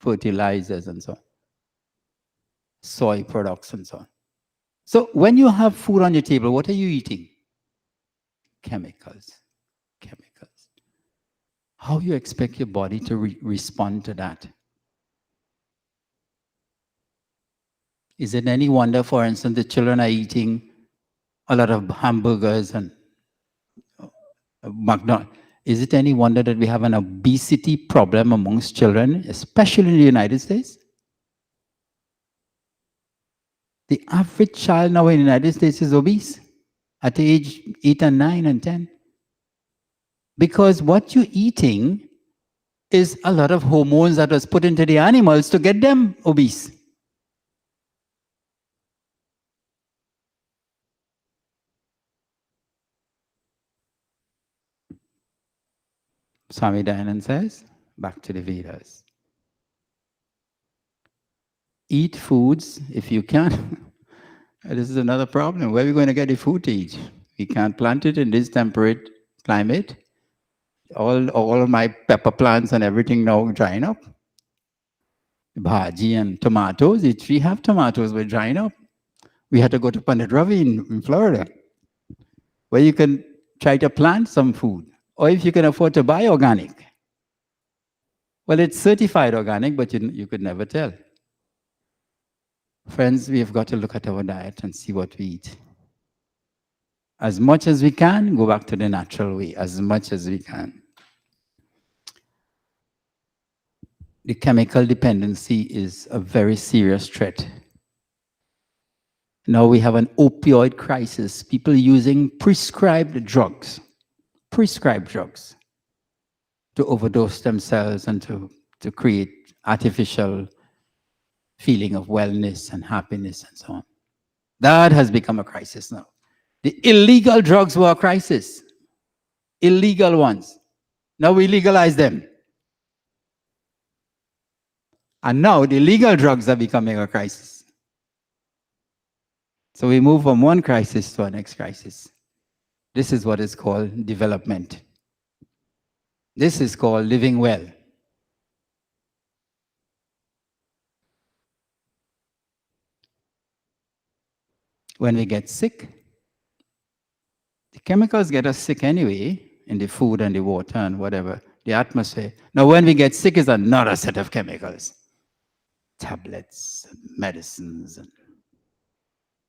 fertilizers and so on, soy products and so on. So when you have food on your table, what are you eating? Chemicals. Chemicals. How you expect your body to respond to that? Is it any wonder, for instance, the children are eating a lot of hamburgers and McDonald's? Is it any wonder that we have an obesity problem amongst children, especially in the United States? The average child now in the United States is obese at the age 8 and 9 and 10. Because what you're eating is a lot of hormones that was put into the animals to get them obese. Swami Dayananda says, back to the Vedas. Eat foods if you can. This is another problem. Where are we going to get the food to eat? We can't plant it in this temperate climate. All of my pepper plants and everything now drying up. Bhaji and tomatoes, we have tomatoes, we're drying up. We had to go to Pandit Ravi in Florida, where you can try to plant some food. Or if you can afford to buy organic. Well, it's certified organic, but you could never tell. Friends, we've got to look at our diet and see what we eat. As much as we can, go back to the natural way, as much as we can. The chemical dependency is a very serious threat. Now we have an opioid crisis, people using prescribed drugs to overdose themselves and to create artificial feeling of wellness and happiness and so on. That has become a crisis now. The illegal drugs were a crisis. Illegal ones. Now we legalize them. And now the legal drugs are becoming a crisis. So we move from one crisis to our next crisis. This is what is called development. This is called living well. When we get sick, the chemicals get us sick anyway, in the food and the water and whatever, the atmosphere. Now when we get sick, is another set of chemicals. Tablets, and medicines. And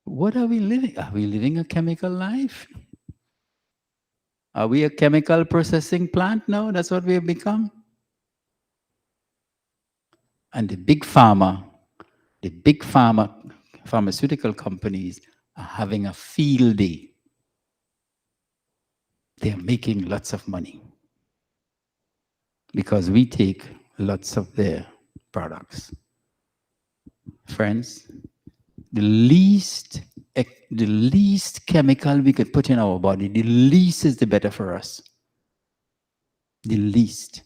what are we living? Are we living a chemical life? Are we a chemical processing plant now? That's what we have become. And the big pharmaceutical companies are having a field day. They're making lots of money because we take lots of their products. Friends, the least chemical we could put in our body, the least is the better for us. The least.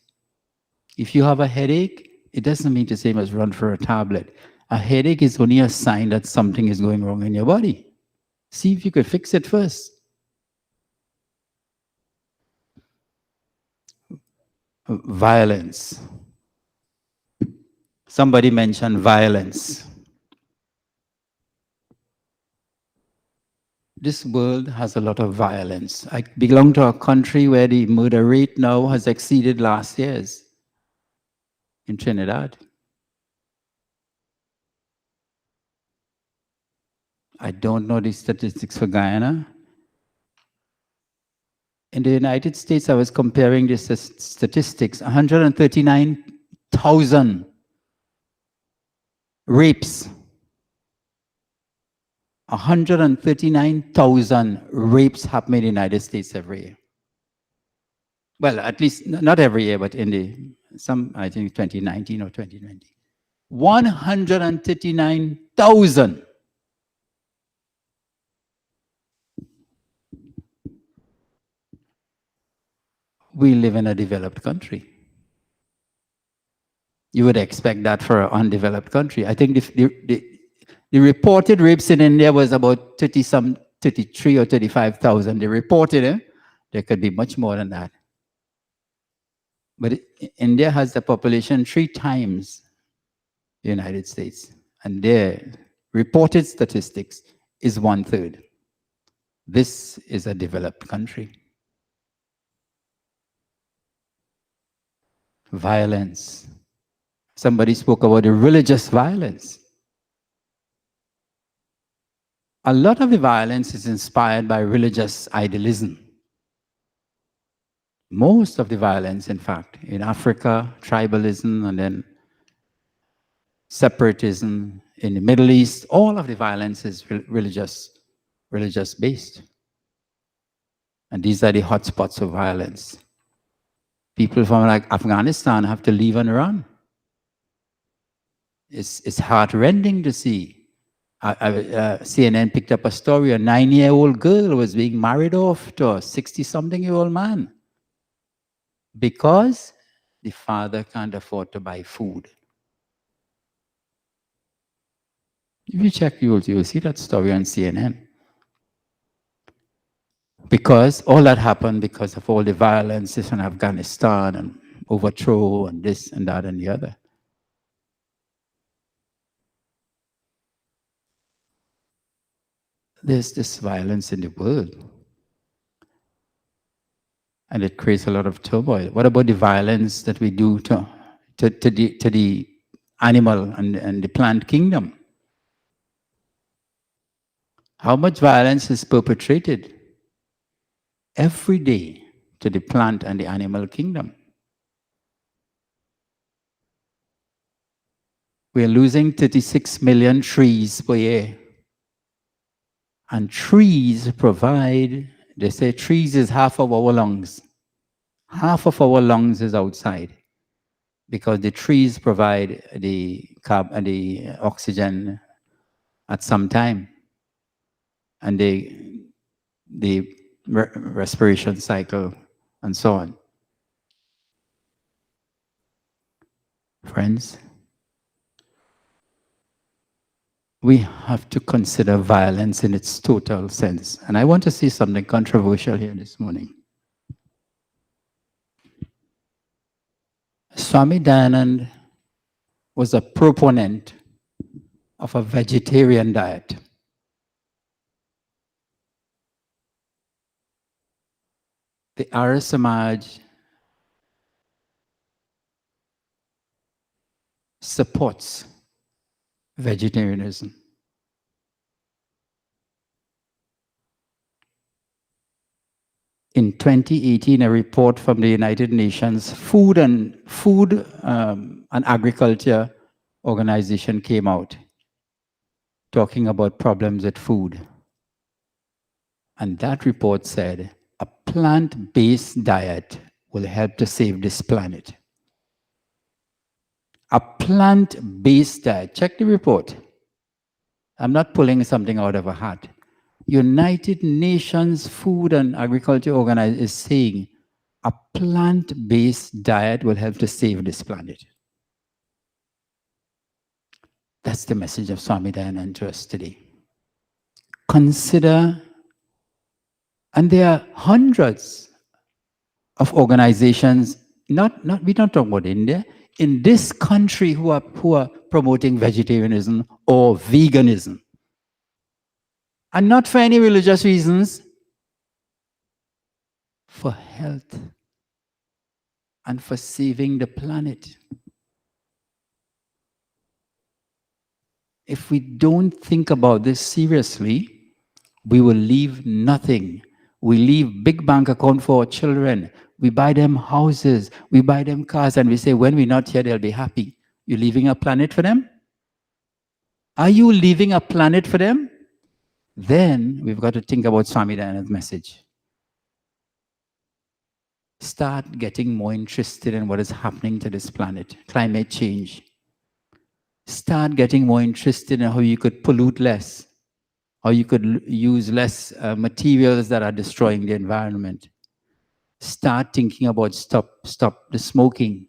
If you have a headache, it doesn't mean the same as run for a tablet. A headache is only a sign that something is going wrong in your body. See if you could fix it first. Violence. Somebody mentioned violence. This world has a lot of violence. I belong to a country where the murder rate now has exceeded last year's in Trinidad. I don't know the statistics for Guyana. In the United States, I was comparing the statistics, 139,000 rapes. 139,000 rapes happen in the United States every year. Well, at least not every year, but in I think 2019 or 2020. 139,000. We live in a developed country. You would expect that for an undeveloped country. I think the reported rapes in India was about 33 or 35,000. They reported it. There could be much more than that. But India has the population 3 times the United States. And their reported statistics is 1/3. This is a developed country. Violence. Somebody spoke about the religious violence. A lot of the violence is inspired by religious idealism. Most of the violence, in fact, in Africa, tribalism, and then separatism, in the Middle East, all of the violence is religious based. And these are the hotspots of violence. People from like Afghanistan have to leave and run. It's heart-rending to see. CNN picked up a story, a 9-year-old girl was being married off to a 60-something-year-old man because the father can't afford to buy food. If you check, you'll see that story on CNN. Because all that happened because of all the violence in Afghanistan and overthrow and this and that and the other. There's this violence in the world. And it creates a lot of turmoil. What about the violence that we do to to the animal and the plant kingdom. How much violence is perpetrated every day to the plant and the animal kingdom? We are losing 36 million trees per year. And trees provide, they say trees is half of our lungs. Half of our lungs is outside because the trees provide the the oxygen at some time and the respiration cycle and so on. Friends, we have to consider violence in its total sense. And I want to say something controversial here this morning. Swami Dayanand was a proponent of a vegetarian diet. The Arya Samaj supports vegetarianism. In 2018, a report from the United Nations Food and Agriculture Organization came out talking about problems with food. And that report said a plant-based diet will help to save this planet. A plant-based diet. Check the report. I'm not pulling something out of a hat. United Nations Food and Agriculture Organization is saying a plant-based diet will help to save this planet. That's the message of Swami Dayananda to us today. Consider, and there are hundreds of organizations, we're not talking about India, in this country who are promoting vegetarianism or veganism. And not for any religious reasons, for health and for saving the planet. If we don't think about this seriously, we will leave nothing. We leave big bank account for our children. We buy them houses, we buy them cars, and we say, when we're not here, they'll be happy. You're leaving a planet for them? Are you leaving a planet for them? Then we've got to think about Swami Dayananda's message. Start getting more interested in what is happening to this planet, climate change. Start getting more interested in how you could pollute less, how you could use less materials that are destroying the environment. Start thinking about stop the smoking.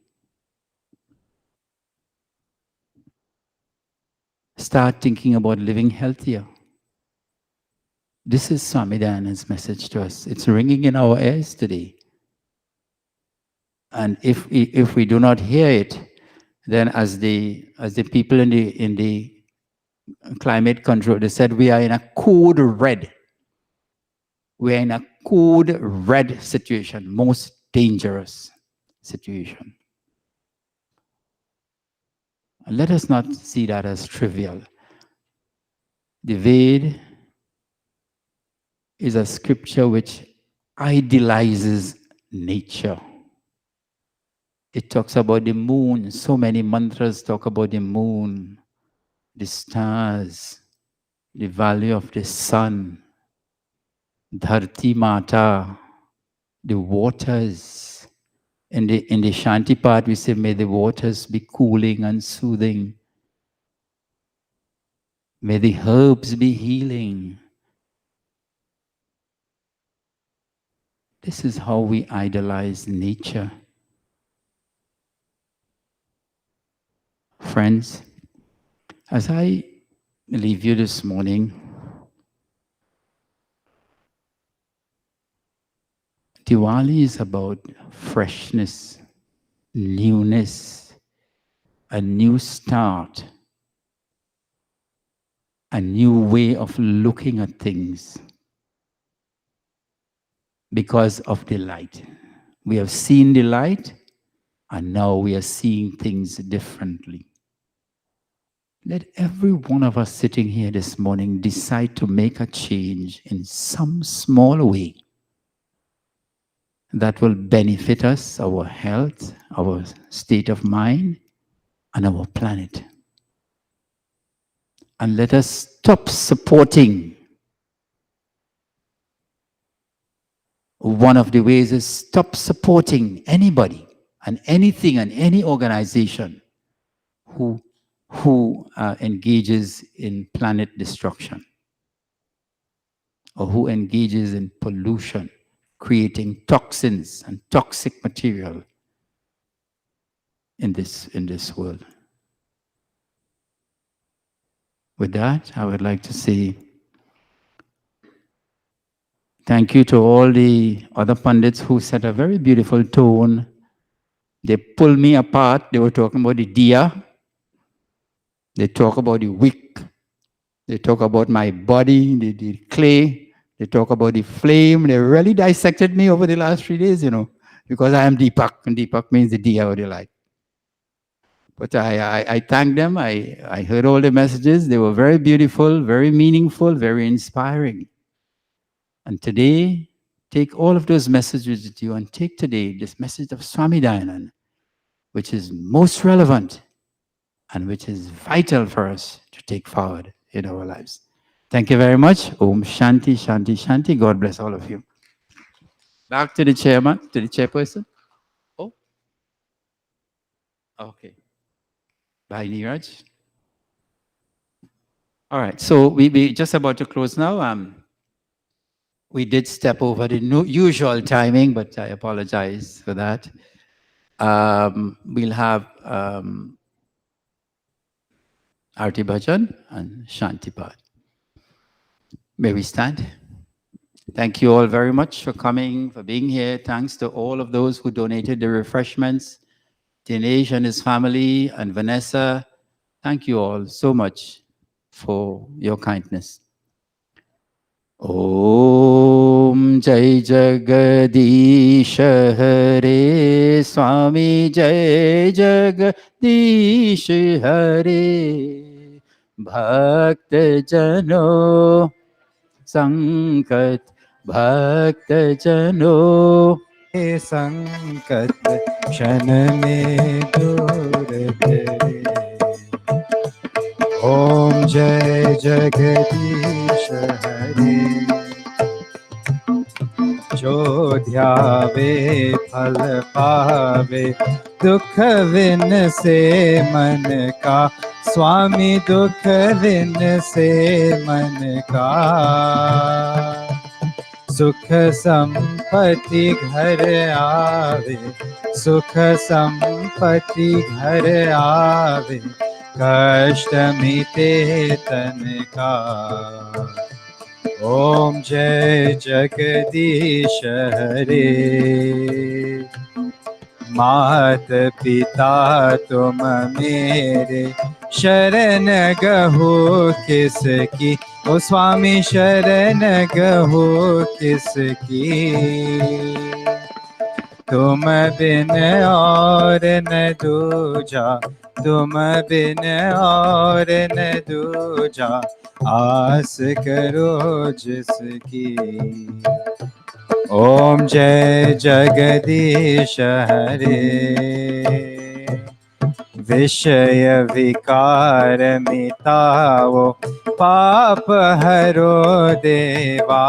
Start thinking about living healthier. This is Swami Dayananda's message to us. It's ringing in our ears today. And if we do not hear it, then as the people in the climate control, they said we are in a code red. We are in a code red situation, most dangerous situation. And let us not see that as trivial. The Ved is a scripture which idealizes nature. It talks about the moon. So many mantras talk about the moon, the stars, the value of the sun, Dharti Mata, the waters. In the Shanti part, we say, may the waters be cooling and soothing. May the herbs be healing. This is how we idolize nature. Friends, as I leave you this morning, Diwali is about freshness, newness, a new start, a new way of looking at things because of the light. We have seen the light, And now we are seeing things differently. Let every one of us sitting here this morning decide to make a change in some small way that will benefit us, our health, our state of mind, and our planet. And let us stop supporting. One of the ways is stop supporting anybody and anything and any organization who engages in planet destruction or who engages in pollution, creating toxins and toxic material in this world. With that, I would like to say thank you to all the other pundits who set a very beautiful tone. They pulled me apart. They were talking about the diya. They talk about the wick. They talk about my body, the clay. They talk about the flame. They really dissected me over the last 3 days, because I am Deepak, and Deepak means the diya or the light. But I thank them. I heard all the messages. They were very beautiful, very meaningful, very inspiring. And today, take all of those messages with you and take today this message of Swami Dayanand, which is most relevant and which is vital for us to take forward in our lives. Thank you very much. Om Shanti, Shanti, Shanti. God bless all of you. Back to the chairman, to the chairperson. Oh, okay. Bye, Neeraj. All right, so we just about to close now. We did step over the usual timing, but I apologize for that. We'll have Arti Bhajan and Shanti Pad. May we stand? Thank you all very much for coming, for being here. Thanks to all of those who donated the refreshments, Dinesh and his family, and Vanessa. Thank you all so much for your kindness. Om Jai Jagadish Hare Swami Jai Jagadish Hare Bhakta Jano Sankat Bhakta Jano Sankat Kshan mein dur करे Om Jai Jagadish Hare जो ध्यावे फल पावे दुख win से मन का स्वामी दुख win से मन का सुख संपत्ति घर आवे सुख संपत्ति घर आवे कष्ट मिटे तन का ओम जय जगदीश हरे मात पिता तुम मेरे शरण गहो किसकी ओ स्वामी शरण गहो किसकी तुम बिन और न दूजा तुम बिन और न दूजा आस करो जिसकी ओम जय जगदीश हरे विषय विकार मिटाओ पाप हरो देवा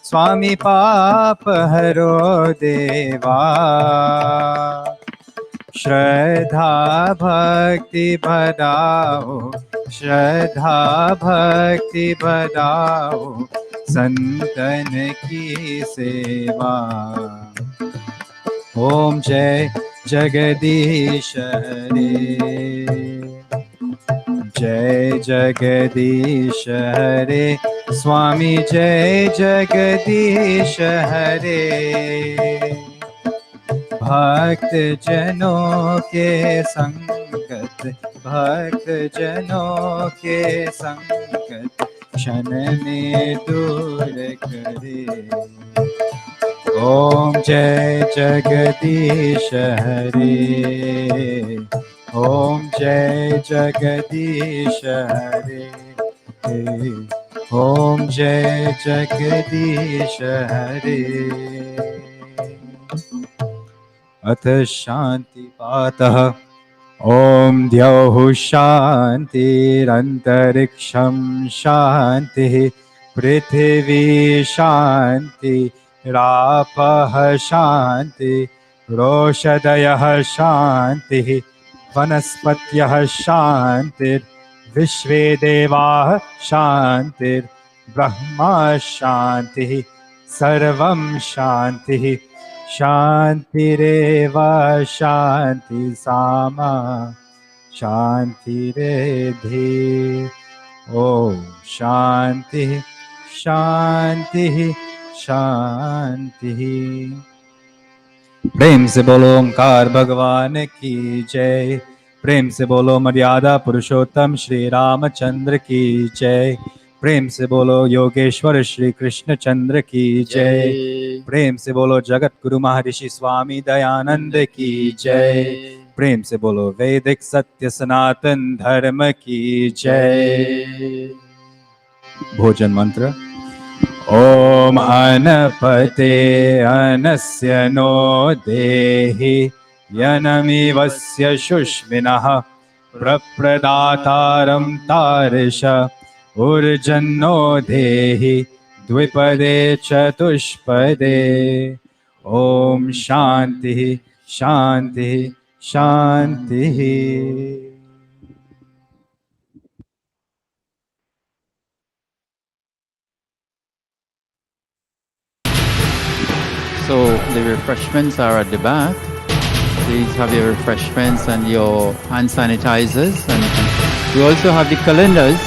स्वामी पाप हरो देवा श्रद्धा भक्ति बढ़ाओ श्रद्धा भक्ति बढ़ाओ संतन की सेवा ओम जय जगदीश हरे जय जगदीश हरे स्वामी जय जगदीश हरे भक्त जनों के संगत भक्त जनों के संगत क्षण में दूर करे Om Jai Jagadish Hare. Om Jai Jagadish Hare. Om Jai Jagadish Hare. अथ शान्तिपातः ॐ द्यौः शान्तिरन्तरिक्षं शान्तिः पृथिवी शान्तिरापः शान्ति रोषधयः शान्तिः वनस्पत्यः शान्तिर्विश्वे देवाः शान्तिर्ब्रह्मा शान्तिः सर्वं शान्तिः शान्तिरेव शान्ति सामा शान्तिरेधि ॐ शान्तिः शान्तिः शान्तिः प्रेम से बोलो ओंकार भगवान की जय प्रेम से बोलो मर्यादा पुरुषोत्तम श्री रामचंद्र की जय प्रेम से बोलो योगेश्वर श्री कृष्ण चंद्र की जय प्रेम से बोलो जगत गुरु महर्षि स्वामी दयानंद की जय प्रेम से बोलो वैदिक सत्य सनातन धर्म की जय भोजन मंत्र ओम अनपते अनस्य नो देहि यनमिवस्य शुष्मिनः प्रप्रदातारं तारिष ऊर्जन्नो देहि द्विपदे चतुष्पदे ओम शांति शांति शांति So the refreshments are at the back. Please have your refreshments and your hand sanitizers. And we also have the calendars